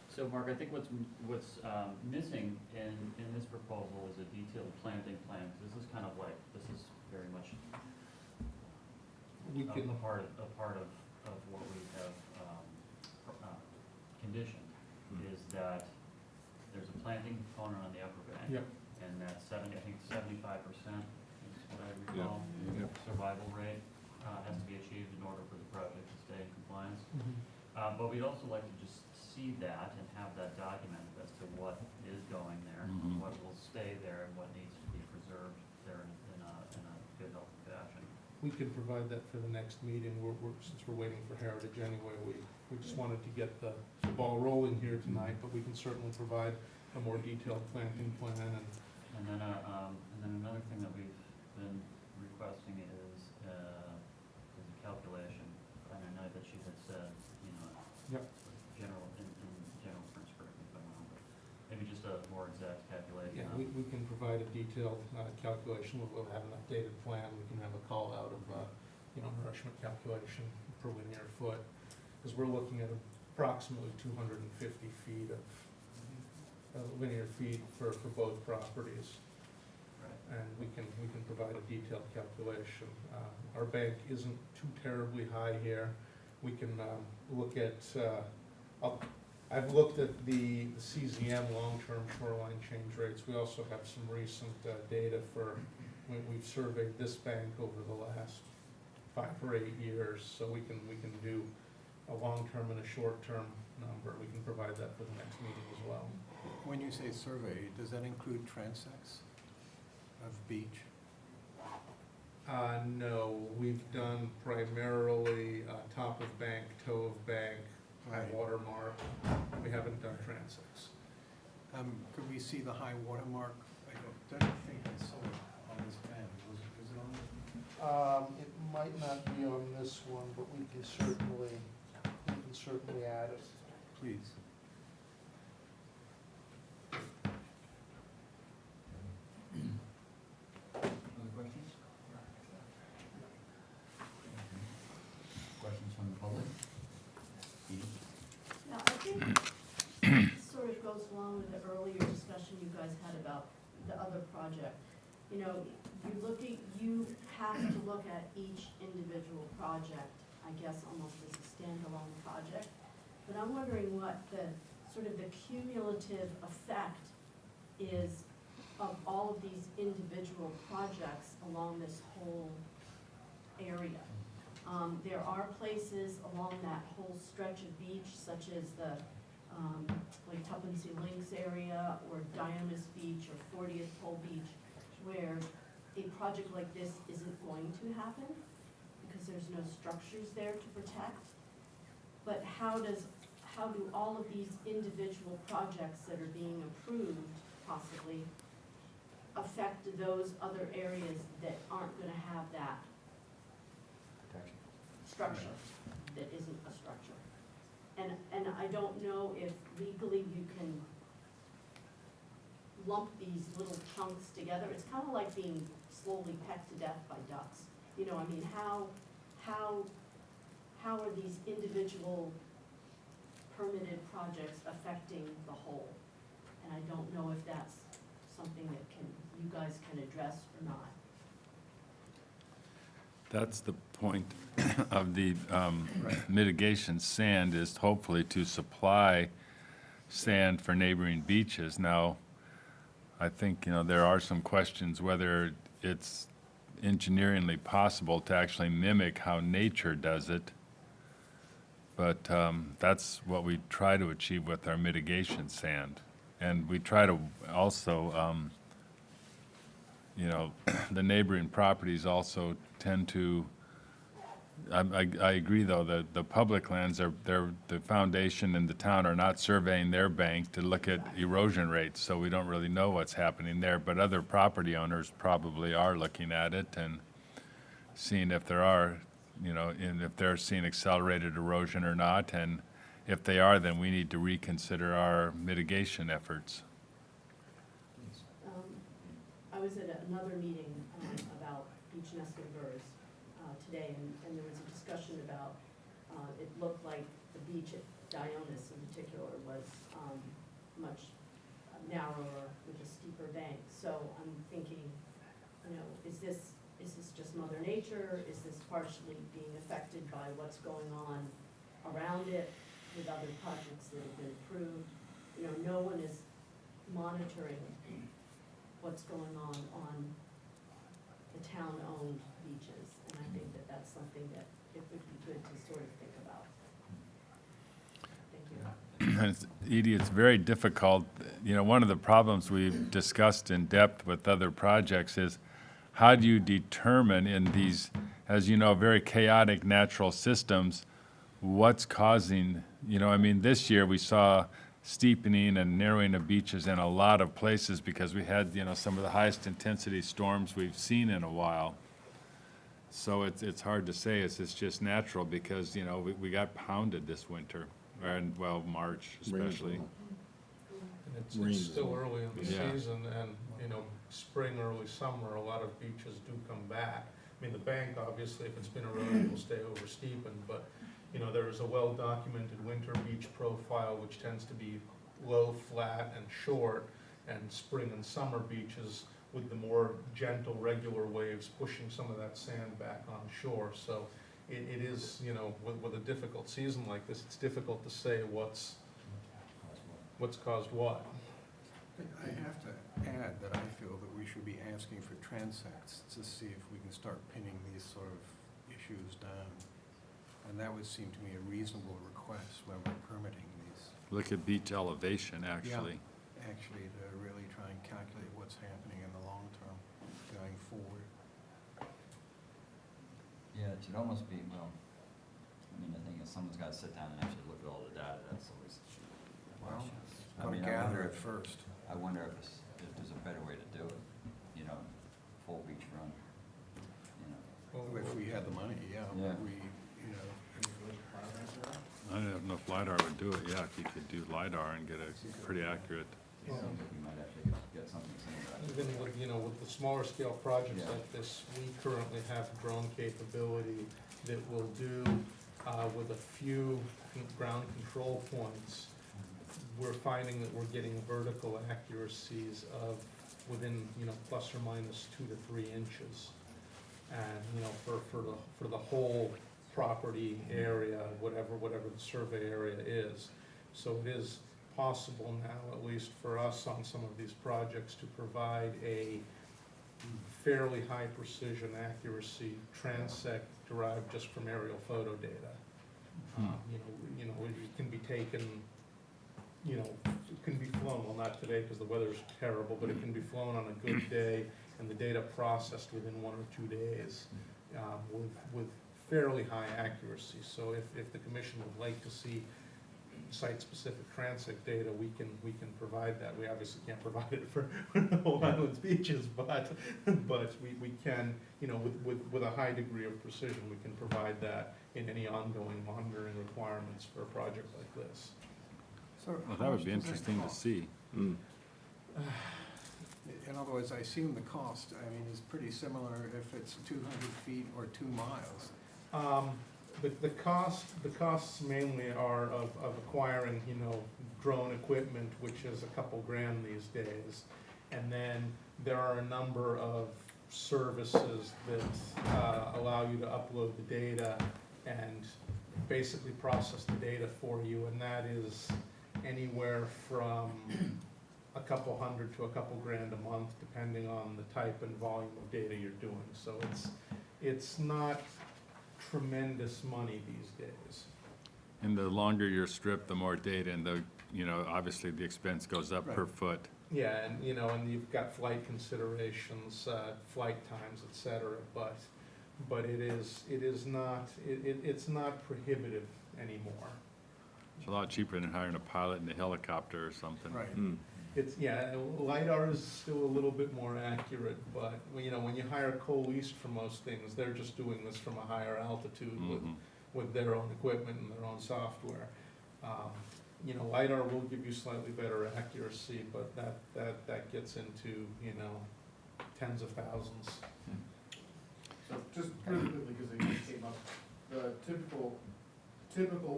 So Mark, I think what's missing in this proposal is a detailed planting plan. This is kind of like, this is very much a part of what we have conditioned, is that there's a planting component on the upper bank. Yep. And that 75% is what I recall, survival rate has to be achieved in order for the project to stay in compliance. But we'd also like to just see that and have that documented as to what is going there, what will stay there, and what needs to be preserved there in a good, healthy fashion. We could provide that for the next meeting. Since we're waiting for Heritage anyway, we just wanted to get the ball rolling here tonight, but we can certainly provide a more detailed planting plan. And then another thing that we've been requesting is a calculation. And I know that she had said, Yep. general terms, correct me if I'm wrong, but maybe just a more exact calculation. Yeah, we can provide a detailed calculation. We'll have an updated plan. We can have a call out of, nourishment calculation per linear foot, because we're looking at approximately 250 feet of linear feet for both properties. Right. And we can provide a detailed calculation. Our bank isn't too terribly high here. We can look at, I've looked at the CZM long-term shoreline change rates. We also have some recent data for when we've surveyed this bank over the last 5 or 8 years. So we can do a long-term and a short-term number. We can provide that for the next meeting as well. When you say survey, does that include transects of beach? No, we've done primarily top of bank, toe of bank, high water mark. We haven't done transects. Could we see the high water mark? I don't think I saw it on this plan. Is it on? It might not be on this one, but we can certainly add it. Please. Other questions? Questions from the public? Yeah, I think this sort of goes along with the earlier discussion you guys had about the other project. You have to look at each individual project, I guess, almost as a standalone project. But I'm wondering what the cumulative effect is of all of these individual projects along this whole area. There are places along that whole stretch of beach, such as the like Tuppence Links area, or Dionysus Beach, or 40th Pole Beach, where a project like this isn't going to happen because there's no structures there to protect. But how do all of these individual projects that are being approved possibly affect those other areas that aren't gonna have that structure, that isn't a structure? And I don't know if legally you can lump these little chunks together. It's kind of like being slowly pecked to death by ducks. How are these individual permitted projects affecting the whole? And I don't know if that's something that you guys can address or not. That's the point of the mitigation sand, is hopefully to supply sand for neighboring beaches. Now, I think, there are some questions whether it's engineeringly possible to actually mimic how nature does it. But that's what we try to achieve with our mitigation sand. And we try to also, the neighboring properties also tend to, I agree though, that the public lands, the foundation and the town are not surveying their bank to look at erosion rates, so we don't really know what's happening there. But other property owners probably are looking at it and seeing if there are, and if they're seeing accelerated erosion or not. And if they are, then we need to reconsider our mitigation efforts. I was at another meeting about beach nesting birds today, and there was a discussion about, it looked like the beach at Dionis in particular was much narrower with a steeper bank. So I'm thinking, is this just Mother Nature? Is this partially being affected by what's going on around it with other projects that have been approved? No one is monitoring what's going on the town-owned beaches, and I think that that's something that it would be good to sort of think about. Thank you. Edie, it's very difficult. One of the problems we've discussed in depth with other projects is how do you determine in these, as you know, very chaotic natural systems, what's causing, this year we saw steepening and narrowing of beaches in a lot of places because we had, some of the highest intensity storms we've seen in a while. So it's hard to say it's just natural because, we got pounded this winter, and March especially. And it's still early in the Yeah. season, and, spring, early summer, a lot of beaches do come back. The bank, obviously, if it's been eroded, will stay over steepened, but, there is a well-documented winter beach profile, which tends to be low, flat, and short, and spring and summer beaches with the more gentle, regular waves pushing some of that sand back on shore. So it is, with a difficult season like this, it's difficult to say what's caused what. I have to add that I feel that we should be asking for transects to see if we can start pinning these sort of issues down. And that would seem to me a reasonable request when we're permitting these. Look at beach elevation, actually. Yeah, actually, to really try and calculate what's happening in the long term going forward. Yeah, it should almost be, the thing is, someone's got to sit down and actually look at all the data. That's always the Well, question. gotta gather it first. I wonder if there's a better way to do it, full beach run, Well, if we had the money, yeah. I don't know if LiDAR would do it, if you could do LiDAR and get a pretty accurate. You might have to get something similar. Even with the smaller scale projects like this, we currently have drone capability that will do, with a few ground control points, we're finding that we're getting vertical accuracies of within, plus or minus 2 to 3 inches. And, for the whole property area, whatever the survey area is. So it is possible now, at least for us on some of these projects, to provide a fairly high precision accuracy transect derived just from aerial photo data. It can be taken, it can be flown, well, not today because the weather's terrible, but it can be flown on a good day and the data processed within 1 or 2 days with fairly high accuracy. So if the commission would like to see site-specific transect data, we can provide that. We obviously can't provide it for the whole island's beaches, but we can, with a high degree of precision, we can provide that in any ongoing monitoring requirements for a project like this. So Well, that would be interesting to see. In other words, I assume the cost, is pretty similar if it's 200 feet or 2 miles. The costs mainly are of acquiring, drone equipment, which is a couple grand these days. And then there are a number of services that allow you to upload the data and basically process the data for you, and that is anywhere from a couple hundred to a couple grand a month, depending on the type and volume of data you're doing. So it's not tremendous money these days. And the longer your strip, the more data, and the, you know, obviously the expense goes up per foot. Yeah, and you know, and you've got flight considerations, flight times, et cetera, but it's not prohibitive anymore. It's a lot cheaper than hiring a pilot in a helicopter or something. Right. Yeah, LiDAR is still a little bit more accurate, but, you know, when you hire Coal East for most things, they're just doing this from a higher altitude with their own equipment and their own software. You know, LiDAR will give you slightly better accuracy, but that gets into, you know, tens of thousands. So just really quickly, because it just came up, the typical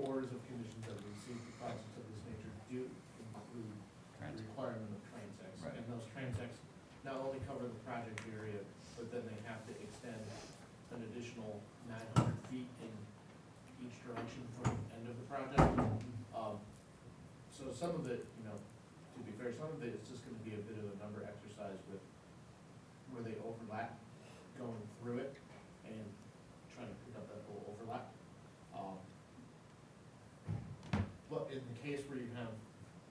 orders of conditions that we see for projects of this nature do include the requirement of transects. Right. And those transects not only cover the project area, but then they have to extend an additional 900 feet in each direction from the end of the project. So some of it, you know, to be fair, some of it is just gonna be a bit of a number exercise with where they overlap going through it and trying to pick up that whole overlap. But in the case where you have,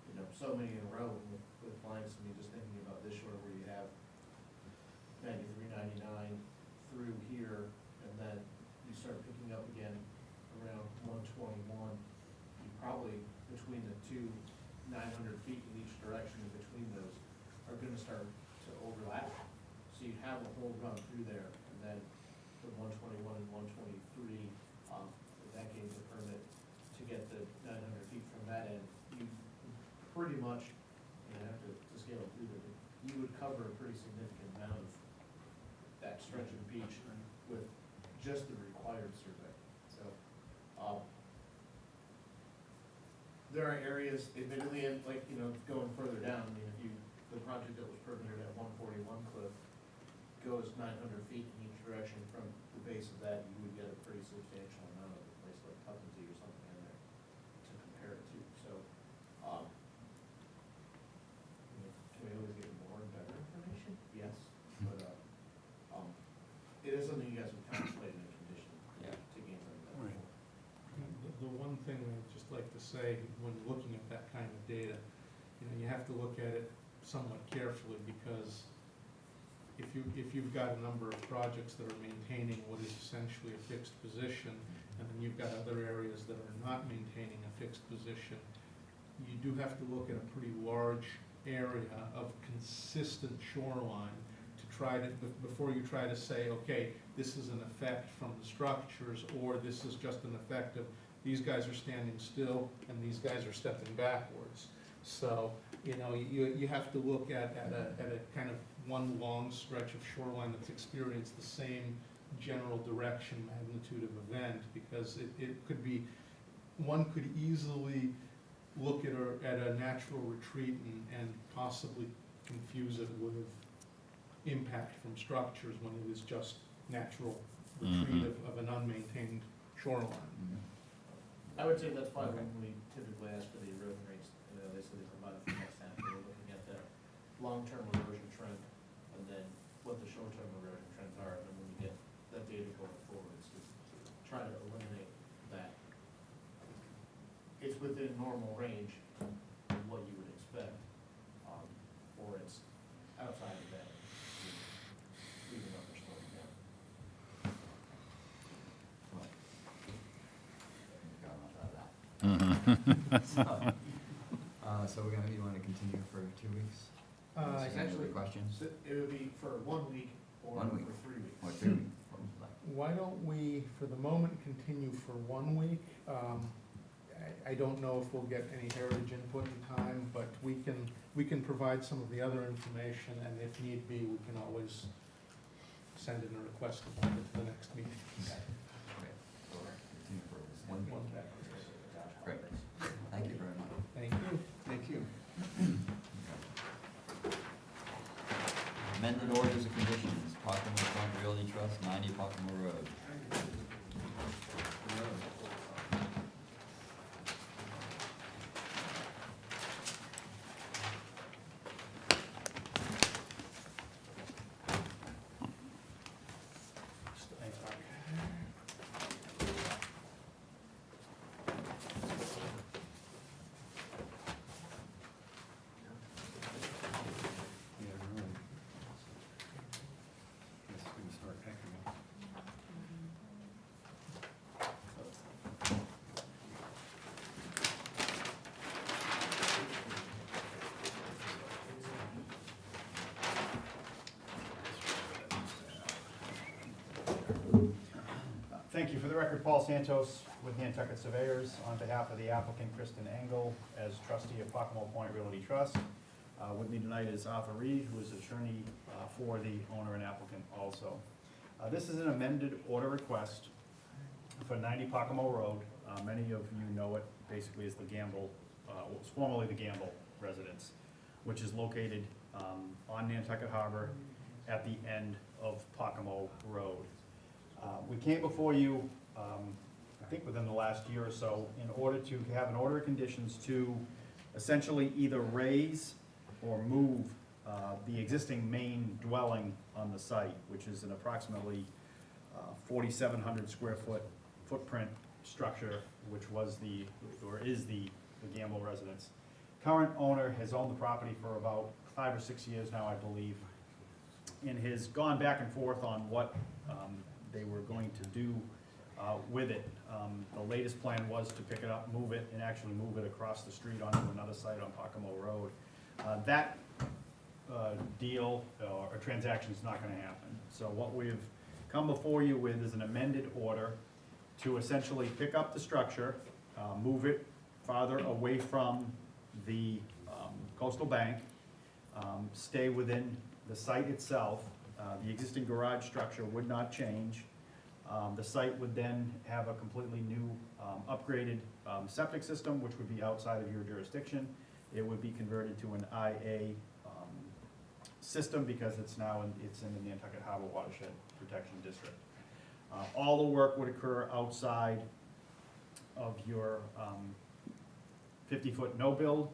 you know, so many in a row with lines, I mean, just thinking about this shore where you have 93, 99 through here, and then you start picking up again around 121, you probably, between the two 900 feet in each direction in between those, are gonna start to overlap. So you have a whole run through there, and then the 121 and 123, if that gave the permit to get the 900 feet from that end, you pretty much, and I have to scale it through there, but you would cover a pretty significant amount of that stretch of beach with just the required survey. So, there are areas, admittedly, and like, you know, going further down, I mean, if the project that was permitted at 141 Cliff goes 900 feet in each direction from the base of that, you would get a pretty substantial amount of a place like Tuckasee or something in there to compare it to. So, you know, can we always get more and better information? Yes, but, it is something you guys would contemplate in a condition to gain something better. The one thing I'd just like to say, when looking at that kind of data, you know, you have to look at it somewhat carefully, because if you've got a number of projects that are maintaining what is essentially a fixed position, and then you've got other areas that are not maintaining a fixed position, you do have to look at a pretty large area of consistent shoreline to try to, before you try to say, okay, this is an effect from the structures, or this is just an effect of these guys are standing still and these guys are stepping backwards. So, you know, you have to look at a kind of one long stretch of shoreline that's experienced the same general direction, magnitude of event, because it could be, one could easily look at a natural retreat and possibly confuse it with impact from structures when it is just natural retreat of an unmaintained shoreline. I would say that's probably when we typically ask for the erosion rates, you know, they say they provide it for next time, we're looking at the long-term erosion trend, and then what the short-term erosion trends are, and then when we get that data going forward, it's to try to eliminate that. It's within normal range of what you would expect, or it's outside of that, even though they're slowing down. So we're gonna, you wanna continue for 2 weeks? Essentially, Questions? so it would be for 1 week or 1 week. for 3 weeks. Or 3 weeks? Why don't we, for the moment, continue for 1 week? I don't know if we'll get any heritage input in time, but we can provide some of the other information, and if need be, we can always send in a request to bump it to the next meeting. Okay, so we're continue for 1 week. Great, thank you very much. Thank you. Thank you. Amended orders of conditions, Pockamo Point Realty Trust, 90 Pockamo Road. Thanks, Mark. Yeah, really. Guess we can start echoing. Thank you. For the record, Paul Santos with Nantucket Surveyors on behalf of the applicant Kristen Engel as trustee of Pockamo Point Realty Trust. With me tonight is Arthur Reed, who is attorney for the owner and applicant also. This is an amended order request for 90 Pockamo Road. Many of you know it basically as the Gamble, what was formerly the Gamble residence, which is located on Nantucket Harbor at the end of Pockamo Road. We came before you, I think within the last year or so, in order to have an order of conditions to essentially either raise or move the existing main dwelling on the site, which is an approximately 4,700 square foot footprint structure, which was the, or is the Gamble residence. Current owner has owned the property for about 5 or 6 years now, I believe, and has gone back and forth on what they were going to do with it. The latest plan was to pick it up, move it, and actually move it across the street onto another site on Pockamo Road. That deal or transaction is not going to happen. So what we've come before you with is an amended order to essentially pick up the structure, move it farther away from the coastal bank, stay within the site itself. The existing garage structure would not change. The site would then have a completely new upgraded septic system, which would be outside of your jurisdiction. It would be converted to an IA system because it's now it's in the Nantucket Harbor Watershed Protection District. All the work would occur outside of your 50-foot no-build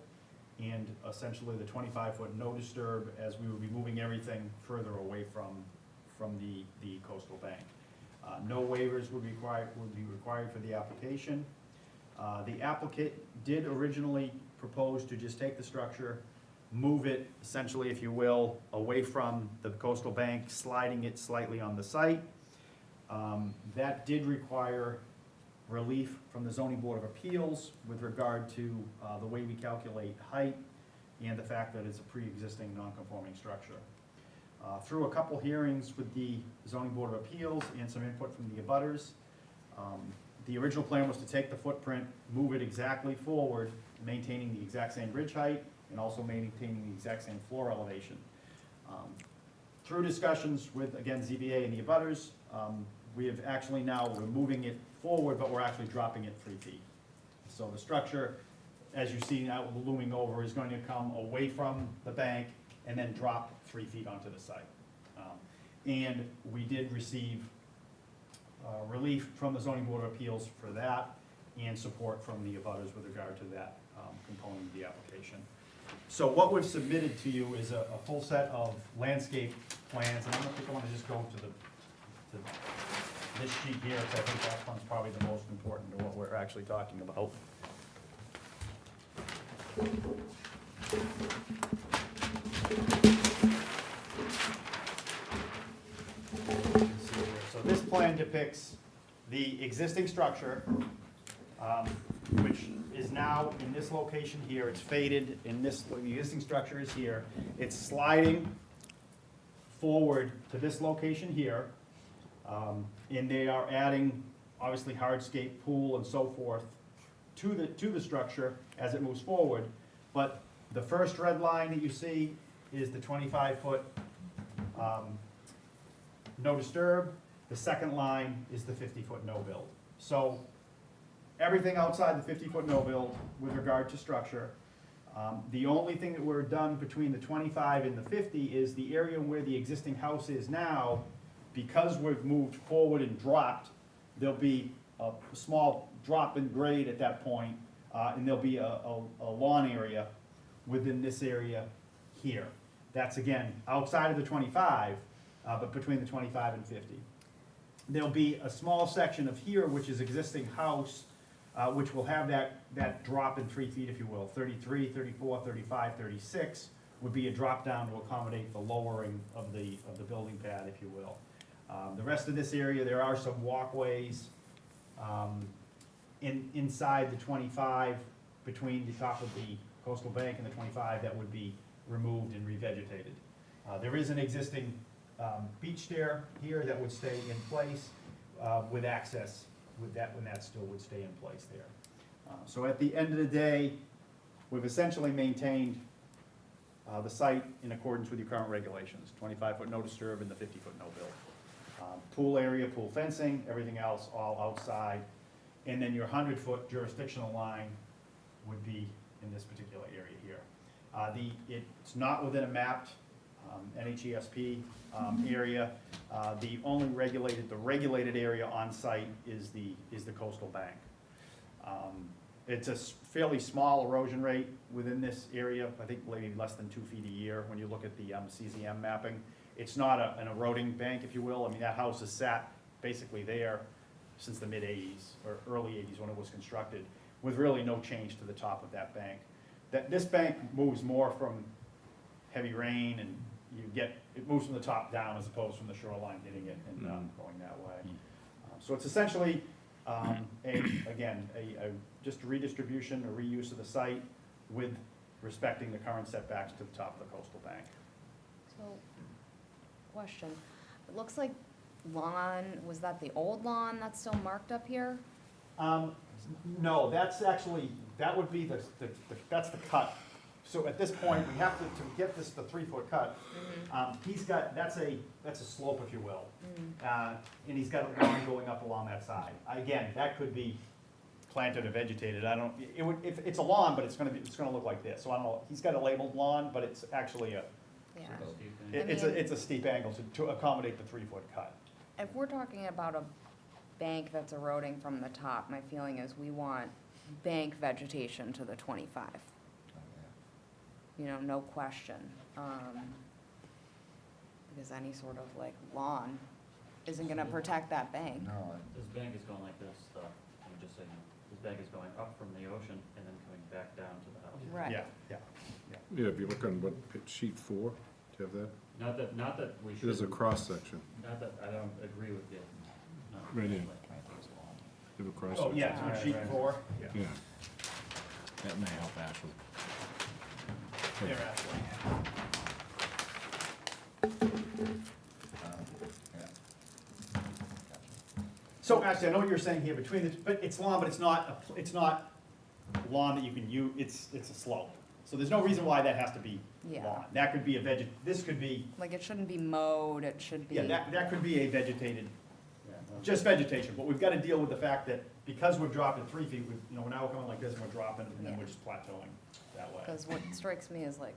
and essentially the 25-foot no-disturb, as we would be moving everything further away from the coastal bank. No waivers would be required for the application. The applicant did originally propose to just take the structure, move it essentially, if you will, away from the coastal bank, sliding it slightly on the site. That did require relief from the Zoning Board of Appeals with regard to the way we calculate height and the fact that it's a pre-existing non-conforming structure. Through a couple hearings with the Zoning Board of Appeals and some input from the abutters, the original plan was to take the footprint, move it exactly forward, maintaining the exact same ridge height and also maintaining the exact same floor elevation. Through discussions with, again, ZBA and the abutters, we have actually now, we're moving it forward, but we're actually dropping it 3 feet. So the structure, as you see now looming over, is going to come away from the bank and then drop 3 feet onto the site. And we did receive relief from the Zoning Board of Appeals for that and support from the abutters with regard to that component of the application. So what we've submitted to you is a full set of landscape plans, and I don't think I want to just go to this sheet here, because I think that one's probably the most important to what we're actually talking about. So this plan depicts the existing structure, which is now in this location here. It's faded in this, the existing structure is here. It's sliding forward to this location here. And they are adding, obviously, hardscape, pool, and so forth to the structure as it moves forward. But the first red line that you see is the 25-foot no disturb. The second line is the 50-foot no build. So everything outside the 50-foot no build with regard to structure The only thing that we're done between the 25 and the 50 is the area where the existing house is now, because we've moved forward and dropped, there'll be a small drop in grade at that point, and there'll be a lawn area within this area here. That's again, outside of the 25, but between the 25 and 50. There'll be a small section of here, which is existing house, which will have that drop in 3 feet, if you will. 33, 34, 35, 36 would be a drop down to accommodate the lowering of the building pad, if you will. The rest of this area, there are some walkways inside the 25, between the top of the coastal bank and the 25, that would be removed and revegetated. There is an existing beach stair here that would stay in place with access with that, when that still would stay in place there. So at the end of the day, we've essentially maintained the site in accordance with your current regulations, 25-foot no disturb and the 50-foot no build. Pool area, pool fencing, everything else all outside. And then your 100-foot jurisdictional line would be in this particular area here. It's not within a mapped NHESP area. The only regulated area on site is the coastal bank. It's a fairly small erosion rate within this area, I think maybe less than 2 feet a year when you look at the CZM mapping. It's not an eroding bank, if you will. I mean, that house has sat basically there since the mid-'80s or early '80s when it was constructed, with really no change to the top of that bank. This bank moves more from heavy rain, and it moves from the top down as opposed from the shoreline hitting it and going that way. So it's essentially, just a redistribution, a reuse of the site with respecting the current setbacks to the top of the coastal bank. So, question, it looks like lawn, was that the old lawn that's still marked up here? No, that's actually, that would be that's the cut. So at this point, we have to get this, the 3-foot cut, he's got, that's a slope, if you will. And he's got a lawn going up along that side. Again, that could be planted or vegetated. If it's a lawn, but it's gonna look like this. So I don't know, he's got a labeled lawn, but it's actually it's a steep angle to accommodate the 3-foot cut. If we're talking about a bank that's eroding from the top, my feeling is we want bank vegetation to the 25. You know, no question. Because any sort of like lawn isn't gonna protect that bank. No, this bank is going like this, though. I'm just saying, this bank is going up from the ocean and then coming back down to the house. Right. Yeah, if you look on sheet 4, do you have that? Not that we should. There's a cross-section. Not that, I don't agree with you. No, Right in. like, I think it's long. You have a cross-section. Oh, yeah, it's on sheet 4. Yeah. That may help, Ashley. There, Ashley. So actually, I know what you're saying here, but it's lawn, but it's not lawn that you can use, it's a slope. So there's no reason why that has to be lawn. That could be this could be. Like it shouldn't be mowed, it should be. Yeah, that could be a vegetated, just vegetation, but we've got to deal with the fact that because we're dropping 3 feet, we're now coming like this and we're dropping, and then we're just plateauing that way. Because what strikes me is like,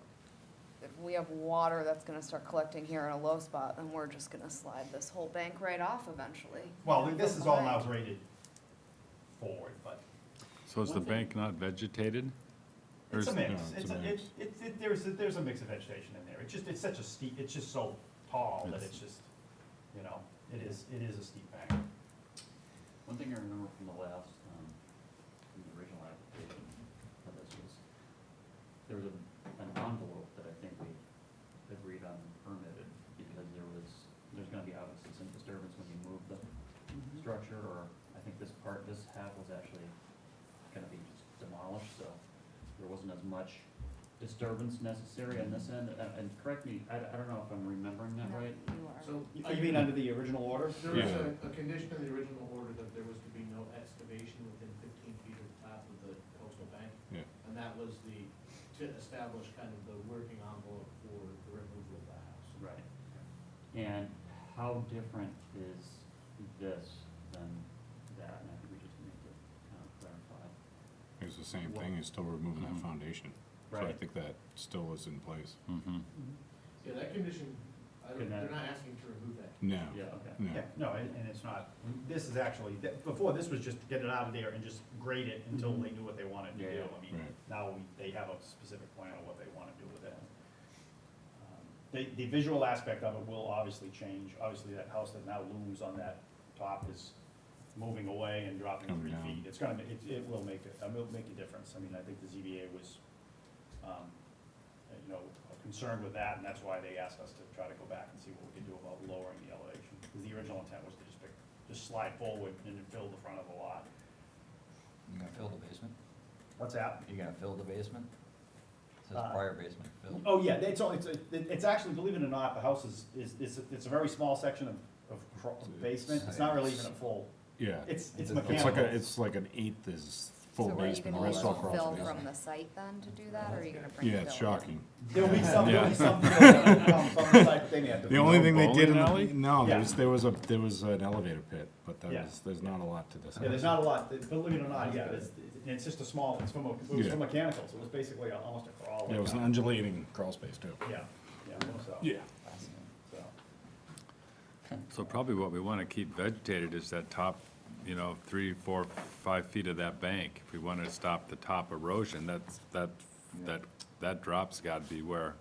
if we have water that's gonna start collecting here in a low spot, then we're just gonna slide this whole bank right off eventually. Well, this is all now graded forward, but. So is the bank not vegetated? Or It's a is- mix. No, it's a mix. There's a mix of vegetation in there. It's such a steep, it's just so tall that it's just, it is a steep bank. One thing I remember from the last, from the original application of this was, there was an envelope that I think we agreed on permitted, because there's gonna be obviously some disturbance when you move the structure, or I think this half was actually gonna be just demolished, so there wasn't as much disturbance necessary on this end. And correct me, I don't know if I'm remembering that right. So, You mean under the original order? there was a condition in the original order that there was to be no excavation within 15 feet of the top of the coastal bank. Yeah. And that was to establish kind of the working envelope for the removal of the house. Right. And how different is this than that? And I think we just need to kind of clarify. It's the same thing, you're still removing that foundation. So I Right. think that still is in place. Mm-hmm. Yeah, that condition, Good night. they're not asking to remove that. No. Yeah, okay. No. Yeah, no, and it's not, this is actually, before this was just get it out of there and just grade it until they knew what they wanted to do. Yeah, I mean, Right. now they have a specific plan of what they want to do with it. The visual aspect of it will obviously change. Obviously, that house that now looms on that top is moving away and dropping Coming 3 down. feet. It's gonna, it will make a difference. I mean, I think the ZBA was, you know, concerned with that, and that's why they asked us to try to go back and see what we could do about lowering the elevation. Because the original intent was to just slide forward and then fill the front of the lot. You gonna fill the basement? What's that? You gonna fill the basement? It says Uh, prior basement filled. Oh, yeah, it's actually, believe it or not, the house it's a very small section of basement. It's not really even a full, Yeah. it's It's mechanical. It's like an eighth is full So are you basement, the gonna rest all use crawl fill space. from the site then to do that, or are you gonna bring Yeah, fill? it's shocking. There'll be some Yeah. fill that comes on the site, but they may have to. The only thing they did in bowling the, alley? no, Yeah. there was an elevator pit, but Yeah. there's not a lot to this. Yeah, there's not a lot, believe it or not, yeah, it's just a small, it was Yeah. from mechanical, so it was basically almost a crawl. Yeah, it was an undulating crawl space too. Yeah, so. Yeah. So. So probably what we want to keep vegetated is that top, 3, 4, 5 feet of that bank. If we want to stop the top erosion, that drop's got to be where,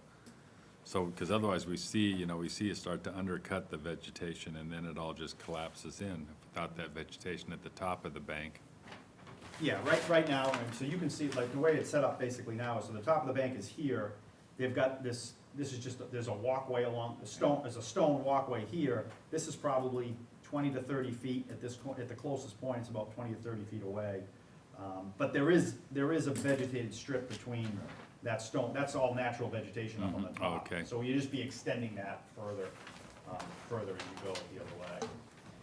so, because otherwise we see it start to undercut the vegetation and then it all just collapses in without that vegetation at the top of the bank. Yeah, right now, and so you can see, like, the way it's set up basically now, so the top of the bank is here. They've got this is just, there's a walkway along, there's a stone walkway here. This is probably 20 to 30 feet at the closest point, it's about 20 to 30 feet away. But there is a vegetated strip between that stone, that's all natural vegetation up on the Mhm. top. Okay. So you just be extending that further as you go the other way.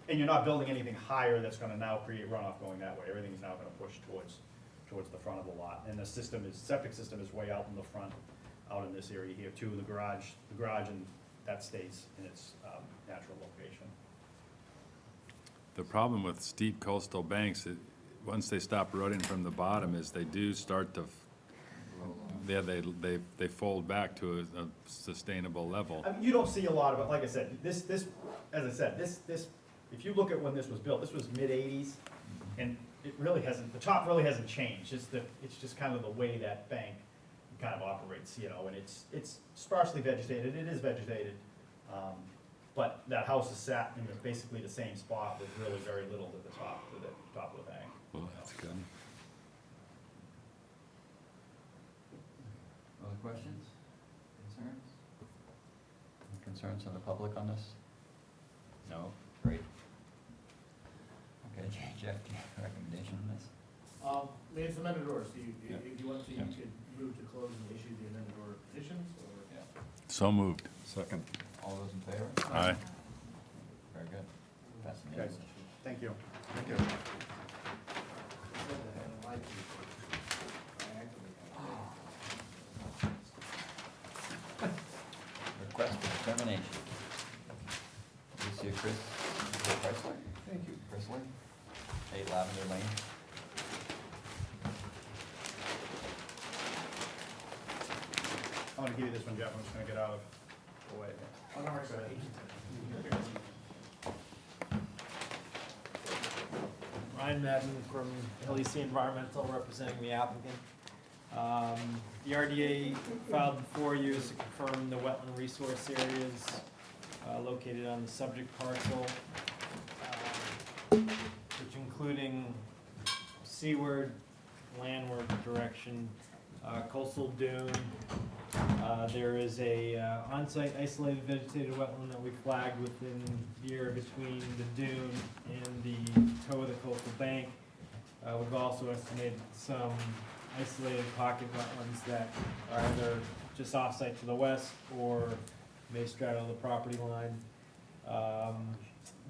And you're not building anything higher that's gonna now create runoff going that way. Everything's now gonna push towards the front of the lot. And the septic system is way out in the front, out in this area here too. The garage and that stays in its natural location. The problem with steep coastal banks, once they stop eroding from the bottom, is they do start to, they fold back to a sustainable level. I mean, you don't see a lot of it, like I said, this, as I said, this, if you look at when this was built, this was mid-80s, and it really hasn't, the top really hasn't changed, it's just kind of the way that bank kind of operates, and it's sparsely vegetated, it is vegetated, but that house is sat in basically the same spot with really very little to the top of the bank. Well, that's good. Other questions? Concerns? Any concerns from the public on this? No? Great. Okay, Jeff, do you have a recommendation on this? I mean, it's amended orders, so Yeah. if you want to, you Yeah. could move to close and issue the amended order petitions, or. So moved. Second. All those in favor? Aye. Very good. Pass the Okay, minutes. thank you. Thank you. Request for determination. Alicia Chris, Chrysler? Thank you. Chrysler, 8 Lavender Lane. I'm gonna give you this one, Jeff, I'm just gonna get out of the way. Ryan Madden from LEC Environmental, representing the applicant. The RDA filed before you is to confirm the wetland resource areas located on the subject parcel, which including seaward, landward direction, coastal dune. There is a on-site isolated vegetated wetland that we flagged within the area between the dune and the toe of the coastal bank. We've also estimated some isolated pocket wetlands that are either just off-site to the west or may straddle the property line.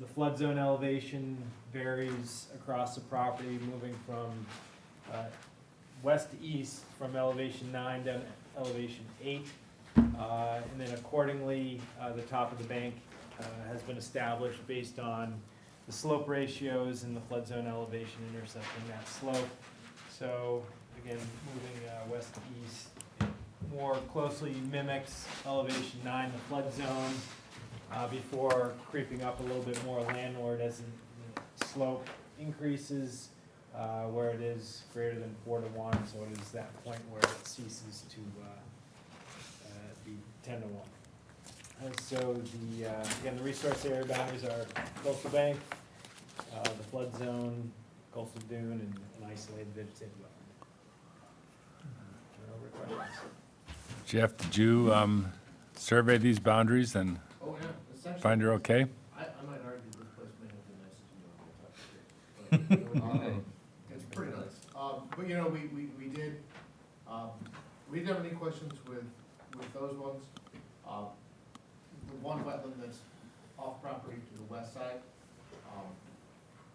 The flood zone elevation varies across the property, moving from west to east from elevation 9 down to elevation 8. And then accordingly, the top of the bank has been established based on the slope ratios and the flood zone elevation intersecting that slope. So again, moving west to east, more closely mimics elevation 9, the flood zone, before creeping up a little bit more landward as the slope increases, where it is greater than 4 to 1, so it is that point where it ceases to be 10 to 1. So the, again, the resource area boundaries are coastal bank, the flood zone, coastal dune, and an isolated vegetative wetland. Turn over to questions. Jeff, did you survey these boundaries and Oh, yeah, essentially. find they're okay? I might argue this place may have been nice as you know, but it's pretty nice. But you know, we did, we didn't have any questions with those ones. The one wetland that's off property to the west side,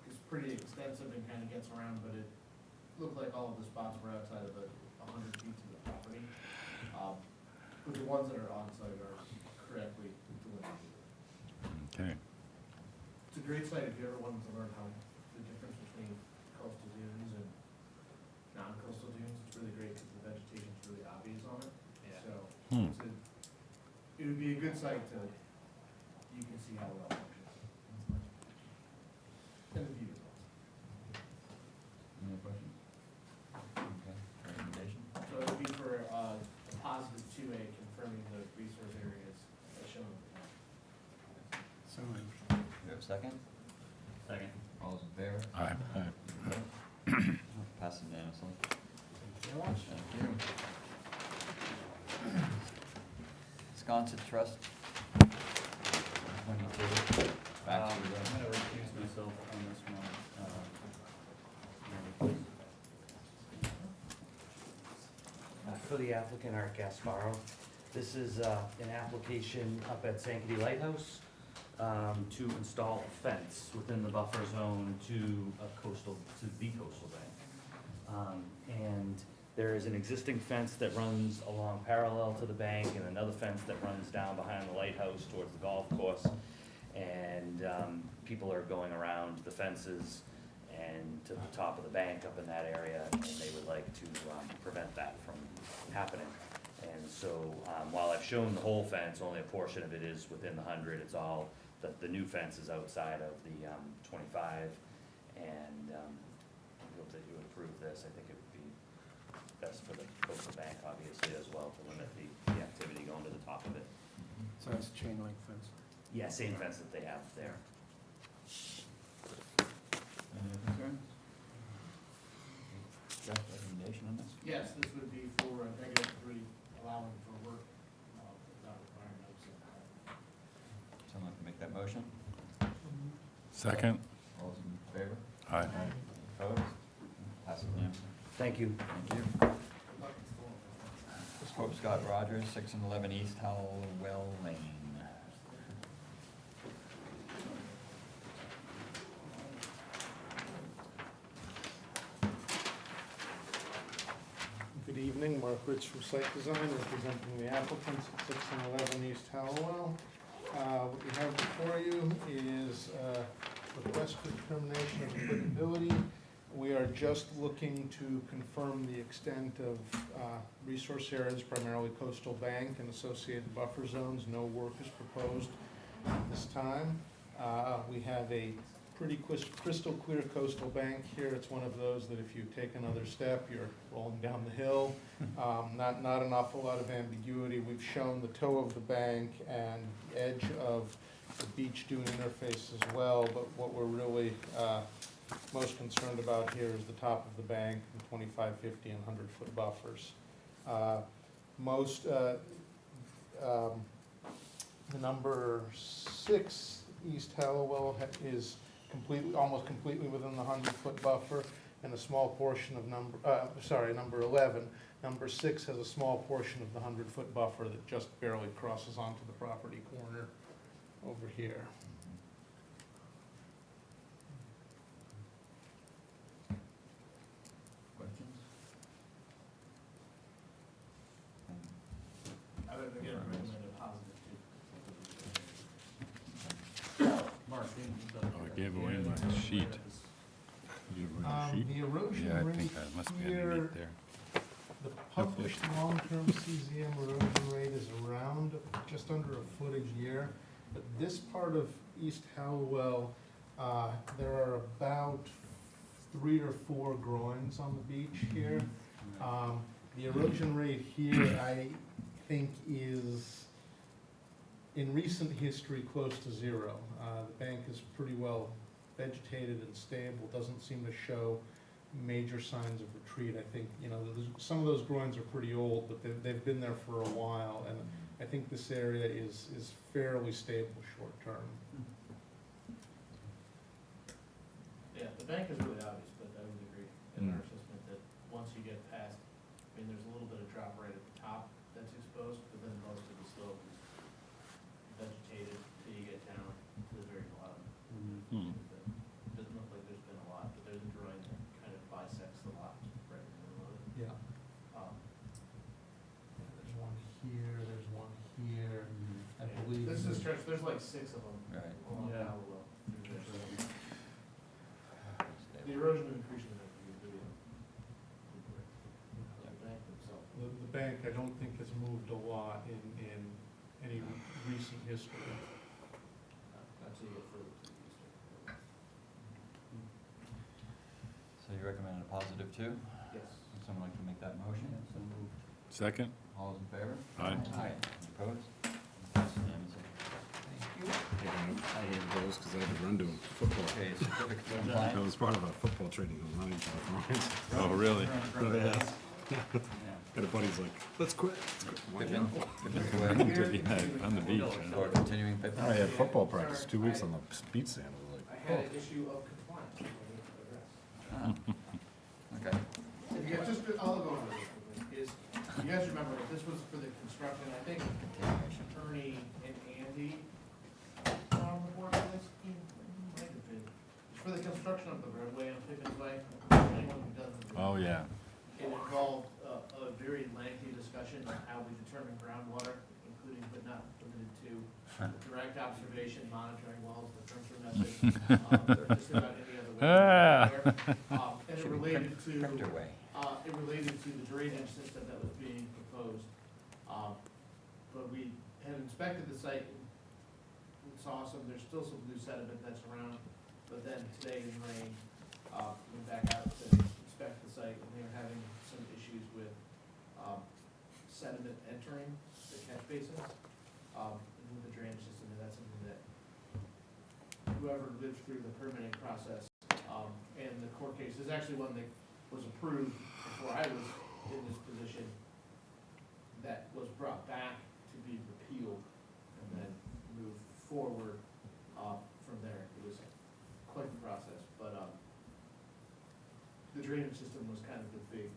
is pretty extensive and kind of gets around, but it looked like all of the spots were outside of 100 feet to the property. But the ones that are on site are correctly delineated. Okay. It's a great site if you ever wanted to learn how the difference between coastal dunes and non-coastal dunes. It's really great because the vegetation's really obvious on it. Yeah. So Hmm. it would be a good site to, you can see how well it functions. And the view is awesome. Any other questions? Okay, recommendation? So it would be for a positive 2A confirming the resource areas as shown on the plan. So Do you have a second? Second. All those in favor? Aye. Pass it unanimously. Thank you very much. Thank you. Wisconsin Trust. 22. Back to I'm the. gonna recuse myself on this one. For the applicant, Art Gasparo, this is an application up at Sankaty Lighthouse to install a fence within the buffer zone to the coastal bank. And there is an existing fence that runs along parallel to the bank and another fence that runs down behind the lighthouse towards the golf course. And people are going around the fences and to the top of the bank up in that area, and they would like to prevent that from happening. And so, while I've shown the whole fence, only a portion of it is within the 100. It's all, the new fence is outside of the 25. And I hope that you would approve this. I think it would be best for the coastal bank, obviously, as well, to limit the activity going to the top of it. So it's chain link fence. Yeah, same fence that they have there. Any other concerns? Jeff, recommendation on this? Yes, this would be for -3, allowing for work without requiring notice of that. Someone can make that motion? Second? All those in favor? Aye. Opposed? Pass it unanimously. Thank you. Thank you. Pope Scott Rogers, 6 and 11 East Howell Lane. Good evening, Mark Rich from Site Design, representing the applicants at 6 and 11 East Hallowell. What you have before you is request for determination of applicability. We are just looking to confirm the extent of resource areas, primarily coastal bank and associated buffer zones. No work is proposed at this time. We have a pretty crystal clear coastal bank here. It's one of those that if you take another step, you're rolling down the hill. Not an awful lot of ambiguity. We've shown the toe of the bank and the edge of the beach dune interface as well, but what we're really most concerned about here is the top of the bank, the 25, 50, and 100-foot buffers. The number 6 East Hallowell is almost completely within the 100-foot buffer, and a small portion of number 11. Number 6 has a small portion of the 100-foot buffer that just barely crosses onto the property corner over here. Questions? I would again recommend a positive Mark, Oh, I gave away my sheet. You gave away my sheet? The erosion Yeah, I rate think that must be here underneath there. The published long-term CZM erosion rate is around just under a foot a year. But this part of East Hallowell, there are about 3 or 4 groins on the beach here. The erosion rate here, I think, is in recent history close to 0. The bank is pretty well vegetated and stable, doesn't seem to show major signs of retreat. I think, you know, some of those groins are pretty old, but they've been there for a while, and I think this area is fairly stable short term. Yeah, the bank is really obvious, but I would agree in our assessment that once you get past, I mean, there's a little bit of drop right at the top that's exposed, but then most of the slope is vegetated till you get down to the very bottom. It doesn't look like there's been a lot, but there's a groin that kind of bisects the lot right in the middle of it. Yeah. There's one here, there's one here. I believe. This is a stretch, there's like 6 of them Right. along Yeah. Hallowell through there, so. The erosion and accretion is actually really good. The bank themselves. The bank, I don't think has moved a lot in any recent history. Not till you get further to the east. So you recommend a positive 2? Yes. Would someone like to make that motion? So moved. Second? All those in favor? Aye. Aye. Opposed? Passed unanimously. I hated those because I had to run to them. Football. Okay, certificate of That compliance. was part of a football training online for the Lions. Oh, really? Got a buddy's like, let's quit. Why Pippin, not? Pippin's away. Yeah, on the beach. So we're continuing Pippin. I had football practice 2 weeks on the beach sand. I was I like, had an issue of compliance I need to address. Okay. If you guys just, I'll go over this quickly, is, you guys remember, this was for the construction, I think Ernie and Andy were on the board for this? Might have been. It's for the construction of the roadway on Pippin's Way. Anyone who does the Oh, yeah. It involved a very lengthy discussion on how we determine groundwater, including but not limited to direct observation, monitoring wells, the Frencher method, or just about any other way. And it related to, Printer way. it related to the drainage system that was being proposed. But we had inspected the site and we saw there's still some loose sediment that's around. But then today in rain, went back out to inspect the site, and they were having some issues with sediment entering the catch basins, and with the drainage system, and that's something that whoever lived through the permitting process, and the court case is actually one that was approved before I was in this position, that was brought back to be repealed and then moved forward from there. It was quite the process, but the drainage system was kind of the big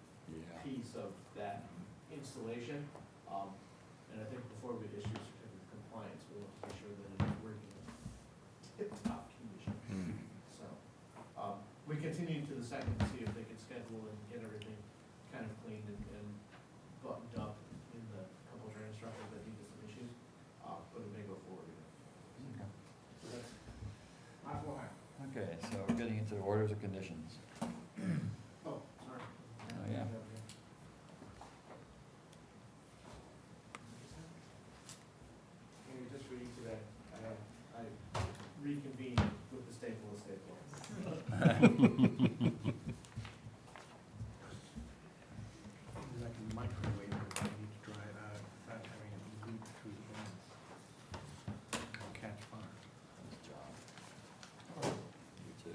piece of that installation. And I think before we issue a certificate of compliance, we want to be sure that it is working in tip-top condition. So, we continued to the second to see if they could schedule and get everything kind of cleaned and buttoned up in the couple of drainage structures that needed some issues, but it may go forward again. So that's not what happened. Okay, so we're getting into the orders of conditions. Oh, sorry. Oh, yeah. Can you just read today? I reconvened with the staple of staple. I can microwave it, I need to dry it out without having it leak through the vents. Or catch fire. Nice job. You too.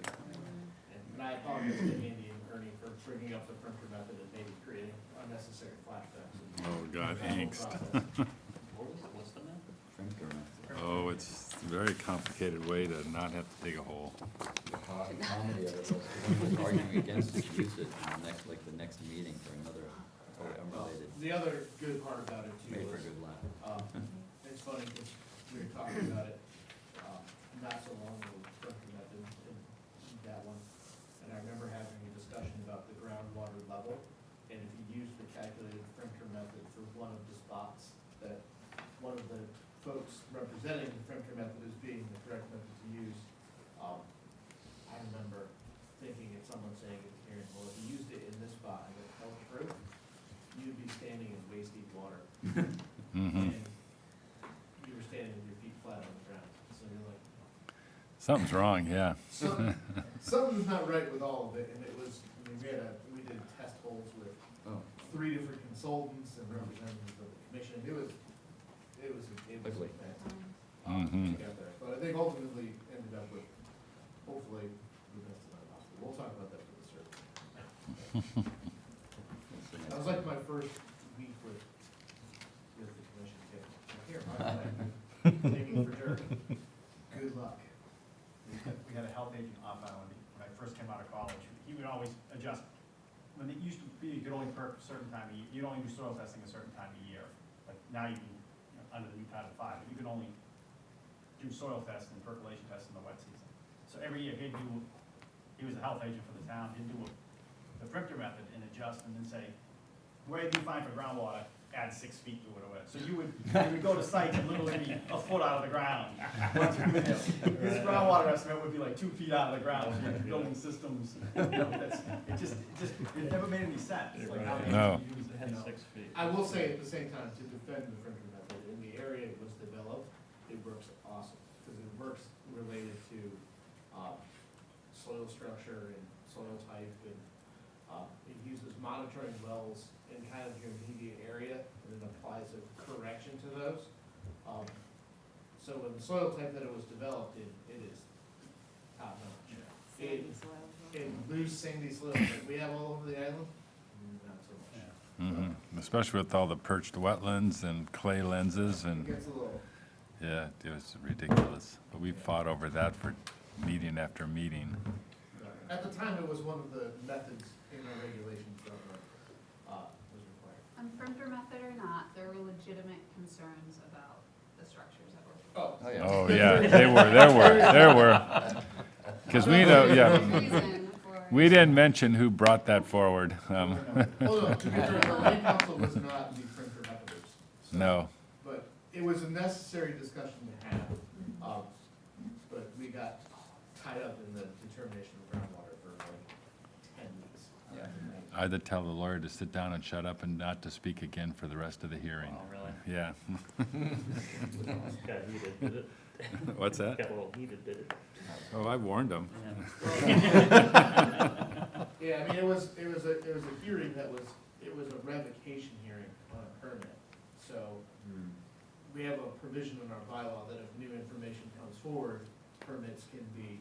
And I apologize to Andy and Ernie for bringing up the printer method and maybe creating unnecessary flashbacks. Oh, God, angst. What's the method? Printer method. Oh, it's a very complicated way to not have to dig a hole. The comedy of it was someone was arguing against it, used it in the next meeting for another totally unrelated. The other good part about it too Made for a was, good laugh. it's funny because we were talking about it, not so long ago, printer method and that one. And I remember having a discussion about the groundwater level, and if you use the calculated printer method for one of the spots that one of the folks representing the printer method as being the correct method to use, I remember thinking at someone saying at the hearing, well, if you used it in this spot, and it fell through, you'd be standing in waist deep water. Mhm. And you were standing with your feet flat on the ground, so you're like, Something's wrong, yeah. something's not right with all of it, and it was, I mean, we did test holes with Oh. 3 different consultants and representatives of the commission. It was Ugly. fantastic. Mhm. To get there, but I think ultimately ended up with, hopefully, the best of our possible. We'll talk about that for the survey. That was like my first week with the commission, too. Here, by the way, taking for dirt. Good luck. We had a health agent off island when I first came out of college. He would always adjust. When it used to be, you could only perk a certain time of year, you'd only do soil testing a certain time of year. Like now you can, under the new Title V, but you can only do soil tests and percolation tests in the wet season. So every year he was a health agent for the town, he'd do the Frictor method and adjust and then say, where do you find for groundwater? Add 6 feet to it or whatever. So you would go to sites and literally be a foot out of the ground. His groundwater estimate would be like 2 feet out of the ground, so you're building systems, it never made any sense. Like how they No. use it, 6 feet. I will say at the same time, to defend the French method, in the area it was developed, it works awesome, because it works related to, soil structure and soil type, and, it uses monitoring wells in kind of your immediate area, and it applies a correction to those. So in the soil type that it was developed in, it is top notch. Sandy soil. In loose sandy soil that we have all over the island, not so much. Mhm. Especially with all the perched wetlands and clay lenses It and, gets a little, yeah, it was ridiculous. But we fought over that for meeting after meeting. at the time, it was one of the methods in our regulations that was required. Frictor method or not, there were legitimate concerns about the structures that were. Oh, Oh, yeah. Oh, yeah, there were. Because we know, yeah. Reason for. We didn't mention who brought that forward. Well, no, to be fair, the land council was not the printer methoders. No. But it was a necessary discussion to have, but we got tied up in the determination of groundwater for like 10 weeks. Yeah. I had to tell the lawyer to sit down and shut up and not to speak again for the rest of the hearing. Oh, really? Yeah. Got heated, did it? What's that? Got a little heated, did it? Oh, I warned him. Yeah, I mean, it was a hearing that was, it was a revocation hearing on a permit. So we have a provision in our bylaw that if new information comes forward, permits can be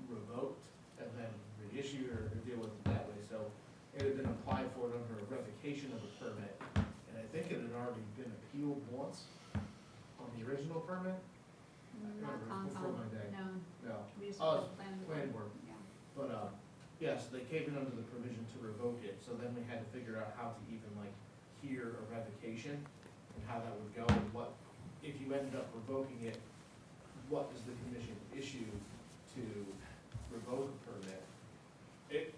revoked and then reissued or deal with it that way. So it had been applied for under a revocation of a permit, and I think it had already been appealed once on the original permit. Not Before my day. No. No. We just Oh, plan plan board. Yeah. But, yes, they came in under the provision to revoke it, so then we had to figure out how to even like hear a revocation and how that would go, and what, if you ended up revoking it, what does the commission issue to revoke a permit? Good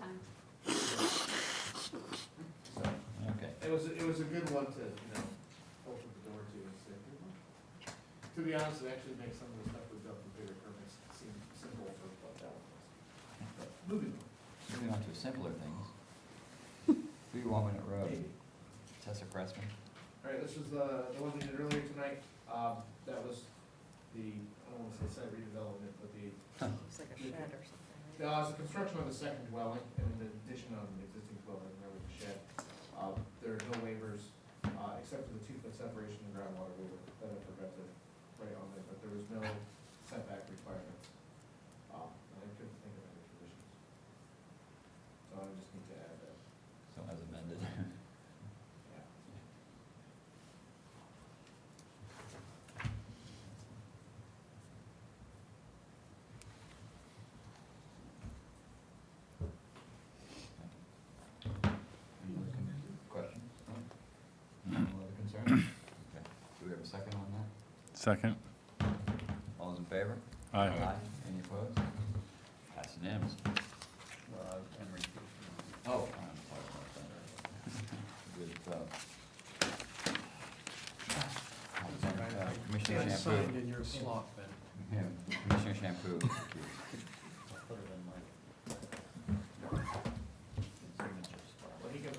time. So, Okay. it was a good one to, open the door to and say, to be honest, it actually makes some of the stuff we've done for bigger permits seem simple for what that one was. But moving on. Moving on to simpler things. 3 Walnut Road, Tessa Cressman. All right, this was the one we did earlier tonight. That was the, I don't want to say site redevelopment, but the. Looks like a shed or something. No, it's a construction of a second dwelling and an addition on an existing dwelling, there was a shed. There are no waivers, except for the 2-foot separation and groundwater waiver that I forgot to write on there, but there was no setback requirements. And I couldn't think of any conditions. So I just need to add that. So as amended. Yeah. Any other questions? No other concerns? Okay. Do we have a second on that? Second? All those in favor? Aye. Any opposed? That's unanimous. Oh, I'm sorry about that. With, Commissioner It's Shampoo. signed in your slot, Ben. Yeah, Commissioner Shampoo. I'll put it in my signature spot. Well, he can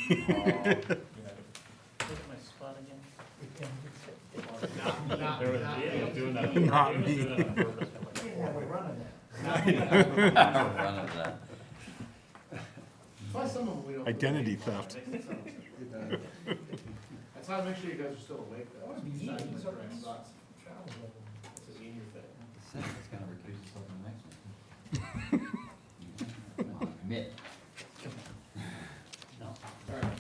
Look at my spot again. Not me. Yeah, we're running that. Run of that. Why some of them we don't. Identity theft. That's how I make sure you guys are still awake though. It's a senior thing. It's gonna recuse itself in the next one. Come on, commit. No. Alright.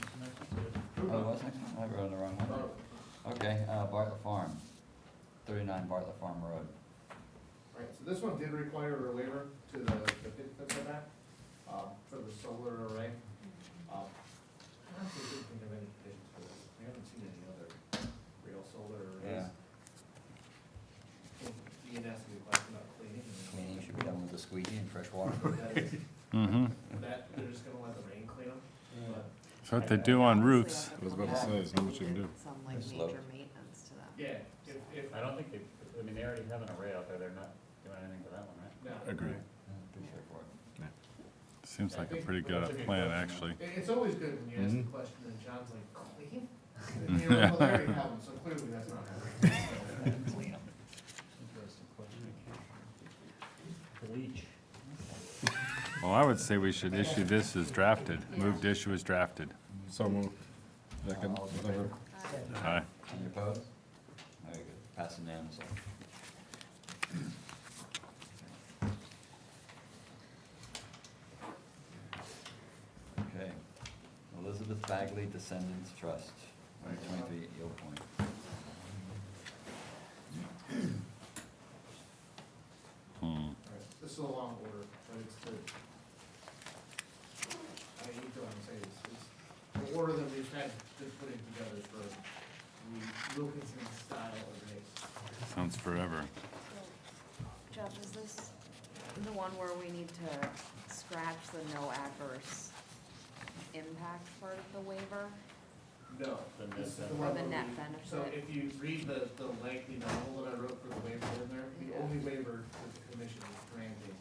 Oh, what's next one? I wrote the wrong one. Okay, Bartlett Farm, 39 Bartlett Farm Road. Alright, so this one did require a waiver to the pit setback, for the solar array. I honestly didn't think of any conditions for this. We haven't seen any other real solar arrays. Ian asked me a question about cleaning. Cleaning should be done with the squeegee and fresh water. That is, Mm-hmm. that, they're just gonna let the rain clean them, but. That's what they do on roofs. I was about to say, there's not much you can do. Some like Slope. major maintenance to them. Yeah, if, I don't think they, I mean, they already have an array out there, they're not doing anything to that one, right? no. Agreed. Pretty straightforward. Seems like a pretty good plan, actually. It's always good when you ask the question and John's like, clean? And you're like, well, they already have them, so clearly that's not happening. Clean 'em. Interesting question. Bleach. Well, I would say we should issue this as drafted. Move to issue as drafted. So moved. Second, whatever. Aye. Any opposed? Very good. Pass unanimously. Okay. Elizabeth Bagley Descendants Trust, 123 Eel Point. Alright, this is a long order, but it's to, I hate to say this, it's the order that we've had been putting together for the Wilkinson style arrays. Sounds forever. Jeff, is this the one where we need to scratch the no adverse impact part of the waiver? No, this is the Or one the where net we- benefit? So if you read the lengthy novel that I wrote for the waiver in there, the only waiver that the commission is granting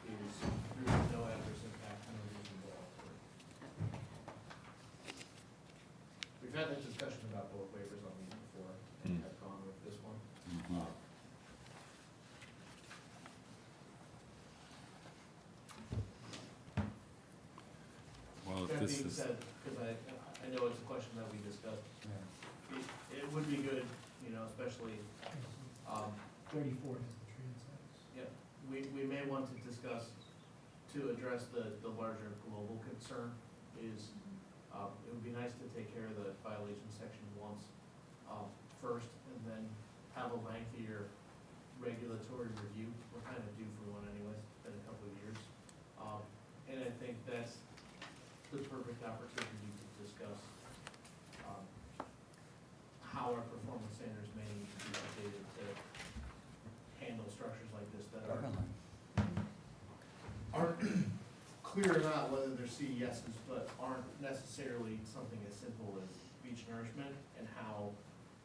is through no adverse impact on a reasonable offer. We've had that discussion about both waivers on these before, and I've gone with this one. Well, if That this being is, said, because I know it's a question that we discussed, it would be good, you know, especially, 34 is the transects. yeah, we may want to discuss, to address the larger global concern is, it would be nice to take care of the violation section once, first, and then have a lengthier regulatory review. We're kind of due for one anyways, it's been a couple of years. And I think that's the perfect opportunity to discuss, how our performance standards may need to be updated to handle structures like this that Definitely. aren't clear or not whether they're CESs, but aren't necessarily something as simple as beach nourishment, and how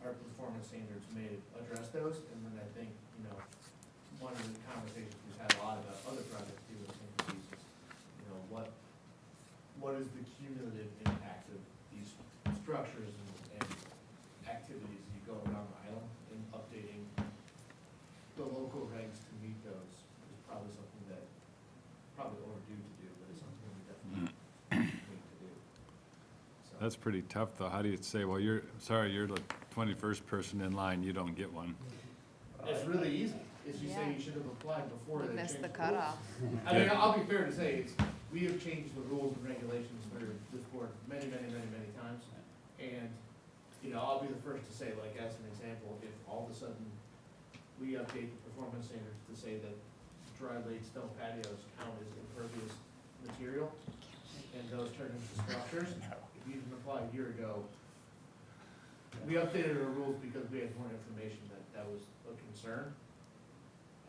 our performance standards may address those. And then I think, you know, one of the conversations we've had a lot about other projects too, I think is, you know, what is the cumulative impact of these structures and activities as you go around the island, and updating the local regs to meet those is probably something that, probably overdue to do, but it's something we definitely need to do. So, that's pretty tough, though. How do you say, well, you're the 21st person in line, you don't get one? it's really easy, is you say Yeah. you should have applied before We they missed changed the the rules. cutoff. I mean, I'll be fair to say, we have changed the rules and regulations for this board many times. And, you know, I'll be the first to say, like, as an example, if all of a sudden we update the performance standards to say that dry laid stone patios count as impervious material, and those turn into structures, if you didn't apply a year ago, we updated our rules because we had more information that was a concern.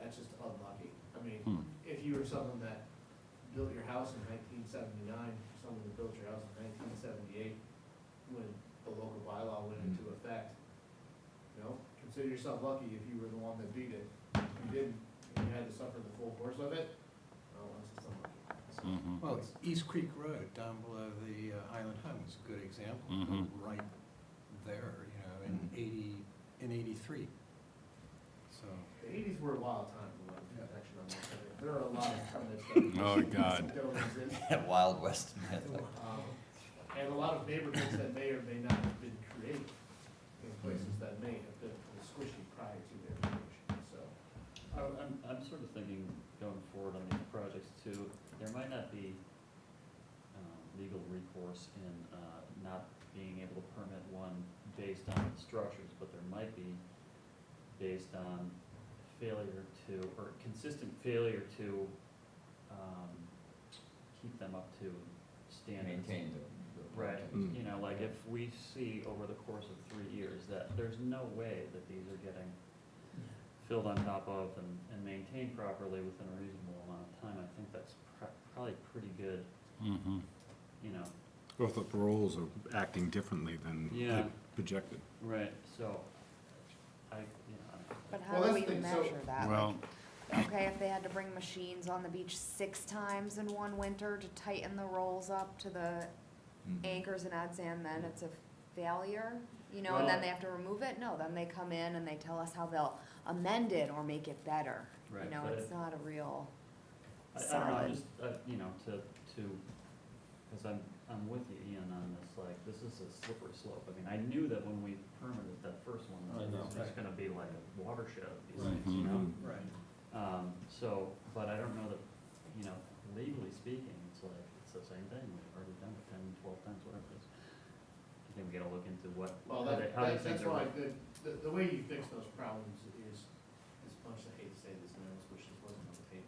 That's just unlucky. I mean, if you were someone that built your house in 1979, someone that built your house in 1978, when the local bylaw went into effect, you know, consider yourself lucky if you were the one that beat it. If you didn't, and you had to suffer the full course of it, well, that's just unlucky. So, Well, East Creek Road down below the Island Home is a good example. Mhm. Right there, in in 83. So, The eighties were a wild time for flood protection on this area. There are a lot of permits that Oh, God. don't exist. Wild West myth. And a lot of neighborhoods that may or may not have been created in places that may have been squishy prior to their creation, so. I'm sort of thinking going forward on these projects too, there might not be legal recourse in not being able to permit one based on structures, but there might be based on failure to, or consistent failure to keep them up to standards. Maintain the. Right, Mm. like if we see over the course of 3 years that there's no way that these are getting filled on top of and maintained properly within a reasonable amount of time, I think that's probably pretty good, Mm-hmm. Well, if the roles are acting differently than Yeah. projected. Right, so, But Well, how do that's we the thing, so- measure that? Well, Okay, if they had to bring machines on the beach 6 times in one winter to tighten the rolls up to the anchors and add sand, then it's a failure? And Well- then they have to remove it? No, then they come in and they tell us how they'll amend it or make it better. Right, but It's not a real I don't know, solid. just, because I'm with you, Ian, on this, this is a slippery slope. I mean, I knew that when we permitted that first one, I know. it was gonna be like a watershed of these Right. things, Right. But I don't know that, legally speaking, it's the same thing. We've already done it 10, 12 times, whatever it is. I think we gotta look into what, Well, how these things that's are. why the way you fix those problems is, as much as I hate to say this, and I almost wish this wasn't on the tape,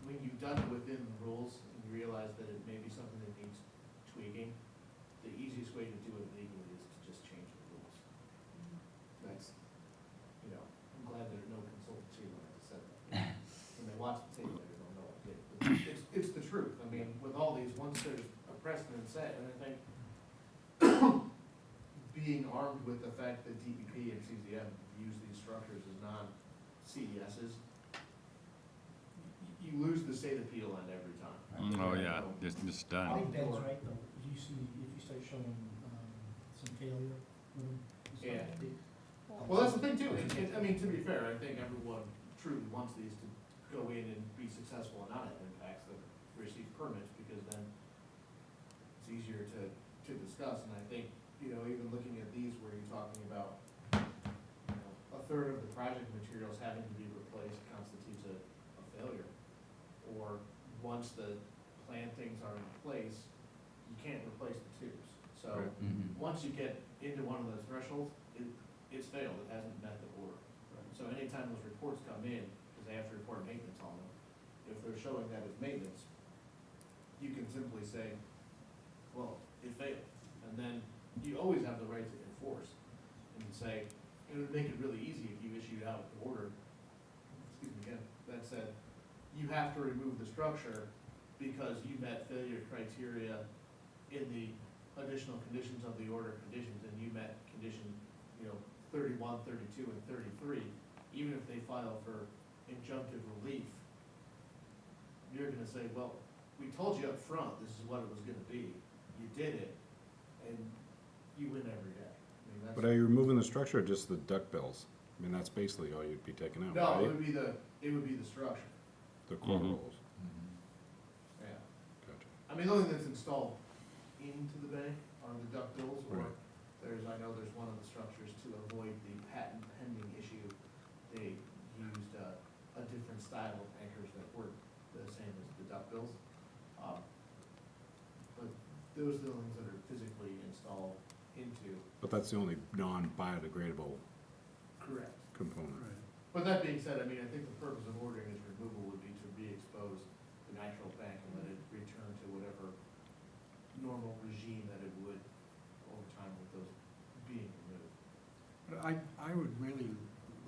when you've done it within the rules and you realize that it may be something that needs tweaking, the easiest way to do it legally is to just change the rules. That's, I'm glad there's no consultancy when I said that. When they watch the tape, they don't know what I did. But it's the truth. I mean, with all these, once there's a precedent set, and I think being armed with the fact that DEP and CZM use these structures as non-CESs, you lose the state appeal end every time. oh, yeah, just I done. think Ben's right, though, if you start showing, some failure with them. it's Yeah. not big. Well, that's the thing too, I mean, to be fair, I think everyone truly wants these to go in and be successful and not have impacts that receive permits, because then it's easier to discuss, and I think, even looking at these where you're talking about, a third of the project materials having to be replaced constitutes a failure. Or once the plantings are in place, you can't replace the tubes. So, Right. Mhm. once you get into one of those thresholds, it's failed, it hasn't met the order. So anytime those reports come in, because they have to report maintenance on them, if they're showing that as maintenance, you can simply say, well, it failed. And then you always have the right to enforce and say, it would make it really easy if you issued out an order, excuse me again, that said, you have to remove the structure because you met failure criteria in the additional conditions of the order conditions, and you met condition, 31, 32, and 33, even if they file for injunctive relief, you're gonna say, well, we told you up front this is what it was gonna be. You did it, and you win every day. I mean, that's. But are you removing the structure or just the duck bills? I mean, that's basically all you'd be taking out, No, right? it would be the structure, The core Mhm. rolls. yeah. Gotcha. I mean, the only thing that's installed into the bay are the duck bills, or Right. I know there's one of the structures to avoid the patent pending issue. They used a different style of anchors that weren't the same as the duck bills. But those are the ones that are physically installed into. But that's the only non-biodegradable Correct. component. But that being said, I mean, I think the purpose of ordering its removal would be to re-expose the natural bank and let it return to whatever normal regime that it would over time with those being removed. But I would really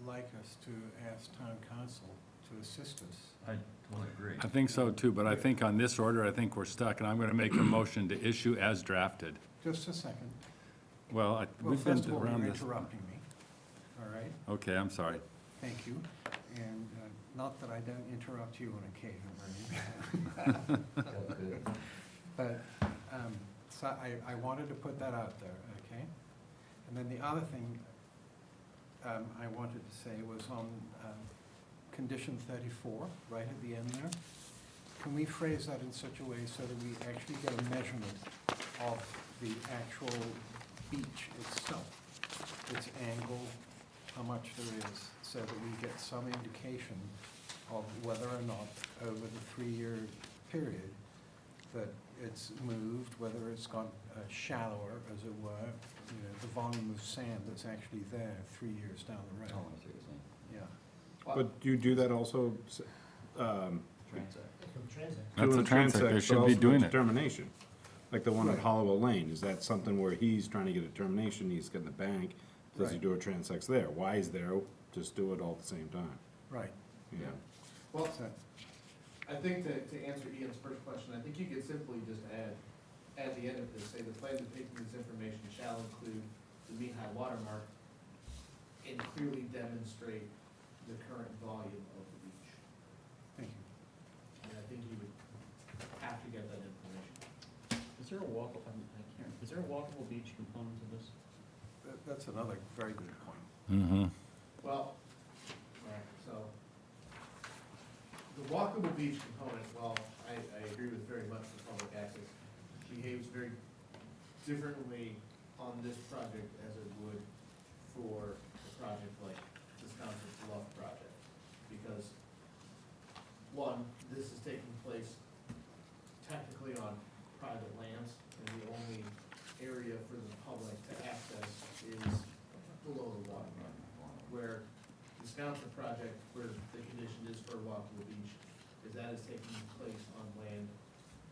like us to ask town council to assist us. I totally agree. I think so too, but I think on this order, I think we're stuck, and I'm gonna make a motion to issue as drafted. Just a second. Well, Well, we've been first of all, around you're this. interrupting me, all right? Okay, I'm sorry. Thank you. And Not that I don't interrupt you on occasion, Bernie. But, so I wanted to put that out there, okay? And then the other thing I wanted to say was on condition 34, right at the end there. Can we phrase that in such a way so that we actually get a measurement of the actual beach itself? Its angle, how much there is, so that we get some indication of whether or not over the 3-year period that it's moved, whether it's gone shallower, as it were, you know, the volume of sand that's actually there 3 years down the road. Oh, I see what you're saying. Yeah. But do you do that also, That's a transect, they should be doing it. determination? Like the one at Right. Hollowell Lane, is that something where he's trying to get a determination, he's getting the bank, does he Right. do a transect there? Why is there, just do it all at the same time? Right. Yeah. Well, So, I think to answer Ian's first question, I think you could simply just add, at the end of this, say the plan depicting this information shall include the mean high water mark and clearly demonstrate the current volume of the beach. thank you. And I think you would have to get that information. Is there a walkable, I can't, is there a walkable beach component to this? That's another very good point. Mm-hmm. Well, right, so, the walkable beach component, well, I agree with very much the public access behaves very differently on this project as it would for a project like Wisconsin's Bluff project. Because, one, this is taking place technically on private lands, and the only area for the public to access is below the water line. Where the Wisconsin project, where the condition is for a walkable beach, is that is taking place on land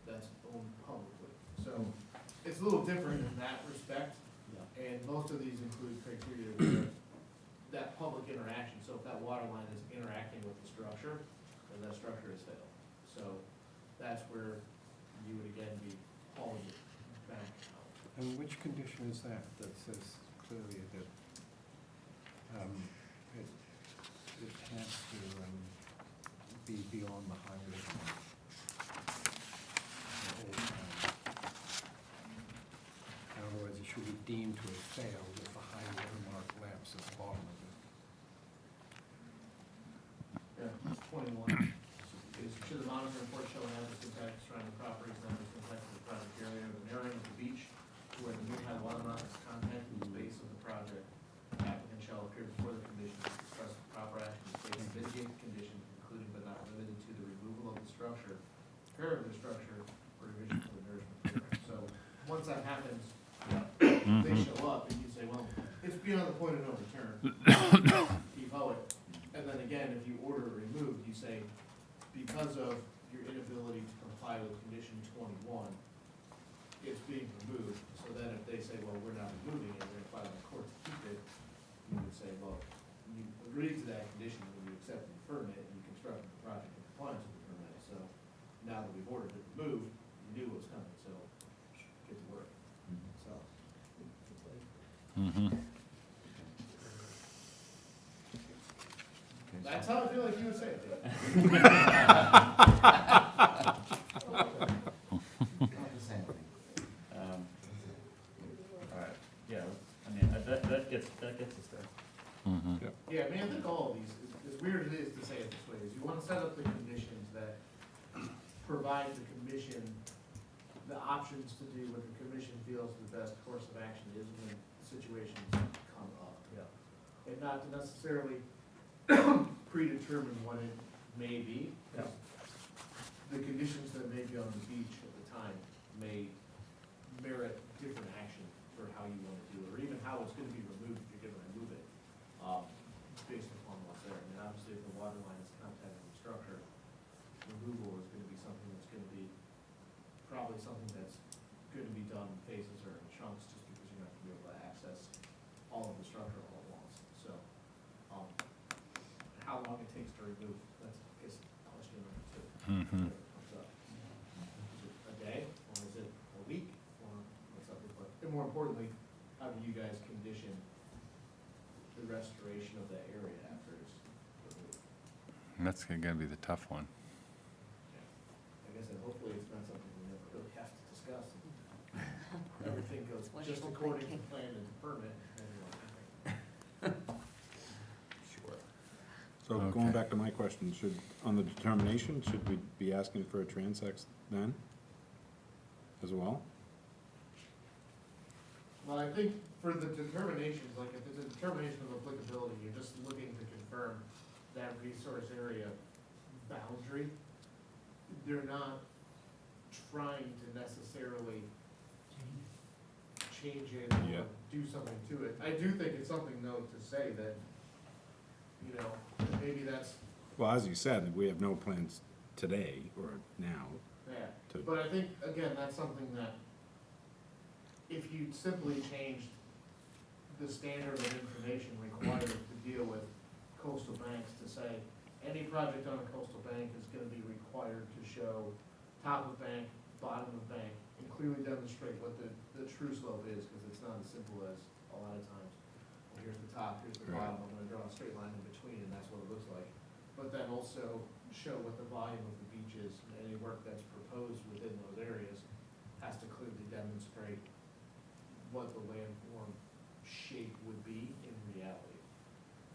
that's owned publicly. So it's a little different in that respect, and most of these include criteria where that public interaction, so if that water line is interacting with the structure, then that structure is failed. So that's where you would again be hauling it back out. And which condition is that, that says clearly that it has to be beyond the high water mark? In other words, it should be deemed to have failed if the high water mark laps at the bottom of it. Yeah, it's 21. Is should the monitoring report show an adverse impact surrounding properties and adverse impact to the project area or the narrowing of the beach to where the mean high water mark is contacted the base of the project, applicant shall appear before the commission to discuss the proper action to take to mitigate the condition, including but not limited to the removal of the structure, repair of the structure, or revision of the nourishment program. So, once that happens, they show up and you say, well, it's beyond the point of no return. You mow it. And then again, if you order it removed, you say, because of your inability to comply with condition 21, it's being removed. So then if they say, well, we're not removing it, we're going to file in court to keep it, you would say, well, you agreed to that condition when you accepted the permit and you constructed the project in compliance with the permit. So now that we've ordered it removed, you knew it was coming, so get to work. So. Mm-hmm. That's how I feel like you would say it. All right, yeah, I mean, that gets us there. Mm-hmm. Yeah, I mean, I think all of these, as weird as it is to say it this way, is you want to set up the conditions that provide the commission the options to do what the commission feels the best course of action is when situations come up. Yeah. And not to necessarily predetermine what it may be. Yeah. The conditions that may be on the beach at the time may merit different action for how you want to do it, or even how it's going to be removed if you're going to remove it, based upon what's there. I mean, obviously, if the water line is contacting the structure, removal is going to be something that's going to be probably something that's going to be done in phases or in chunks, just because you're not going to be able to access all of the structure all at once. So, how long it takes to remove, that's, I guess, question number 2. Mm-hmm. Comes up. Is it a day, or is it a week, or what's up with what? And more importantly, how do you guys condition the restoration of that area after it's removed? That's gonna be the tough one. Like I said, hopefully it's not something we never really have to discuss. Everything goes It's just wishful according to thinking. plan and permit, and you're like, Sure. So Okay. going back to my question, on the determination, should we be asking for a transect then as well? well, I think for the determinations, like if it's a determination of applicability, you're just looking to confirm that resource area boundary. They're not trying to necessarily change it Yeah. or do something to it. I do think it's something though to say that, you know, maybe that's, Well, as you said, we have no plans today or now. yeah. To- But I think, again, that's something that if you simply changed the standard of information required to deal with coastal banks to say, any project on a coastal bank is gonna be required to show top of bank, bottom of bank, and clearly demonstrate what the true slope is, because it's not as simple as a lot of times. Well, here's the top, here's the Right. bottom, I'm gonna draw a straight line in between, and that's what it looks like. But then also show what the volume of the beach is, and any work that's proposed within those areas has to clearly demonstrate what the landform shape would be in reality.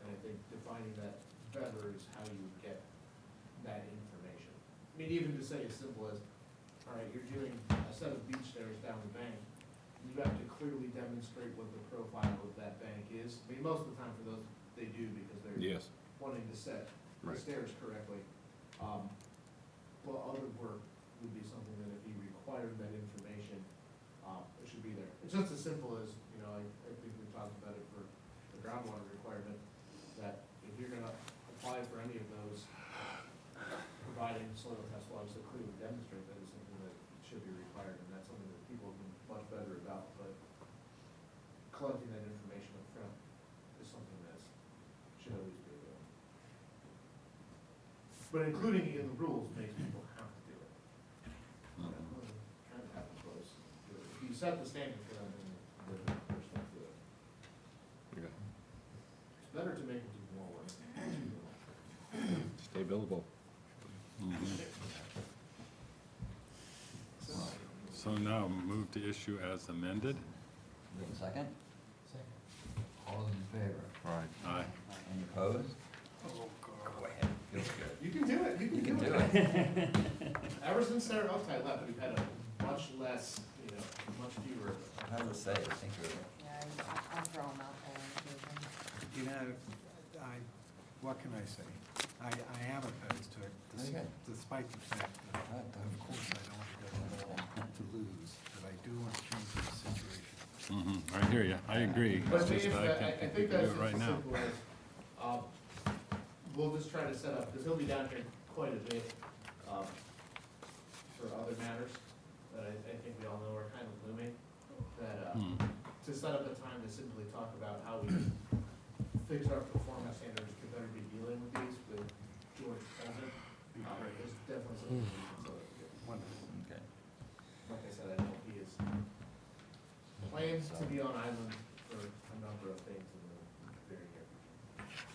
And I think defining that better is how you get that information. I mean, even to say as simple as, all right, you're doing a set of beach stairs down the bank, you have to clearly demonstrate what the profile of that bank is. I mean, most of the time for those, they do because they're Yes. wanting to set the Right. stairs correctly. Well, other work would be something that if you required that information, it should be there. It's just as simple as, you know, I think we talked about it for the groundwater requirement, that if you're gonna apply for any of those, providing soil test logs that clearly demonstrate that is something that should be required, and that's something that people have been much better about, but collecting that information up front is something that should always be available. But including it in the rules makes people have to do it. Kind of have to close. If you set the standard for them, then they're forced to do it. Okay. It's better to make them do more work. Stay billable. So now move to issue as amended. Wait a second. Second. All those in favor? Right. Aye. Any opposed? Go ahead, feels good. You can do it, you You can can do do it. it. Ever since Sarah Oaktai left, we've had a much less, you know, much fewer. I have to say, I think you're, Yeah, I'll throw them out there on occasion. You know, what can I say? I am opposed to it, Okay. despite the fact that, of course, I don't want to lose, but I do want to change the situation. I hear you, I agree. But It's just if I that- can't I think we think can do that's it right just as now. simple as, we'll just try to set up, because he'll be down here quite a bit, for other matters that I think we all know are kind of looming, that, to set up a time to simply talk about how we can fix our performance standards to better be dealing with these with George present, is definitely something we can set up. Wonderful. okay. Like I said, I know he is plans to be on island for a number of things in the very near future.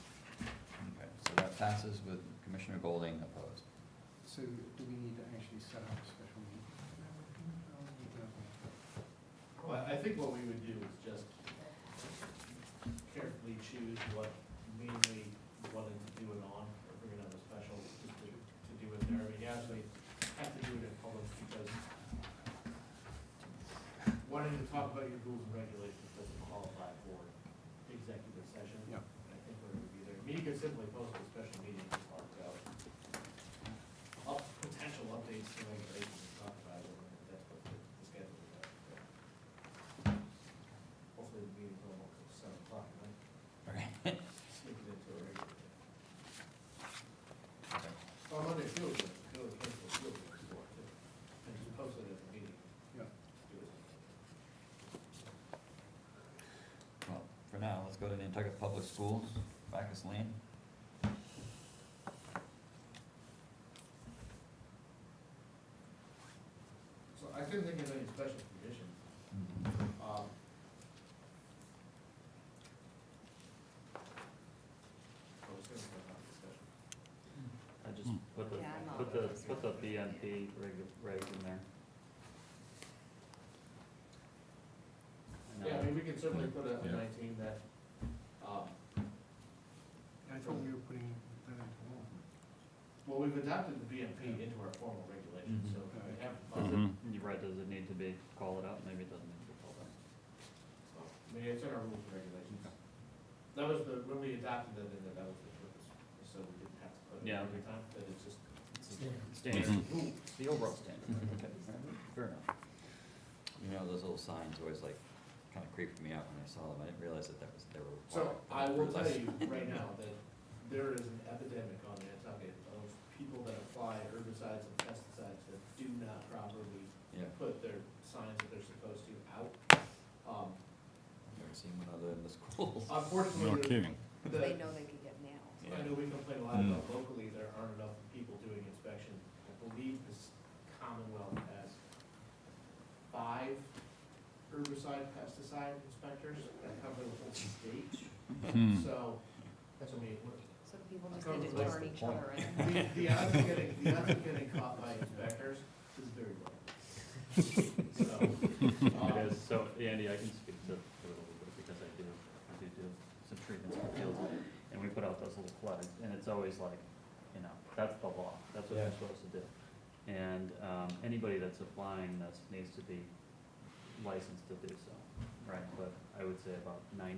Okay, so that passes with Commissioner Golding opposed. So do we need to actually set up a special meeting? Well, I think what we would do is just carefully choose what mainly wanted to do it on, or bring it on a special, just to do it there. I mean, you actually have to do it in public because wanting to talk about your rules and regulations doesn't qualify for executive session. Yeah. And I think where it would be there. I mean, you could simply post a special meeting and talk about potential updates to regulations and talk about it, and that's what the schedule is about. Hopefully the meeting's almost at 7 o'clock, right? Okay. Sneak it into a regular. Okay. Or Monday field trip, go to cancel the field trip before too, and just post it as a meeting. Yeah. Do it. Well, for now, let's go to Nantucket Public Schools, Bacchus Lane. So I couldn't think of any special conditions. I was gonna have a discussion. put the BMP regs in there. Yeah, I mean, we can certainly put a Yeah. 19 that, I thought we were putting that into law. well, we've adopted the BMP into our formal regulations, so we have. You're right, does it need to be called out? Maybe it doesn't need to be called out. I mean, it's in our rules and regulations. That was when we adopted that, that was the purpose, so we didn't have to put it Yeah. every time, that it's just. Standard, it's the overall standard. Okay, fair enough. You know, those little signs always like, kind of creeped me out when I saw them. I didn't realize that they were. So I will tell you right now that there is an epidemic on Nantucket of people that apply herbicides and pesticides that do not properly Yeah. put their signs that they're supposed to out. I've never seen one other in the schools. Unfortunately, No kidding. They know they could get nailed. I know we complain a lot about locally, there aren't enough people doing inspection. I believe this Commonwealth has 5 herbicide, pesticide inspectors that cover the whole state. So, that's what we. So people just Cover need to the turn each other in. The odds of getting caught by inspectors is very low. So, It is, so Andy, I can speak to it a little bit because I do some treatments in the field. And we put out those little flags and it's always like, you know, that's the law, that's what you're supposed to do. And, anybody that's applying this needs to be licensed to do so, right? But I would say about 90%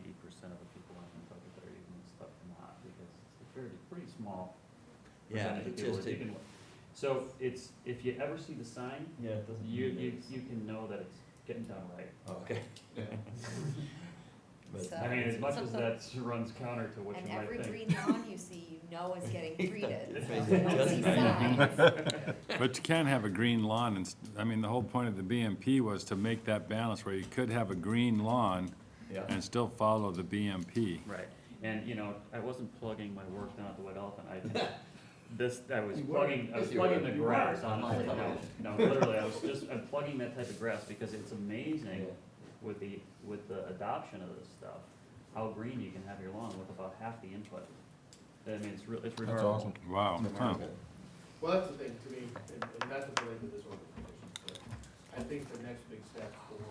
of the people in Nantucket that are using this stuff are not because it's a pretty small percentage of people that you can. So it's, if you ever see the sign, you can know that it's getting done right. Okay. So- I mean, as much as that runs counter to what you And might every think. green lawn you see, you know is getting treated. It's So basically you don't see just- signs. But you can't have a green lawn, and, I mean, the whole point of the BMP was to make that balance where you could have a green lawn Yeah. and still follow the BMP. Right, and you know, I wasn't plugging my work down at the White Elephant, I was You were. plugging Yes, you the were. You grass, were. honestly, no, literally, I'm plugging that type of grass because it's amazing with the adoption of this stuff, how green you can have your lawn with about half the input. I mean, it's remarkable. Wow. It's Huh. remarkable. Well, that's the thing, to me, and not to relate to this organization, but I think the next big step for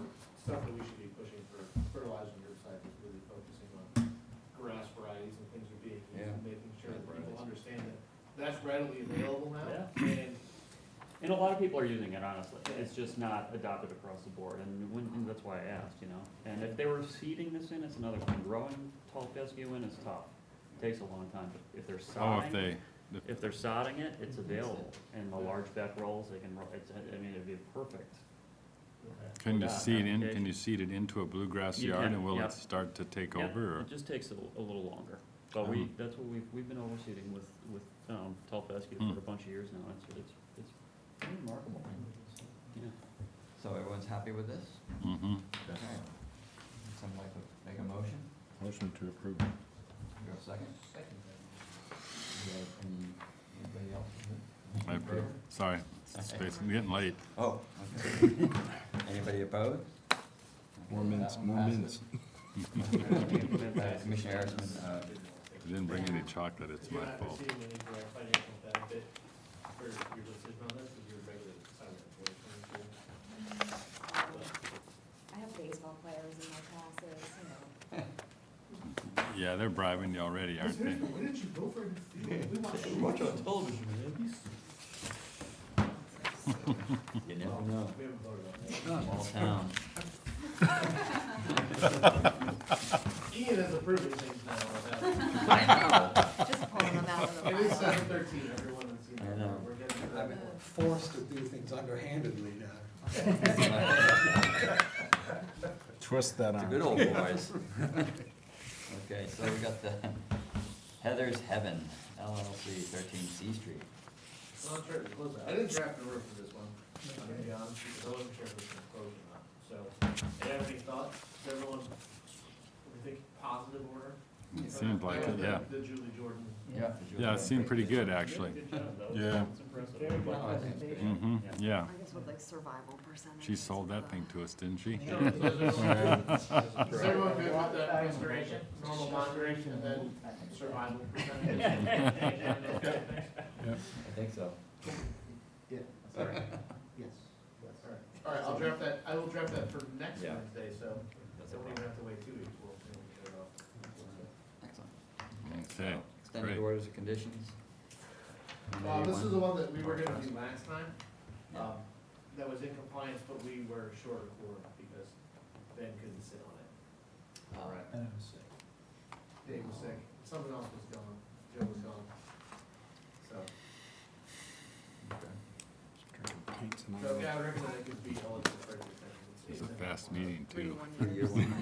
stuff that we should be pushing for fertilizer and herbicides is really focusing on grass varieties and things are being used, and making sure that people understand that that's readily available now. Yeah. And a lot of people are using it, honestly. It's just not adopted across the board, and that's why I asked, you know. And if they were seeding this in, it's another thing. Growing tall fescue in is tough. It takes a long time. But if they're sodding, if they're sodding it, it's available. And the large back rolls, they can, I mean, it'd be perfect. Can you Without seed application. it into a bluegrass You yard can, and will yep. it start to take Yeah, over, or? it just takes a little longer. But that's what we've been overseeding with tall fescue for a bunch of years now. It's pretty remarkable. Yeah. So everyone's happy with this? Mm-hmm. Someone like to make a motion? Motion to approve. You have a second? Second. Anybody else? I approve. Sorry, it's getting late. Oh, okay. Anybody opposed? More minutes, more minutes. Commissioner Harrison, I didn't bring any chocolate, it's my fault. You're not receiving any direct financial benefit for your decision on this, because you're regular assignment employee. I have baseball players in my classes, you know. Yeah, they're bribing you already, aren't they? Why didn't you go for it? we watch on television, man. You never know. We haven't voted on that. Small town. Ian is approving things now. I know. Just pulling them out of the It is file. 7:13, everyone has seen I that. know. We're getting to I'm that. forced to do things underhandedly now. Twist that It's a arm. good old boys. Okay, so we got the Heather's Heaven, LLC, 13 C Street. Well, I'm sure it's close. I didn't draft the roof for this one, I'm gonna be honest, because I wasn't sure if it was gonna close or not. So, do you have any thoughts? Does everyone, we think positive order? It seemed like it, yeah. The Julie Jordan. Yeah. Yeah, it seemed pretty good, actually. Good job, though. Yeah. It's impressive. Mm-hmm, yeah. I guess with like survival percentage. She sold that thing to us, didn't she? Is everyone good with the restoration, normal monitoring, and then survival percentage? I think so. Sorry. Yes. All right, I'll draft that, I will draft that for next Yeah. Wednesday, so That's don't no even have to wait 2 weeks, we'll get it off. Excellent. Okay, So, extended great. orders of conditions. This is the one that we were gonna do last time. Yeah. That was in compliance, but we were short of quorum because Ben couldn't sit on it. All right. And I was sick. Dave was sick, someone else was gone, Joe was gone. So, Paints and all so that. yeah, I recommend it could be eligible for extension. It's a fast meeting, too. 3-year one.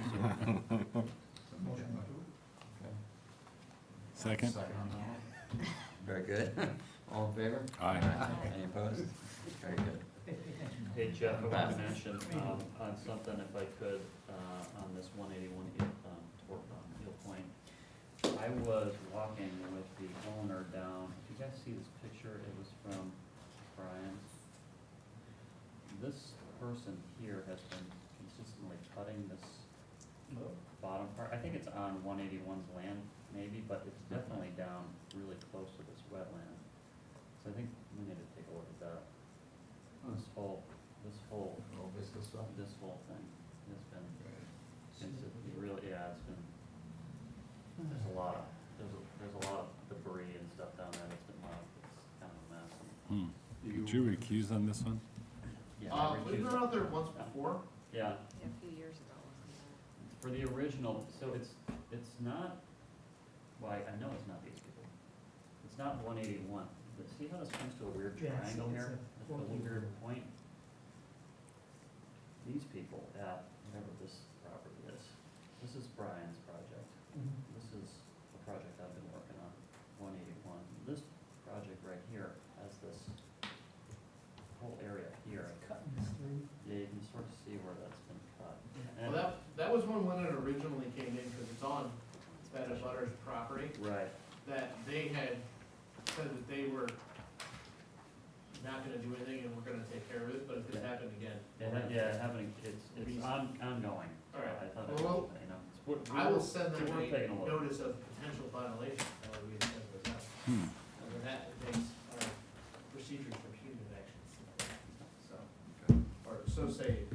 Second? Very good. All in favor? Aye. Any opposed? Very good. Hey Jeff, I want Pass. to mention, on something if I could, on this 181 Eel Point. I was walking with the owner down, did you guys see this picture? It was from Brian's. This person here has been consistently cutting this bottom part. I think it's on 181's land maybe, but it's definitely down really close to this wetland. So I think we need to take a look at that. This whole thing has been, it's really, yeah, it's been, there's a lot of debris and stuff down there that's been left. It's kind of a mess. Did you recuse on this one? Yeah, We've been out there once before. Yeah, A few years ago, wasn't it? for the original, so it's not, well, I know it's not these people. It's not 181. But see how this comes to a weird Yeah, it's- triangle it's here? a It's a little weird point. These people at whatever this property is, this is Brian's project. This is a project I've been working on, 181. This project right here has this whole area here. Cutting this through. Yeah, you can sort of see where that's been cut. Well, that was when it originally came in, because it's on Bed of Butter's property, Right. that they had said that they were not gonna do anything and we're gonna take care of it, but if this happened again. Yeah, happening, it's ongoing. All right. I thought it Well, was, you know. I will send them We're taking a look. notice of potential violation, that way we can send this out. And then that makes our procedures for punitive actions. So, or so say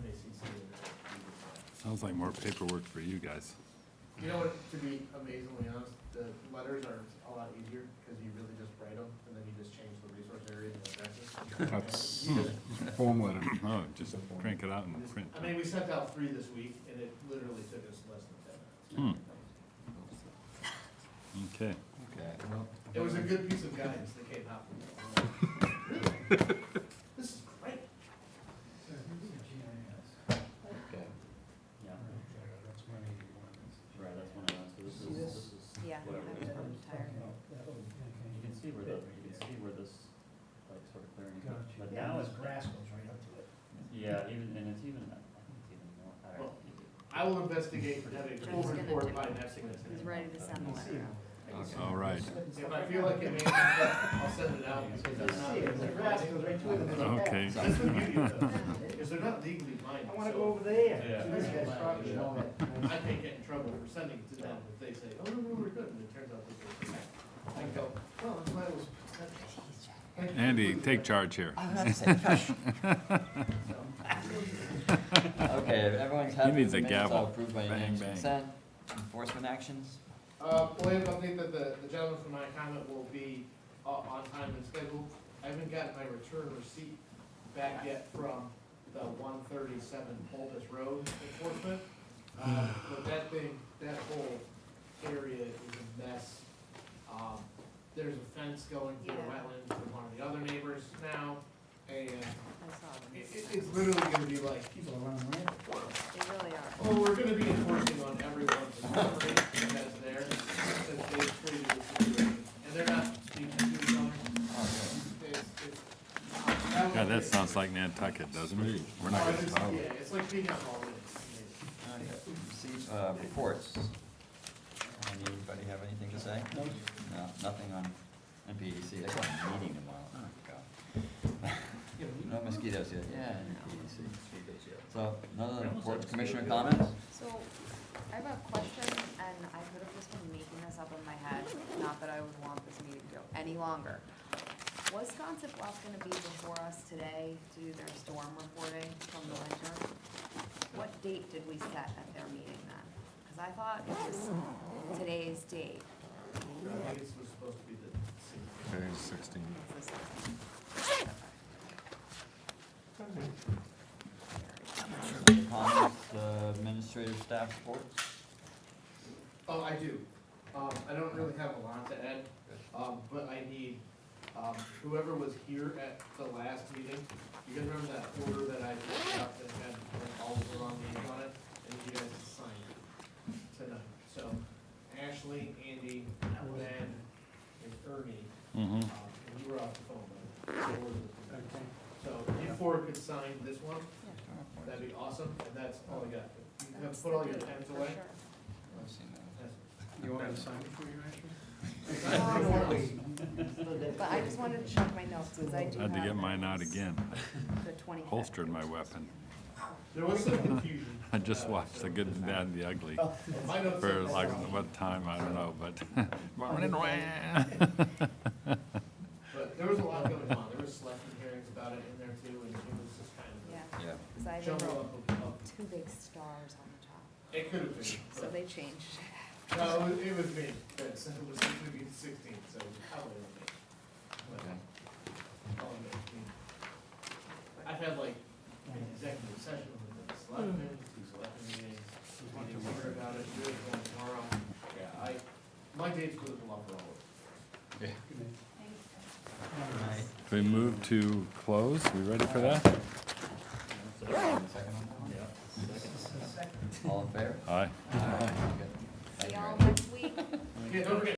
MACC. Sounds like more paperwork for you guys. You know what, to be amazingly honest, the letters are a lot easier, because you really just write them, and then you just change the resource area and addresses. That's form letter. Oh, just crank it out and print. I mean, we sent out 3 this week, and it literally took us less than 10 minutes. Okay. Okay, well, It was a good piece of guidance that came out. Really? This is great. okay. Yeah, That's 181. right, that's one of those, so See this this? is Yeah, whatever. I'm tired. You can see where this, like, sort of clearing. Gotcha. But Yeah, now this it's, grass goes right up to it. yeah, even, and it's even, I think it's even more, I don't know. I will investigate for having a full Joe's gonna report do- by next Wednesday. He's ready to send the letter out. Okay. All right. If I feel like it may, I'll send it out, because that's not. See, the grass goes right to it. and then back. Okay. That's the beauty of it, because they're not legally binding. I wanna so go over there. Yeah. To this guy's property and all that. I can't get in trouble for sending it to them if they say, oh, no, we're good, and it turns out that they're correct. I go, well, that's why it was. Thank you. Andy, take charge here. Okay, if everyone's happy needs with the a minutes, gavel. I'll approve by Bang, unanimous bang. consent. Enforcement actions? Well, I have an update that the gentleman from my comment will be on time and scheduled. I haven't gotten my return receipt back yet from the 137 Pulpus Road enforcement. But that thing, that whole area is a mess. There's a fence going through the Yeah. wetlands from one of the other neighbors now, and I saw them. it's literally gonna be like, People are running around. They really are. well, we're gonna be enforcing on everyone's property that's there, since they've created this situation, and they're not speaking to each other. God, that sounds like Nantucket, doesn't it? We're not gonna follow Yeah, it. it's like being on holiday. Receive, reports. Anybody have anything to say? No. No, nothing on NPDC. I got a meeting tomorrow. Oh, God. No mosquitoes yet. Yeah, NPDC. So, none of the reports, commissioner comments? So, I have a question, and I could have just been making this up in my head, not that I would want this meeting to go any longer. Was Sconset Bluff gonna be before us today to do their storm reporting from the winter? What date did we set at their meeting then? Cause I thought it was today's date. I think this was supposed to be the 16th. Today's 16. It's the 16th. Comments, administrative staff reports? Oh, I do. I don't really have a lot to add, but I need, whoever was here at the last meeting, you guys remember that order that I picked up that had like, all of the wrong names on it? I need you guys to sign it tonight. So Ashley, Andy, Ben, and Ernie, and you were off the phone, but the order was- so you four could sign this one, that'd be awesome, and that's all I got. You have to put all your pens away. I've seen that. You want me to sign it for you, Ashley? But I just wanted to check my notes, because I do Had to have get mine out those, again. the 25th. Holstered my weapon. There was some confusion. I just watched The Good, the Bad, and the Ugly My notes for said like, wrong. what time, I don't know, but. But there was a lot going on. There was selection hearings about it in there too, and it was just kind of Yeah, Yeah. because I jumble wrote up of. two big stars on the top, It could have been. so but- they changed. No, it was me that said it was going to be the 16th, so it was probably on me. But, all of it, I mean, I've had like an executive session with the selectmen, 2 selectmen meetings, meetings here about it, really going tomorrow. Yeah, my date's with the law for all of it. We move to close, we ready for that? Second on that one? Yeah. All in favor? Aye. Aye. See y'all next week. Yeah, don't forget,